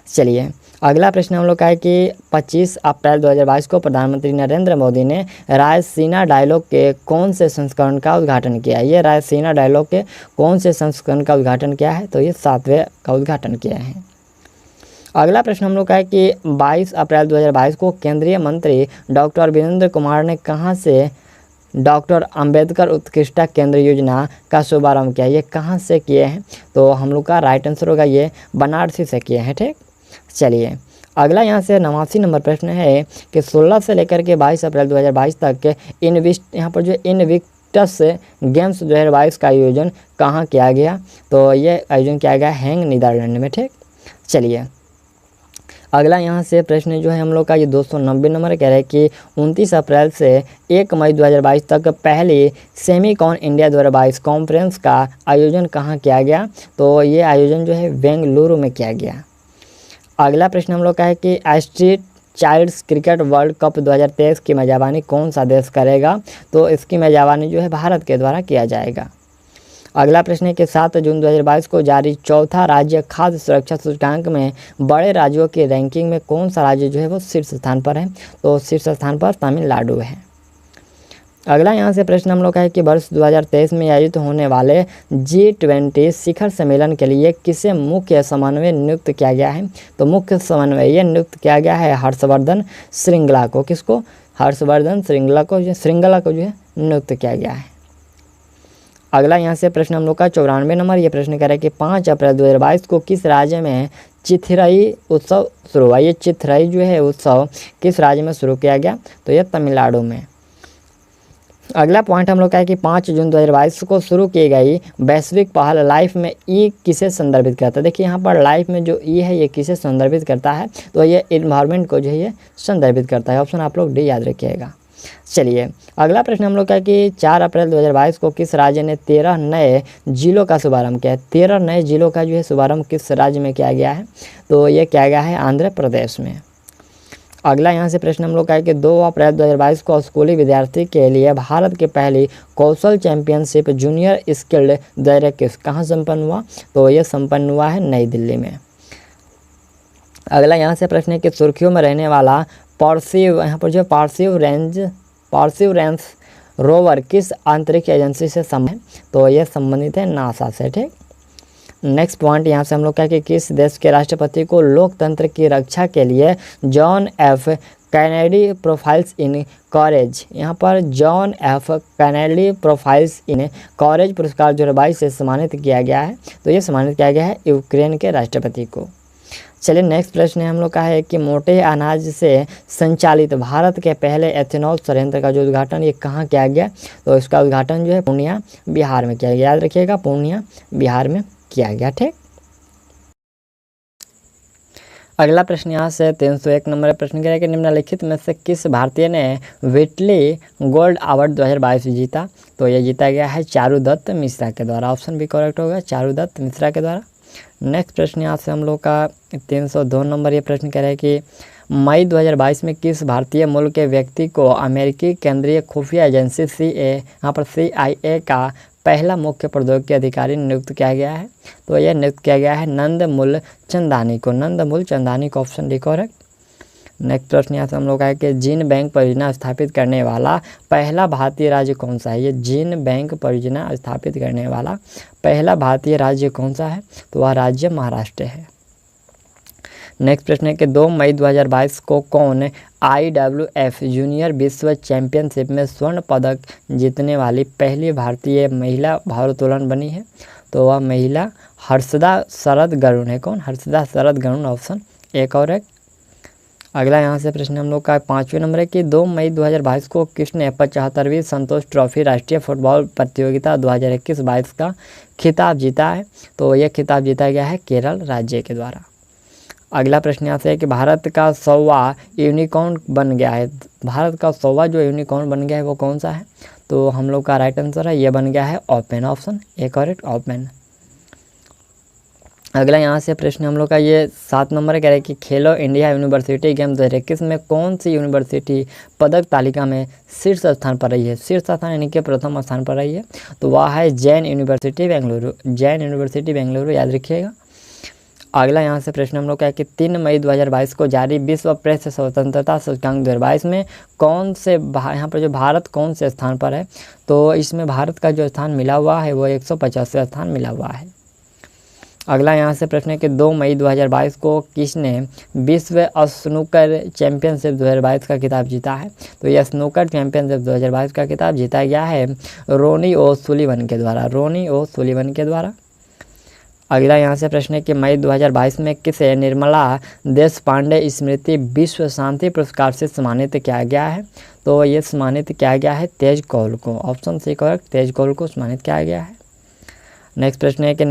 Speaker 1: चलिए अगला प्रश्न हम लोग का है कि 25 अप्रैल 2022 को प्रधानमंत्री नरेंद्र मोदी ने रायसीना डायलॉग के कौन से संस्करण का उद्घाटन किया? ये रायसीना डायलॉग के कौन से संस्करण का उद्घाटन किया है? तो ये 7वें का उद्घाटन किया है। अगला प्रश्न हम लोग का है कि 22 अप्रैल 2022 को केंद्रीय मंत्री डॉक्टर वीरेंद्र कुमार ने कहाँ से डॉक्टर अंबेडकर उत्कृष्टता केंद्र योजना का शुभारंभ किया? ये कहाँ से किए हैं? तो हम लोग का राइट आंसर होगा ये बनारसी से किए हैं। ठीक, चलिए अगला यहाँ से 89 नंबर प्रश्न है कि 16 से लेकर के 22 अप्रैल 2022 तक यहाँ पर जो इनविक्टस गेम्स 2022 का आयोजन कहाँ किया गया? तो ये आयोजन किया गया हैंग नीदरलैंड में। ठीक, चलिए अगला यहाँ से प्रश्न जो है हम लोग का ये 290 नंबर कह रहा है कि 29 अप्रैल से 1 मई 2022 तक पहली सेमीकॉन इंडिया 2022 कॉन्फ्रेंस का आयोजन कहाँ किया गया? तो ये आयोजन जो है बेंगलुरु में किया गया। अगला प्रश्न हम लोग का है कि street child's cricket world cup 2023 की मेजबानी कौन सा देश करेगा? तो इसकी मेजबानी जो है भारत के द्वारा किया जाएगा। अगला प्रश्न है कि 7 जून 2022 को जारी चौथा राज्य खाद्य सुरक्षा सूचकांक में बड़े राज्यों की रैंकिंग में कौन सा राज्य जो है वो शीर्ष स्थान पर है? तो शीर्ष स्थान पर तमिलनाडु है। अगला यहाँ से प्रश्न हम लोग का है कि वर्ष 2023 में आयोजित होने वाले G20 शिखर सम्मेलन के लिए किसे मुख्य समन्वय नियुक्त किया गया है? तो मुख्य समन्वय ये नियुक्त किया गया है हर्षवर्धन श्रृंगला को। किसको? हर्षवर्धन श्रृंगला को जो है नियुक्त किया गया है। अगला यहाँ से प्रश्न हम लोग का 94 नंबर ये प्रश्न कह रहा है कि 5 अप्रैल 2022 को किस राज्य में चिथिराई उत्सव शुरू हुआ? ये चिथिराई जो है उत्सव किस राज्य में शुरू किया गया? तो यह तमिलनाडु में। अगला पॉइंट हम लोग का है कि 5 जून 2022 को शुरू की गई वैश्विक पहल लाइफ में ई किसे संदर्भित करता है? देखिए यहाँ पर लाइफ में जो ई है ये किसे संदर्भित करता है? तो ये इन्वायरमेंट को जो है ये संदर्भित करता है। ऑप्शन आप लोग डी याद रखिएगा। चलिए अगला प्रश्न हम लोग का है कि 4 अप्रैल 2022 को किस राज्य ने 13 नए जिलों का शुभारंभ किया है? 13 नए जिलों का जो है शुभारंभ किस राज्य में किया गया है? तो ये किया गया है आंध्र प्रदेश में। अगला यहाँ से प्रश्न हम लोग का है कि 2 अप्रैल 2022 को स्कूली विद्यार्थी के लिए भारत की पहली कौशल चैंपियनशिप जूनियर स्किल्ड दौरे कहाँ संपन्न हुआ? तो ये संपन्न हुआ है नई दिल्ली में। अगला यहाँ से प्रश्न है कि सुर्खियों में रहने वाला पार्सिवरेंस रोवर किस अंतरिक्ष एजेंसी से संबंधित है? तो ये संबंधित है नासा से। ठीक, नेक्स्ट पॉइंट यहाँ से हम लोग का है कि किस देश के राष्ट्रपति को लोकतंत्र की रक्षा के लिए जॉन एफ कैनेडी प्रोफाइल्स इन कॉरेज, यहाँ पर जॉन एफ कैनेडी प्रोफाइल्स इन कॉरेज पुरस्कार 2022 से सम्मानित किया गया है? तो ये सम्मानित किया गया है यूक्रेन के राष्ट्रपति को। चलिए नेक्स्ट प्रश्न हम लोग का है कि मोटे अनाज से संचालित भारत के पहले एथेनॉल संयंत्र का जो उद्घाटन ये कहाँ किया गया? तो इसका उद्घाटन जो है पूर्णिया बिहार में किया गया। याद रखिएगा पूर्णिया बिहार में किया गया। ठीक, अगला प्रश्न यहाँ से 301 नंबर प्रश्न करें कि निम्नलिखित में से किस भारतीय ने व्हिटली गोल्ड अवार्ड 2022 जीता? तो ये जीता गया है चारुदत्त मिश्रा के द्वारा। ऑप्शन भी करेक्ट होगा, चारुदत्त मिश्रा के द्वारा। नेक्स्ट प्रश्न यहाँ से हम लोग का 302 नंबर ये प्रश्न कह रहे हैं कि मई 2022 में किस भारतीय मूल के व्यक्ति को अमेरिकी केंद्रीय खुफिया एजेंसी CIA का पहला मुख्य प्रौद्योगिकी अधिकारी नियुक्त किया गया है? तो यह नियुक्त किया गया है नंदमुल चंदानी को। Option D correct. नेक्स्ट प्रश्न यहाँ से हम लोग का है कि जीन बैंक परियोजना स्थापित करने वाला पहला भारतीय राज्य कौन सा है। ये जीन बैंक परियोजना स्थापित करने वाला पहला भारतीय राज्य कौन सा है, तो वह राज्य महाराष्ट्र है। नेक्स्ट प्रश्न है कि 2 मई 2022 को कौन IWF जूनियर विश्व चैंपियनशिप में स्वर्ण पदक जीतने वाली पहली भारतीय महिला भारोत्तोलन बनी है, तो वह महिला हर्षदा शरद गरुड़ है। कौन? हर्षदा शरद गरुड़, ऑप्शन एक और है। अगला यहाँ से प्रश्न हम लोग का 5वें नंबर है कि 2 मई 2022 को किसने 75वीं संतोष ट्रॉफी राष्ट्रीय फुटबॉल प्रतियोगिता 2021-22 का खिताब जीता है, तो यह खिताब जीता गया है केरल राज्य के द्वारा। अगला प्रश्न यहाँ से है कि भारत का 100वां यूनिकॉर्न बन गया है। भारत का 100वां जो यूनिकॉर्न बन गया है वो कौन सा है, तो हम लोग का राइट आंसर है, ये बन गया है ओपन, ऑप्शन एक और ओपन। अगला यहाँ से प्रश्न हम लोग का ये 7 नंबर कह रहे हैं कि खेलो इंडिया यूनिवर्सिटी गेम 2021 में कौन सी यूनिवर्सिटी पदक तालिका में शीर्ष स्थान पर रही है। शीर्ष स्थान यानी कि प्रथम स्थान पर रही है, तो वह है जैन यूनिवर्सिटी बेंगलुरु। जैन यूनिवर्सिटी बेंगलुरु, याद रखिएगा। अगला यहाँ से प्रश्न हम लोग का है कि 3 मई 2022 को जारी विश्व प्रेस स्वतंत्रता सूचकांक 2022 में कौन से यहाँ पर जो भारत कौन से स्थान पर है, तो इसमें भारत का जो स्थान मिला हुआ है वो 150वां स्थान मिला हुआ है। अगला यहाँ से प्रश्न है कि 2 मई 2022 को किसने विश्व स्नूकर चैंपियनशिप 2022 का खिताब जीता है, तो यह स्नूकर चैंपियनशिप 2022 का खिताब जीता गया है रोनी ओ सुलिवन के द्वारा। रोनी ओ सुलिवन के द्वारा। अगला यहाँ से प्रश्न है कि मई 2022 में किसे निर्मला देशपांडे स्मृति विश्व शांति पुरस्कार से सम्मानित किया गया है, तो ये सम्मानित किया गया है तेज कौल को, ऑप्शन सी करेक्ट, तेज कौल को सम्मानित किया गया है। नेक्स्ट प्रश्न है कि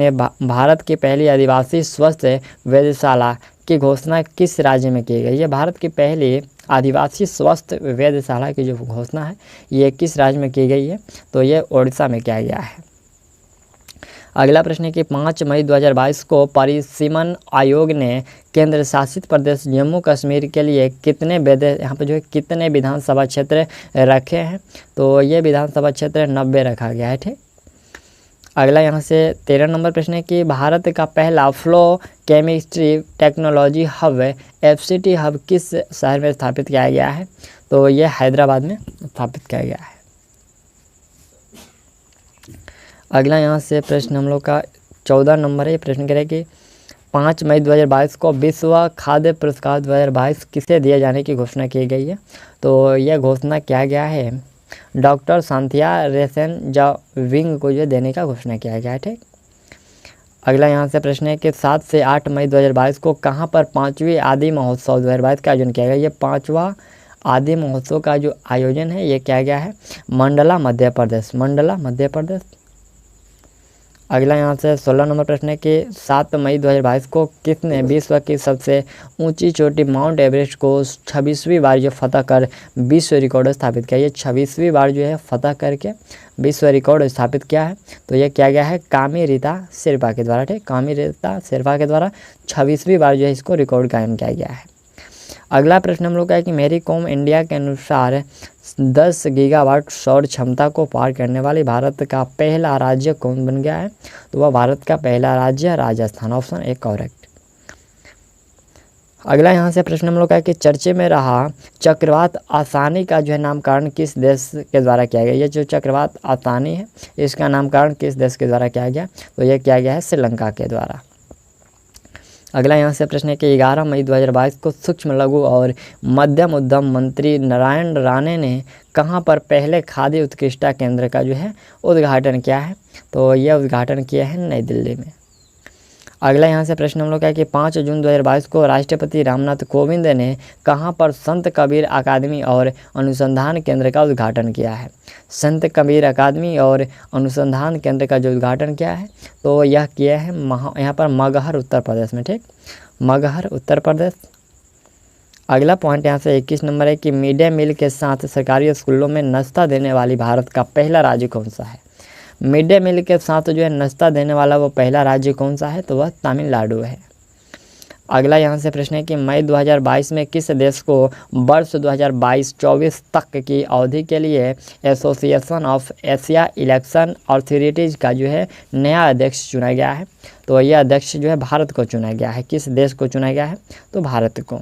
Speaker 1: भारत की पहली आदिवासी स्वस्थ वेधशाला की घोषणा किस राज्य में की गई है। भारत की पहली आदिवासी स्वस्थ वेधशाला की जो घोषणा है ये किस राज्य में की गई है, तो ये ओडिशा में किया गया है। अगला प्रश्न है कि 5 मई 2022 को परिसीमन आयोग ने केंद्र शासित प्रदेश जम्मू कश्मीर के लिए कितने यहाँ पर जो है कितने विधानसभा क्षेत्र रखे हैं, तो ये विधानसभा क्षेत्र 90 रखा गया है। ठीक। अगला यहाँ से 13 नंबर प्रश्न है कि भारत का पहला flow chemistry technology hub FCT hub किस शहर में स्थापित किया गया है, तो ये हैदराबाद में स्थापित किया गया है। अगला यहाँ से प्रश्न हम लोग का 14 नंबर है। प्रश्न कह रहे हैं कि 5 मई 2022 को विश्व खाद्य पुरस्कार 2022 किसे दिए जाने की घोषणा की गई है, तो यह घोषणा किया गया है डॉक्टर सांथिया रेसेन जाविंग को जो देने का घोषणा किया गया है। ठीक। अगला यहाँ से प्रश्न है कि 7 से 8 मई 2022 को कहाँ पर 5वीं आदि महोत्सव 2022 का आयोजन किया गया। ये 5वां आदि महोत्सव का जो आयोजन है ये किया गया है मंडला मध्य प्रदेश, मंडला मध्य प्रदेश। अगला यहाँ से 16 नंबर प्रश्न है कि 7 मई 2022 को किसने विश्व की सबसे ऊंची चोटी माउंट एवरेस्ट को 26वीं बार जो फतह कर विश्व रिकॉर्ड स्थापित किया। ये 26वीं बार जो है फतह करके विश्व रिकॉर्ड स्थापित किया है, तो यह किया गया है कामी रीता शेरपा के द्वारा। ठीक। कामी रीता शेरपा के द्वारा 26वीं बार जो है इसको रिकॉर्ड कायम किया गया है। अगला प्रश्न हम लोग का है कि मेरी कॉम इंडिया के अनुसार 10 गीगावाट सौर क्षमता को पार करने वाली भारत का पहला राज्य कौन बन गया है, तो वह भारत का पहला राज्य राजस्थान, ऑप्शन एक करेक्ट। अगला यहाँ से प्रश्न हम लोग का है कि चर्चे में रहा चक्रवात आसानी का जो है नामकरण किस देश के द्वारा किया गया। ये जो चक्रवात आसानी है इसका नामकरण किस देश के द्वारा किया गया, तो यह किया गया है श्रीलंका के द्वारा। अगला यहाँ से प्रश्न है कि 11 मई 2022 को सूक्ष्म लघु और मध्यम उद्यम मंत्री नारायण राणे ने कहाँ पर पहले खादी उत्कृष्टता केंद्र का जो है उद्घाटन किया है, तो यह उद्घाटन किया है नई दिल्ली में। अगला यहाँ से प्रश्न हम लोग का है कि 5 जून 2022 को राष्ट्रपति रामनाथ कोविंद ने कहाँ पर संत कबीर अकादमी और अनुसंधान केंद्र का उद्घाटन किया है। संत कबीर अकादमी और अनुसंधान केंद्र का जो उद्घाटन किया है, तो यह किया है यहाँ पर मगहर उत्तर प्रदेश में। ठीक। मगहर उत्तर प्रदेश। अगला पॉइंट यहाँ से 21 नंबर है कि मिड डे मील के साथ सरकारी स्कूलों में नाश्ता देने वाली भारत का पहला राज्य कौन सा है। मिड डे मील के साथ जो है नाश्ता देने वाला वो पहला राज्य कौन सा है, तो वह तमिलनाडु है। अगला यहाँ से प्रश्न है कि मई 2022 में किस देश को वर्ष 2022-24 तक की अवधि के लिए association of Asia election authorities का जो है नया अध्यक्ष चुना गया है, तो यह अध्यक्ष जो है भारत को चुना गया है। किस देश को चुना गया है, तो भारत को।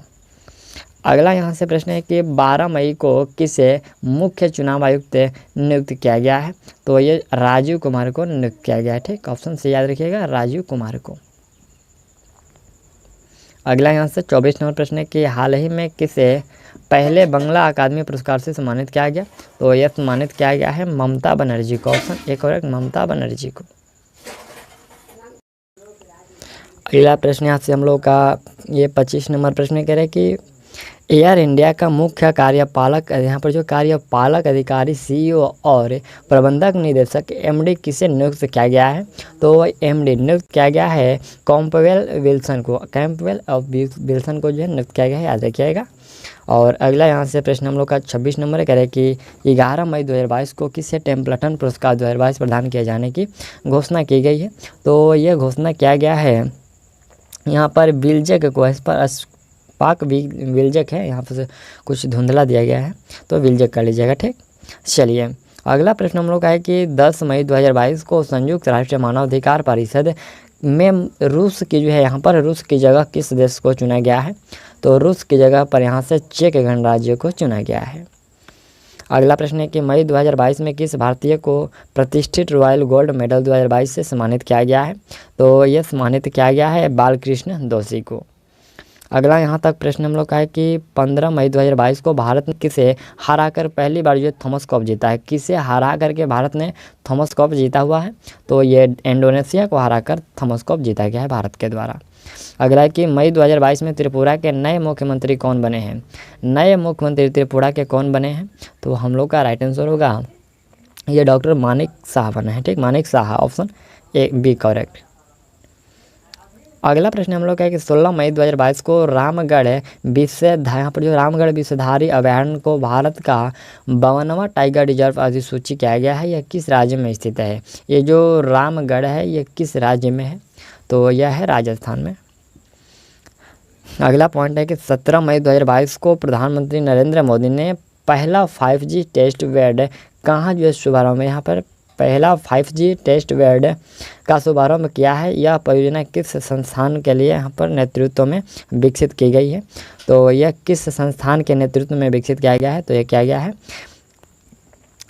Speaker 1: अगला यहाँ से प्रश्न है कि 12 मई को किसे मुख्य चुनाव आयुक्त नियुक्त किया गया है? तो ये राजीव कुमार को नियुक्त किया गया है। ठीक, ऑप्शन से याद रखिएगा, राजीव कुमार को। अगला यहाँ से 24 नंबर प्रश्न है कि हाल ही में किसे पहले बंगला अकादमी पुरस्कार से सम्मानित किया गया? तो यह सम्मानित किया गया है ममता बनर्जी को। ऑप्शन एक और ममता बनर्जी को। अगला प्रश्न यहाँ से हम लोग का ये 25 नंबर प्रश्न कह रहे हैं कि एयर इंडिया का मुख्य कार्यपालक, यहाँ पर जो कार्यपालक अधिकारी CEO और प्रबंधक निदेशक MD किसे नियुक्त किया गया है? तो MD नियुक्त किया गया है कैंपबेल विल्सन को। कैंपबेल और विल्सन को जो है नियुक्त किया गया है, याद रखिएगा। और अगला यहाँ से प्रश्न हम लोग का 26 नंबर करें कि 11 मई 2022 को किसे टेम्पल्टन पुरस्कार 2022 प्रदान किए जाने की घोषणा की गई है? तो ये घोषणा किया गया है यहाँ पर विल्जक को। इस पर पाक विल्जक है, यहाँ पर कुछ धुंधला दिया गया है तो विल्जक कर लीजिएगा। ठीक, चलिए अगला प्रश्न हम लोग का है कि 10 मई 2022 को संयुक्त राष्ट्र मानवाधिकार परिषद में रूस की जो है यहाँ पर रूस की जगह किस देश को चुना गया है? तो रूस की जगह पर यहाँ से चेक गणराज्य को चुना गया है। अगला प्रश्न है कि मई 2022 में किस भारतीय को प्रतिष्ठित रॉयल गोल्ड मेडल 2022 से सम्मानित किया गया है? तो ये सम्मानित किया गया है बालकृष्ण दोषी को। अगला यहाँ तक प्रश्न हम लोग का है कि 15 मई 2022 को भारत ने किसे हराकर पहली बार जो थॉमस कप जीता है? किसे हरा करके भारत ने थॉमस कप जीता हुआ है? तो ये इंडोनेशिया को हराकर थॉमस कप जीता गया है भारत के द्वारा। अगला है कि मई 2022 में त्रिपुरा के नए मुख्यमंत्री कौन बने हैं? नए मुख्यमंत्री त्रिपुरा के कौन बने हैं? तो हम लोग का राइट आंसर होगा ये डॉक्टर मानिक शाह बने हैं। ठीक, Manik Shah, option A B correct. अगला प्रश्न हम लोग का है कि 16 मई 2022 को रामगढ़ यहाँ पर जो रामगढ़ विषधारी अभयारण्य को भारत का 52वां टाइगर रिजर्व अधिसूचित किया गया है। यह किस राज्य में स्थित है? ये जो रामगढ़ है ये किस राज्य में है? तो यह है राजस्थान में। अगला पॉइंट है कि 17 मई 2022 को प्रधानमंत्री नरेंद्र मोदी ने पहला 5G टेस्ट बेड कहाँ जो है शुभारंभ में यहाँ पर पहला 5G टेस्ट बेड का शुभारंभ किया है? यह परियोजना किस संस्थान के लिए यहाँ पर नेतृत्व में विकसित की गई है? तो यह किस संस्थान के नेतृत्व में विकसित किया गया है? तो यह किया गया है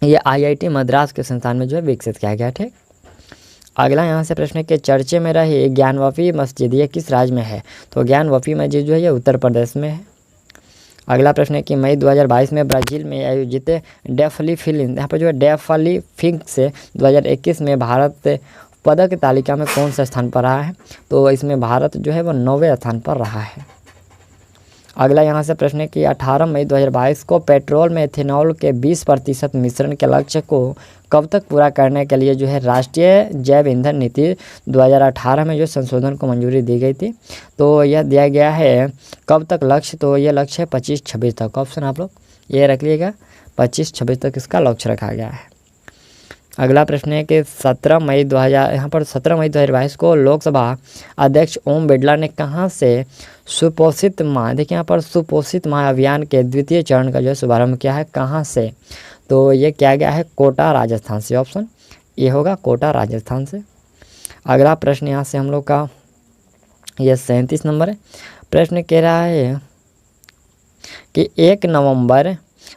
Speaker 1: ये IIT मद्रास के संस्थान में जो है विकसित किया गया है। ठीक, अगला यहाँ से प्रश्न के चर्चे में रही ज्ञानवापी मस्जिद ये किस राज्य में है? तो ज्ञानवापी मस्जिद जो है ये उत्तर प्रदेश में है। अगला प्रश्न है कि मई 2022 में ब्राज़ील में आयोजित डेफलीफिल्म यहाँ पर जो है डेफलीफिंक्स 2021 में भारत पदक तालिका में कौन सा स्थान पर रहा है? तो इसमें भारत जो है वो 9वें स्थान पर रहा है। अगला यहाँ से प्रश्न है कि 18 मई 2022 को पेट्रोल में एथेनॉल के 20% मिश्रण के लक्ष्य को कब तक पूरा करने के लिए जो है राष्ट्रीय जैव ईंधन नीति 2018 में जो संशोधन को मंजूरी दी गई थी? तो यह दिया गया है कब तक लक्ष्य? तो यह लक्ष्य है 25-26 तक। ऑप्शन आप लोग ये रख लीजिएगा, 25-26 तक इसका लक्ष्य रखा गया है। अगला प्रश्न है कि 17 मई 2022 को लोकसभा अध्यक्ष ओम बिरला ने कहां से सुपोषित माँ, देखिए यहाँ पर सुपोषित माँ अभियान के द्वितीय चरण का जो है शुभारंभ किया है? कहां से? तो ये किया गया है कोटा राजस्थान से। ऑप्शन ये होगा कोटा राजस्थान से। अगला प्रश्न यहाँ से हम लोग का ये 37 नंबर है। प्रश्न कह रहा है कि 1 नवंबर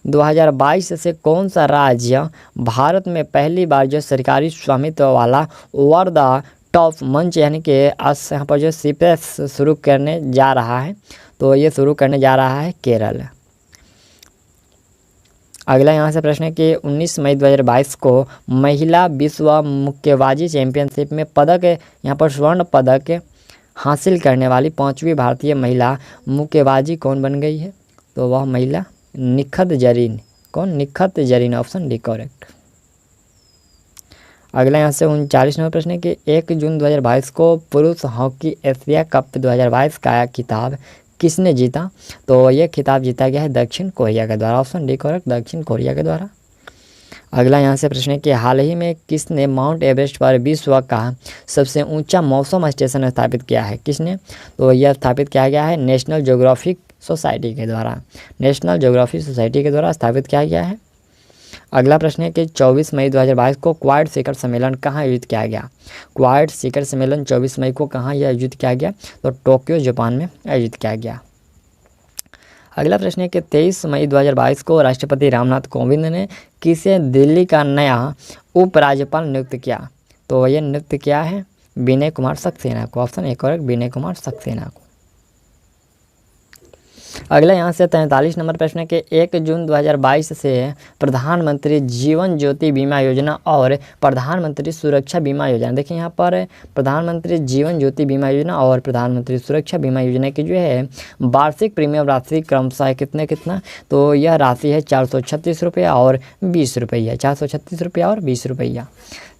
Speaker 1: 2022 से कौन सा राज्य भारत में पहली बार जो सरकारी स्वामित्व वाला ओवर द टॉप मंच यानी कि यहाँ पर जो CPS शुरू करने जा रहा है? तो ये शुरू करने जा रहा है केरल। अगला यहाँ से प्रश्न है कि 19 मई 2022 को महिला विश्व मुक्केबाजी चैंपियनशिप में पदक यहाँ पर स्वर्ण पदक हासिल करने वाली 5वीं भारतीय महिला मुक्केबाजी कौन बन गई है? तो वह महिला निखत जरीन। कौन? Nikhat Zareen, option D correct. अगला यहाँ से 39 नंबर प्रश्न है कि 1 जून 2022 को पुरुष हॉकी एशिया कप 2022 का खिताब किसने जीता? तो यह खिताब जीता गया है दक्षिण कोरिया के द्वारा। ऑप्शन डी करेक्ट, दक्षिण कोरिया के द्वारा। अगला यहाँ से प्रश्न है कि हाल ही में किसने माउंट एवरेस्ट पर विश्व का सबसे ऊंचा मौसम स्टेशन स्थापित किया है? किसने? तो यह स्थापित किया गया है नेशनल ज्योग्राफिक सोसाइटी के द्वारा। नेशनल ज्योग्राफिक सोसाइटी के द्वारा स्थापित किया गया है। अगला प्रश्न है कि 24 मई 2022 को क्वाड शिखर सम्मेलन कहाँ आयोजित किया गया? क्वाड शिखर सम्मेलन 24 मई को कहाँ आयोजित किया गया? तो टोक्यो जापान में आयोजित किया गया। अगला प्रश्न है कि 23 मई 2022 को राष्ट्रपति रामनाथ कोविंद ने किसे दिल्ली का नया उपराज्यपाल नियुक्त किया? तो ये नियुक्त किया है विनय कुमार सक्सेना को। Option A correct, Vinay Kumar Saxena को। अगला यहाँ से 43 नंबर प्रश्न है कि 1 जून 2022 से प्रधानमंत्री जीवन ज्योति बीमा योजना और प्रधानमंत्री सुरक्षा बीमा योजना, देखिए यहाँ पर प्रधानमंत्री जीवन ज्योति बीमा योजना और प्रधानमंत्री सुरक्षा बीमा योजना की जो है वार्षिक प्रीमियम राशि क्रमशः कितना, तो यह राशि है 436 रुपया और 20 रुपया, 436 रुपया और 20 रुपया।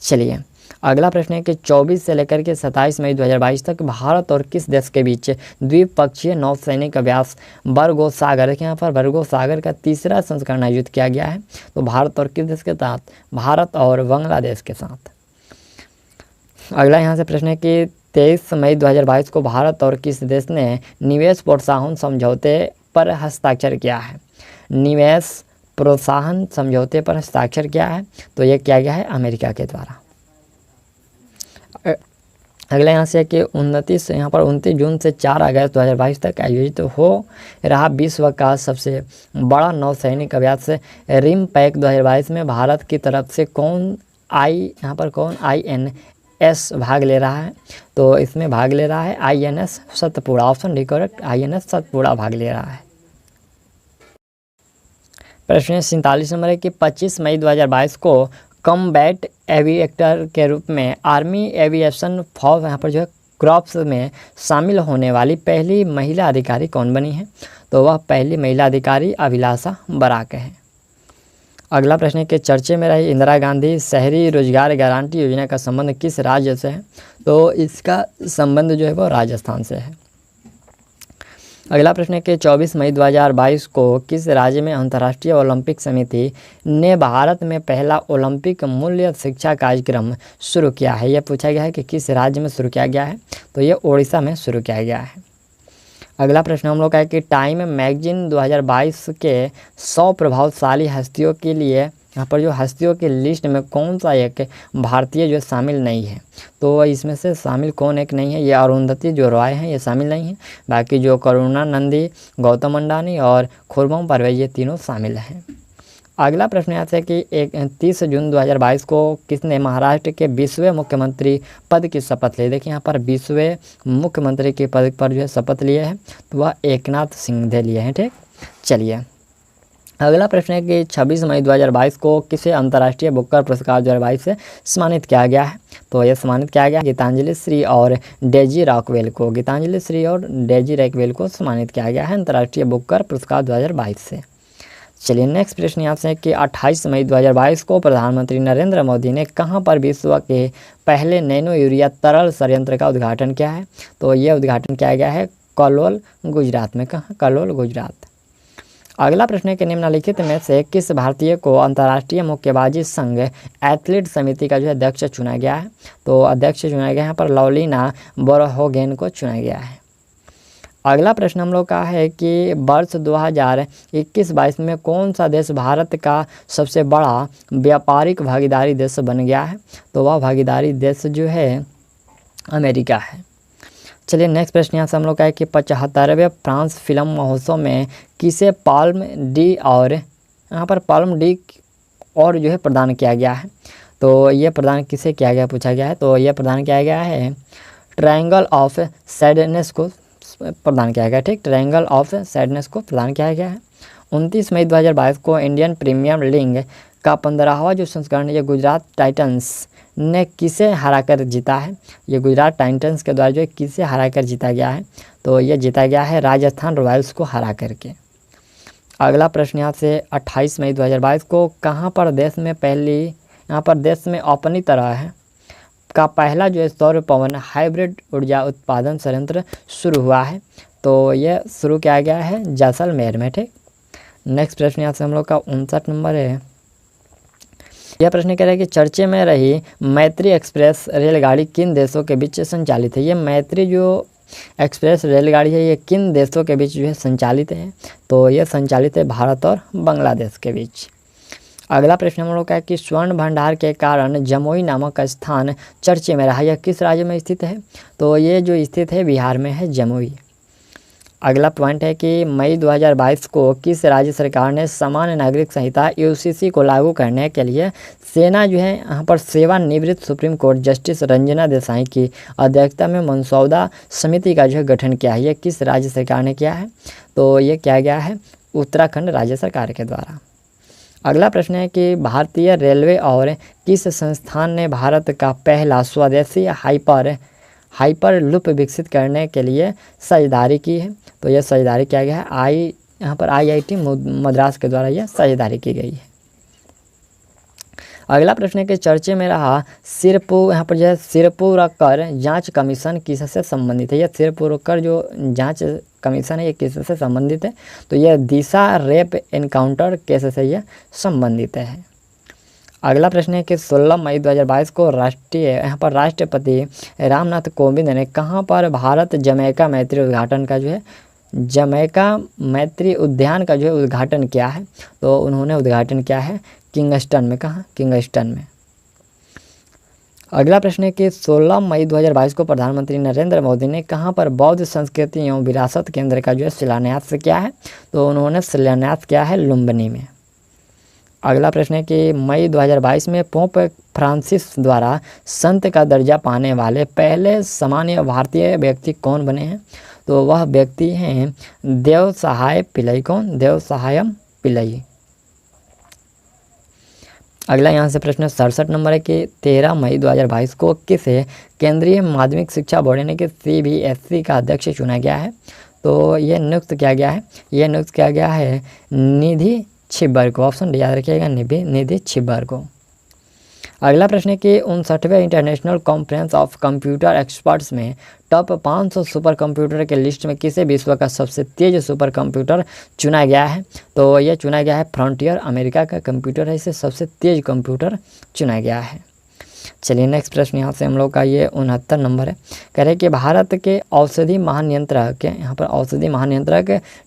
Speaker 1: चलिए अगला प्रश्न है कि 24 से लेकर के 27 मई 2022 तक भारत और किस देश के बीच द्विपक्षीय नौसैनिक अभ्यास बरगोसागर, देखिए यहाँ पर बरगोसागर का तीसरा संस्करण आयोजित किया गया है? तो भारत और किस देश के साथ? भारत और बांग्लादेश के साथ। अगला यहाँ से प्रश्न है कि 23 मई 2022 को भारत और किस देश ने निवेश प्रोत्साहन समझौते पर हस्ताक्षर किया है? निवेश प्रोत्साहन समझौते पर हस्ताक्षर किया है? तो यह किया गया है अमेरिका के द्वारा। अगला यहाँ से कि 29 जून से 4 अगस्त 2022 तक आयोजित हो रहा विश्व का सबसे बड़ा नौसैनिक अभ्यास रिम पैक 2022 में भारत की तरफ से कौन INS भाग ले रहा है? तो इसमें भाग ले रहा है INS Satpura. Option D correct, INS Satpura भाग ले रहा है। प्रश्न 47 नंबर है कि 25 मई 2022 को कॉम्बैट एविएटर के रूप में आर्मी एविएशन फोर्स यहाँ पर जो है क्रॉप्स में शामिल होने वाली पहली महिला अधिकारी कौन बनी है? तो वह पहली महिला अधिकारी अभिलाषा बराक है। अगला प्रश्न है कि चर्चे में रही इंदिरा गांधी शहरी रोजगार गारंटी योजना का संबंध किस राज्य से है? तो इसका संबंध जो है वो राजस्थान से है। अगला प्रश्न है कि 24 मई 2022 को किस राज्य में अंतर्राष्ट्रीय ओलंपिक समिति ने भारत में पहला ओलंपिक मूल्य शिक्षा कार्यक्रम शुरू किया है? यह पूछा गया है कि किस राज्य में शुरू किया गया है? तो ये ओडिशा में शुरू किया गया है। अगला प्रश्न हम लोग का है कि टाइम मैगजीन 2022 के 100 प्रभावशाली हस्तियों के लिए यहाँ पर जो हस्तियों की लिस्ट में कौन सा एक भारतीय जो शामिल नहीं है? तो इसमें से शामिल कौन एक नहीं है? ये अरुंधति जो रॉय हैं ये शामिल नहीं है, बाकी जो करुणा नंदी, गौतम अंडानी और खुर्रम परवेज ये तीनों शामिल हैं। अगला प्रश्न यहाँ से कि 30 जून 2022 को किसने महाराष्ट्र के 20वें मुख्यमंत्री पद की शपथ ली? देखिए यहाँ पर 20वें मुख्यमंत्री के पद पर जो है शपथ लिए हैं, तो वह एकनाथ शिंदे लिए हैं। ठीक, चलिए अगला प्रश्न है कि 26 मई 2022 को किसे अंतर्राष्ट्रीय बुकर पुरस्कार 2022 से सम्मानित किया गया है? तो यह सम्मानित किया गया गीतांजलि श्री और डेजी रॉकवेल को। गीतांजलि श्री और डेजी रॉकवेल को सम्मानित किया गया है अंतर्राष्ट्रीय बुकर पुरस्कार 2022 से। चलिए नेक्स्ट प्रश्न यहाँ से कि 28 मई 2022 को प्रधानमंत्री नरेंद्र मोदी ने कहाँ पर विश्व के पहले नैनो यूरिया तरल संयंत्र का उद्घाटन किया है? तो यह उद्घाटन किया गया है कलोल गुजरात में। कहाँ? कलोल गुजरात। अगला प्रश्न है कि निम्नलिखित में से किस भारतीय को अंतर्राष्ट्रीय मुक्केबाजी संघ एथलीट समिति का जो है अध्यक्ष चुना गया है? तो अध्यक्ष चुना गया यहाँ पर लवलीना बोरगोहेन को चुना गया है। अगला प्रश्न हम लोग का है कि वर्ष 2021-22 में कौन सा देश भारत का सबसे बड़ा व्यापारिक भागीदारी देश बन गया है? तो वह भागीदारी देश जो है अमेरिका है। चलिए नेक्स्ट प्रश्न यहाँ से हम लोग का है कि 75वें फ्रांस फिल्म महोत्सव में किसे पाल्म डी और यहाँ पर पाल्म डी और जो है प्रदान किया गया है? तो ये प्रदान किसे किया गया पूछा गया है। तो यह प्रदान किया गया है ट्रायंगल ऑफ सैडनेस को प्रदान किया गया। ठीक, ट्रायंगल ऑफ सैडनेस को प्रदान किया गया है। 29 मई 2022 को इंडियन प्रीमियर लीग का 15वां जो संस्करण ये गुजरात टाइटंस ने किसे हराकर जीता है? ये गुजरात टाइटंस के द्वारा जो है किसे हराकर जीता गया है? तो ये जीता गया है राजस्थान रॉयल्स को हरा करके। अगला प्रश्न यहाँ से 28 मई 2022 को कहाँ पर देश में देश में अपनी तरह है का पहला जो है सौर पवन हाइब्रिड ऊर्जा उत्पादन संयंत्र शुरू हुआ है? तो यह शुरू किया गया है जैसलमेर में। ठीक, नेक्स्ट प्रश्न यहाँ से हम लोग का 59 नंबर है। यह प्रश्न कह रहा है कि चर्चे में रही मैत्री एक्सप्रेस रेलगाड़ी किन देशों के बीच संचालित है? ये मैत्री जो एक्सप्रेस रेलगाड़ी है ये किन देशों के बीच जो है संचालित है? तो यह संचालित है भारत और बांग्लादेश के बीच। अगला प्रश्न हम लोग का है कि स्वर्ण भंडार के कारण जमुई नामक स्थान चर्चे में रहा, यह किस राज्य में स्थित है? तो ये जो स्थित है बिहार में है जमुई। अगला पॉइंट है कि मई 2022 को किस राज्य सरकार ने सामान्य नागरिक संहिता यूसीसी को लागू करने के लिए सेना जो है यहाँ पर सेवानिवृत्त supreme court justice Ranjana Desai की अध्यक्षता में मसौदा समिति का जो है गठन किया है। ये किस राज्य सरकार ने किया है? तो ये किया गया है उत्तराखंड राज्य सरकार के द्वारा। अगला प्रश्न है कि भारतीय रेलवे और किस संस्थान ने भारत का पहला स्वदेशी हाइपर लूप विकसित करने के लिए साझेदारी की है? तो यह साझेदारी किया गया है यहाँ पर IIT मद्रास के द्वारा यह साझेदारी की गई है। अगला प्रश्न है कि चर्चे में रहा यहाँ पर जो है सिरपुरकर जांच कमीशन किससे संबंधित है? यह सिरपुरकर जो जांच कमीशन है ये किससे संबंधित है? तो यह दिशा रेप एनकाउंटर केस से यह संबंधित है। अगला प्रश्न है कि 16 मई 2022 को राष्ट्रपति रामनाथ कोविंद ने कहाँ पर भारत जमैका मैत्री उद्घाटन का जो है जमैका मैत्री उद्यान का जो है उद्घाटन किया है? तो उन्होंने उद्घाटन किया है किंगस्टन में। कहाँ? किंगस्टन में। अगला प्रश्न है कि 16 मई 2022 को प्रधानमंत्री नरेंद्र मोदी ने कहाँ पर बौद्ध संस्कृति एवं विरासत केंद्र का जो है शिलान्यास किया है? तो उन्होंने शिलान्यास किया है लुम्बिनी में। अगला प्रश्न है कि मई 2022 में पोप फ्रांसिस द्वारा संत का दर्जा पाने वाले पहले सामान्य भारतीय व्यक्ति कौन बने हैं? तो वह व्यक्ति हैं देवसहाय पिल्लई। कौन? देवसहायम पिल्लई। अगला यहाँ से प्रश्न 67 नंबर है कि 13 मई 2022 को किसे केंद्रीय माध्यमिक शिक्षा बोर्ड यानी कि CBSE का अध्यक्ष चुना गया है? तो ये नियुक्त किया गया है निधि छिब्बर को। ऑप्शन डी याद रखिएगा, निधि छिब्बर को। अगला प्रश्न है कि 59वें international conference of computer experts में टॉप 500 सुपर कंप्यूटर के लिस्ट में किसे विश्व का सबसे तेज सुपर कंप्यूटर चुना गया है? तो यह चुना गया है फ्रंटियर, अमेरिका का कंप्यूटर है, इसे सबसे तेज कंप्यूटर चुना गया है। चलिए नेक्स्ट प्रश्न यहाँ से हम लोग का ये 69 नंबर है। कह रहे कि भारत के औषधि महानियंत्रक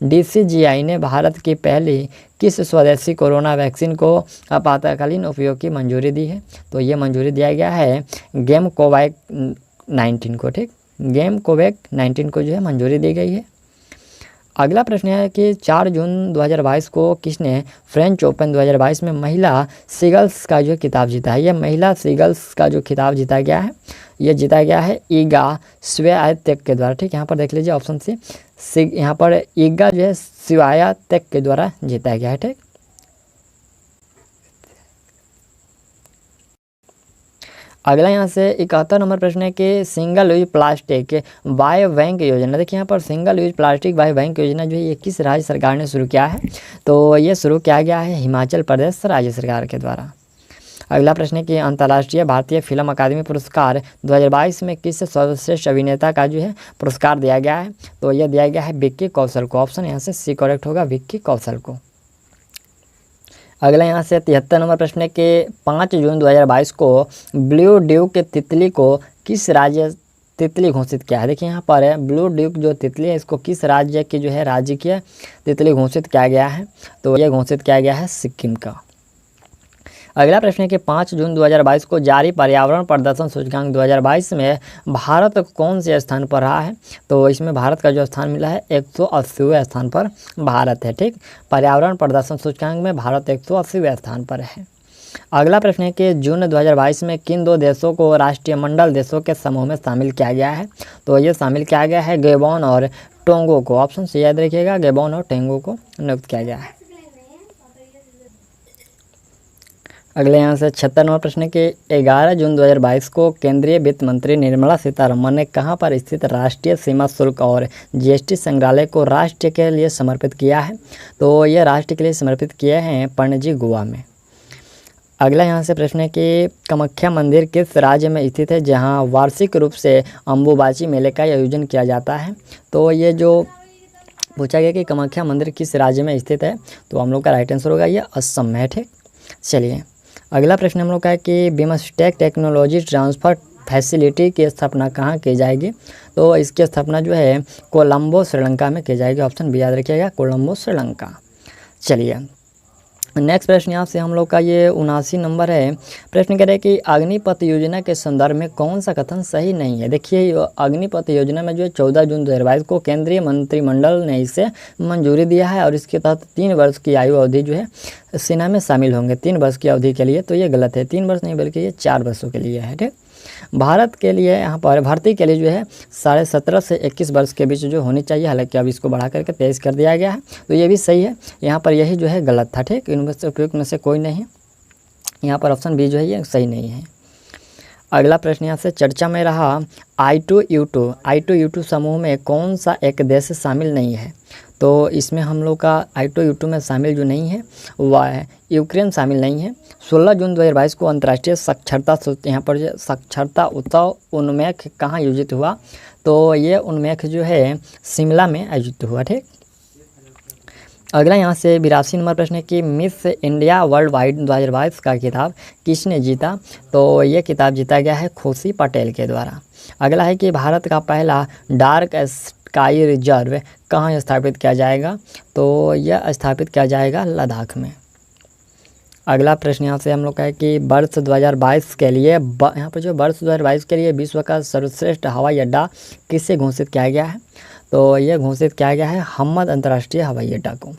Speaker 1: DCGI ने भारत की पहली किस स्वदेशी कोरोना वैक्सीन को आपातकालीन उपयोग की मंजूरी दी है? तो ये मंजूरी दिया गया है गेमकोवैक 19 को। ठीक, गेमकोवैक 19 को जो है मंजूरी दी गई है। अगला प्रश्न है कि 4 जून 2022 को किसने फ्रेंच ओपन 2022 में महिला सिंगल्स का जो खिताब जीता है? यह महिला सिंगल्स का जो खिताब जीता गया है ये जीता गया है ईगा स्वियातेक के द्वारा। ठीक, यहाँ पर देख लीजिए ऑप्शन सी, यहाँ पर ईगा जो है स्वियातेक के द्वारा जीता गया है। ठीक, अगला यहाँ से 71 नंबर प्रश्न है कि single use plastic by bank योजना। देखिए यहाँ पर single use plastic by bank योजना जो है ये किस राज्य सरकार ने शुरू किया है? तो ये शुरू किया गया है हिमाचल प्रदेश राज्य सरकार के द्वारा। अगला प्रश्न है कि अंतर्राष्ट्रीय भारतीय फिल्म अकादमी पुरस्कार 2022 में किस सर्वश्रेष्ठ अभिनेता का जो है पुरस्कार दिया गया है? तो यह दिया गया है विक्की कौशल को। ऑप्शन यहाँ से सी करेक्ट होगा, विक्की कौशल को। अगला यहाँ से 73 नंबर प्रश्न है कि 5 जून 2022 को ब्लू ड्यूक तितली को किस राज्य तितली घोषित किया है? देखिए यहाँ पर है ब्लू ड्यूक जो तितली है इसको किस राज्य की जो है राजकीय तितली घोषित किया गया है? तो यह घोषित किया गया है सिक्किम का। अगला प्रश्न है कि 5 जून 2022 को जारी पर्यावरण प्रदर्शन सूचकांक 2022 में भारत कौन से स्थान पर रहा है? तो इसमें भारत का जो स्थान मिला है 180वें स्थान पर भारत है। ठीक, पर्यावरण प्रदर्शन सूचकांक में भारत 180वें स्थान पर है। अगला प्रश्न है कि जून 2022 में किन 2 देशों को राष्ट्रीय मंडल देशों के समूह में शामिल किया गया है? तो ये शामिल किया गया है गैबोन और टोंगो को। ऑप्शन से याद रखिएगा, गैबोन और टोंगो को नियुक्त किया गया है। अगले यहाँ से 76 नंबर प्रश्न के 11 जून 2022 को केंद्रीय वित्त मंत्री निर्मला सीतारमण ने कहाँ पर स्थित राष्ट्रीय सीमा शुल्क और GST संग्रहालय को राष्ट्र के लिए समर्पित किया है? तो ये राष्ट्र के लिए समर्पित किए हैं पणजी गोवा में। अगला यहाँ से प्रश्न है कि कामाख्या मंदिर किस राज्य में स्थित है जहाँ वार्षिक रूप से अम्बुबाची मेले का आयोजन किया जाता है? तो ये जो पूछा गया कि कामाख्या मंदिर किस राज्य में स्थित है, तो हम लोग का राइट आंसर होगा ये असम में है। ठीक, चलिए अगला प्रश्न हम लोग का है कि बिमस्टेक टेक्नोलॉजी ट्रांसफ़र फैसिलिटी की स्थापना कहाँ की जाएगी? तो इसकी स्थापना जो है कोलंबो श्रीलंका में की जाएगी। ऑप्शन बी याद रखिएगा, कोलंबो श्रीलंका। चलिए नेक्स्ट प्रश्न यहाँ से हम लोग का ये 79 नंबर है। प्रश्न कह रहे हैं कि अग्निपथ योजना के संदर्भ में कौन सा कथन सही नहीं है। देखिए अग्निपथ योजना में जो है 14 जून 2022 को केंद्रीय मंत्रिमंडल ने इसे मंजूरी दिया है और इसके तहत 3 वर्ष की आयु अवधि जो है सेना में शामिल होंगे 3 वर्ष की अवधि के लिए। तो ये गलत है, 3 वर्ष नहीं बल्कि ये 4 वर्षों के लिए है। ठीक, भारत के लिए यहाँ पर भर्ती के लिए जो है 17.5 से 21 वर्ष के बीच जो होनी चाहिए, हालांकि अब इसको बढ़ा करके 23 कर दिया गया है। तो ये भी सही है, यहाँ पर यही जो है गलत था। ठीक, इनमें से उपयुक्त में से कोई नहीं, यहाँ पर ऑप्शन बी जो है ये सही नहीं है। अगला प्रश्न यहाँ से चर्चा में रहा I2U2 समूह में कौन सा एक देश शामिल नहीं है। तो इसमें हम लोग का I2U2 में शामिल जो नहीं है वह है यूक्रेन शामिल नहीं है। 16 जून 2022 को अंतर्राष्ट्रीय साक्षरता यहाँ पर जो साक्षरता उत्सव उन्मेख कहाँ आयोजित हुआ। तो ये उन्मेख जो है शिमला में आयोजित हुआ। ठीक, अगला यहाँ से 82 नंबर प्रश्न है कि मिस इंडिया वर्ल्ड वाइड 2022 का खिताब किसने जीता। तो ये खिताब जीता गया है खुशी पटेल के द्वारा। अगला है कि भारत का पहला डार्क स्काई रिजर्व कहाँ स्थापित किया जाएगा। तो यह स्थापित किया जाएगा लद्दाख में। अगला प्रश्न यहाँ से हम लोग का है कि वर्ष 2022 के लिए यहाँ पर जो वर्ष 2022 के लिए विश्व का सर्वश्रेष्ठ हवाई अड्डा किसे घोषित किया गया है। तो यह घोषित किया गया है हमद अंतर्राष्ट्रीय हवाई अड्डा को।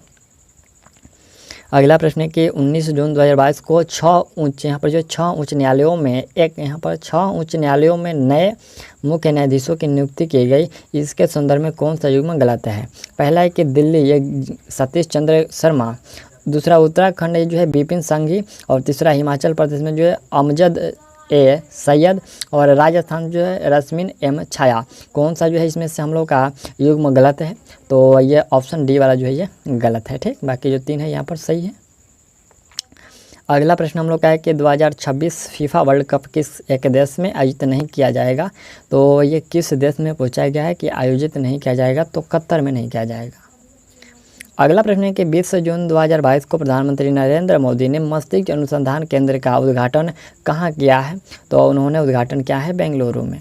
Speaker 1: अगला प्रश्न है कि 19 जून 2022 को 6 उच्च न्यायालयों में यहाँ पर 6 उच्च न्यायालयों में नए मुख्य न्यायाधीशों की नियुक्ति की गई। इसके संदर्भ में कौन सा युग्म गलत है। पहला है कि दिल्ली ये सतीश चंद्र शर्मा, दूसरा उत्तराखंड जो है विपिन सांघी और तीसरा हिमाचल प्रदेश में जो है अमजद ए सैयद और राजस्थान जो है रश्मिन एम छाया। कौन सा जो है इसमें से हम लोग का युग्म गलत है। तो ये ऑप्शन डी वाला जो है ये गलत है। ठीक, बाकी जो 3 है यहाँ पर सही है। अगला प्रश्न हम लोग का है कि 2026 फीफा वर्ल्ड कप किस एक देश में आयोजित नहीं किया जाएगा। तो ये किस देश में पूछा गया है कि आयोजित नहीं किया जाएगा। तो कतर में नहीं किया जाएगा। अगला प्रश्न है कि 20 जून 2022 को प्रधानमंत्री नरेंद्र मोदी ने मस्तिष्क अनुसंधान केंद्र का उद्घाटन कहाँ किया है। तो उन्होंने उद्घाटन किया है बेंगलुरु में।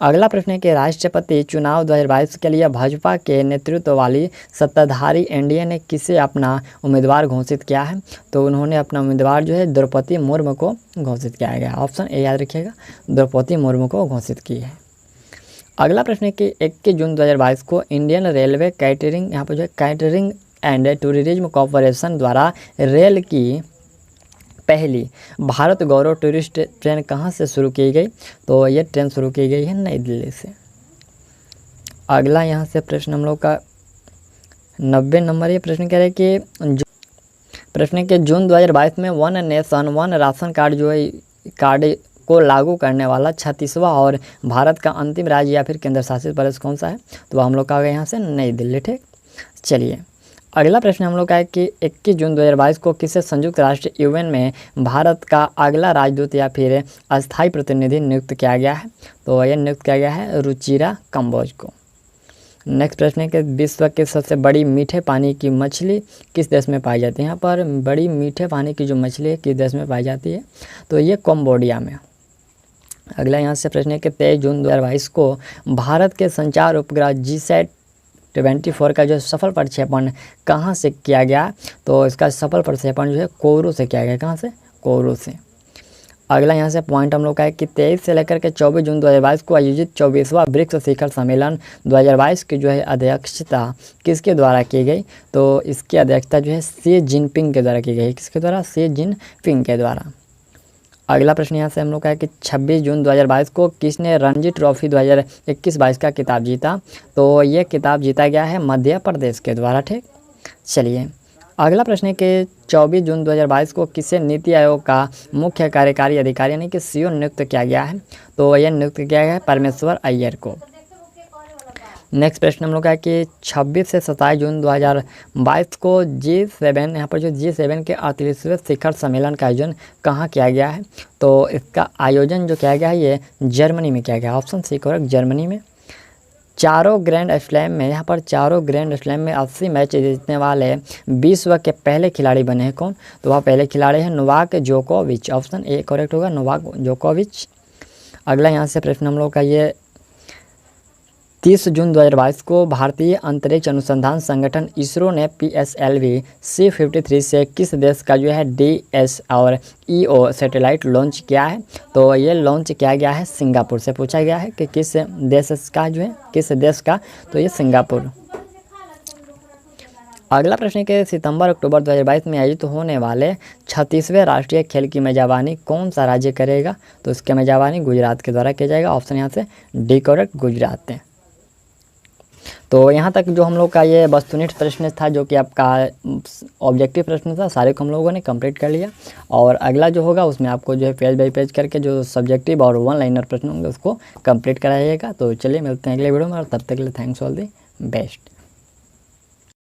Speaker 1: अगला प्रश्न है कि राष्ट्रपति चुनाव 2022 के लिए भाजपा के नेतृत्व वाली सत्ताधारी एनडीए ने किसे अपना उम्मीदवार घोषित किया है। तो उन्होंने अपना उम्मीदवार जो है द्रौपदी मुर्मू को घोषित किया गया। ऑप्शन ए याद रखिएगा, द्रौपदी मुर्मू को घोषित की है। अगला प्रश्न है कि 21 जून 2022 को इंडियन रेलवे कैटरिंग यहाँ पर जो है कैटरिंग एंड टूरिज्म कॉरपोरेशन द्वारा रेल की पहली भारत गौरव टूरिस्ट ट्रेन कहाँ से शुरू की गई। तो ये ट्रेन शुरू की गई है नई दिल्ली से। अगला यहाँ से प्रश्न हम लोग का 90 नंबर ये प्रश्न कह रहे हैं कि प्रश्न के जून 2022 में one nation one ration card जो है कार्ड को लागू करने वाला 36वां और भारत का अंतिम राज्य या फिर केंद्र शासित प्रदेश कौन सा है। तो हम लोग का आ गए यहाँ से नई दिल्ली। ठीक, चलिए अगला प्रश्न हम लोग का है कि 21 जून 2022 को किसे संयुक्त राष्ट्र यूएन में भारत का अगला राजदूत या फिर अस्थायी प्रतिनिधि नियुक्त किया गया है। तो यह नियुक्त किया गया है रुचिरा कंबोज को। नेक्स्ट प्रश्न है कि विश्व के सबसे बड़ी मीठे पानी की मछली किस देश में पाई जाती है। यहाँ पर बड़ी मीठे पानी की जो मछली है किस देश में पाई जाती है। तो ये कंबोडिया में। अगला यहाँ से प्रश्न है कि 23 जून 2022 को भारत के संचार उपग्रह GSAT-24 का जो सफल प्रक्षेपण कहाँ से किया गया। तो इसका सफल प्रक्षेपण जो है कोरू से किया गया। कहाँ से? कोरू से। अगला यहाँ से पॉइंट हम लोग का है कि 23 से लेकर के 24 जून 2022 को आयोजित 24वां ब्रिक्स शिखर सम्मेलन 2022 की जो है अध्यक्षता किसके द्वारा की गई। तो इसकी अध्यक्षता जो है शी जिनपिंग के द्वारा की गई। किसके द्वारा? शी जिनपिंग के द्वारा। अगला प्रश्न यहाँ से हम लोग का है कि 26 जून 2022 को किसने रणजी ट्रॉफी 2021-22 का खिताब जीता। तो ये खिताब जीता गया है मध्य प्रदेश के द्वारा। ठीक, चलिए अगला प्रश्न है कि 24 जून 2022 को किसे नीति आयोग का मुख्य कार्यकारी अधिकारी यानी कि CEO नियुक्त किया गया है। तो यह नियुक्त किया गया है परमेश्वर अय्यर को। नेक्स्ट प्रश्न हम लोग का है कि 26 से 27 जून 2022 को G7 यहाँ पर जो G7 के 38वें शिखर सम्मेलन का आयोजन कहाँ किया गया है। तो इसका आयोजन जो किया गया है ये जर्मनी में किया गया। ऑप्शन सी करेक्ट, जर्मनी में। चारों ग्रैंड स्लैम में यहाँ पर चारों ग्रैंड स्लैम में 80 मैच जीतने वाले विश्व के पहले खिलाड़ी बने हैं कौन। तो वह पहले खिलाड़ी हैं नोवाक जोकोविच। ऑप्शन ए करेक्ट होगा, नोवाक जोकोविच। अगला यहाँ से प्रश्न हम लोग का ये 30 जून 2022 को भारतीय अंतरिक्ष अनुसंधान संगठन इसरो ने PSLV C-53 से किस देश का जो है DS और EO सैटेलाइट लॉन्च किया है? तो ये लॉन्च किया गया है सिंगापुर से। पूछा गया है कि किस देश का जो है, किस देश का, तो ये सिंगापुर। अगला प्रश्न है कि सितंबर-अक्टूबर 2022 में आयोजित होने वाले 36वें राष्ट्रीय खेल की मेजबानी कौन सा राज्य करेगा? तो इसकी मेजबानी गुजरात के द्वारा किया जाएगा। ऑप्शन यहाँ से डी करेक्ट, गुजरात है। तो यहाँ तक जो हम लोग का ये वस्तुनिष्ठ प्रश्न था, जो कि आपका ऑब्जेक्टिव प्रश्न था, सारे को हम लोगों ने कंप्लीट कर लिया। और अगला जो होगा उसमें आपको जो है पेज बाई पेज करके जो सब्जेक्टिव और वन लाइनर प्रश्न होंगे उसको कंप्लीट कराइएगा। तो चलिए मिलते हैं अगले वीडियो में, और तब तक के लिए थैंक्स ऑल दी बेस्ट।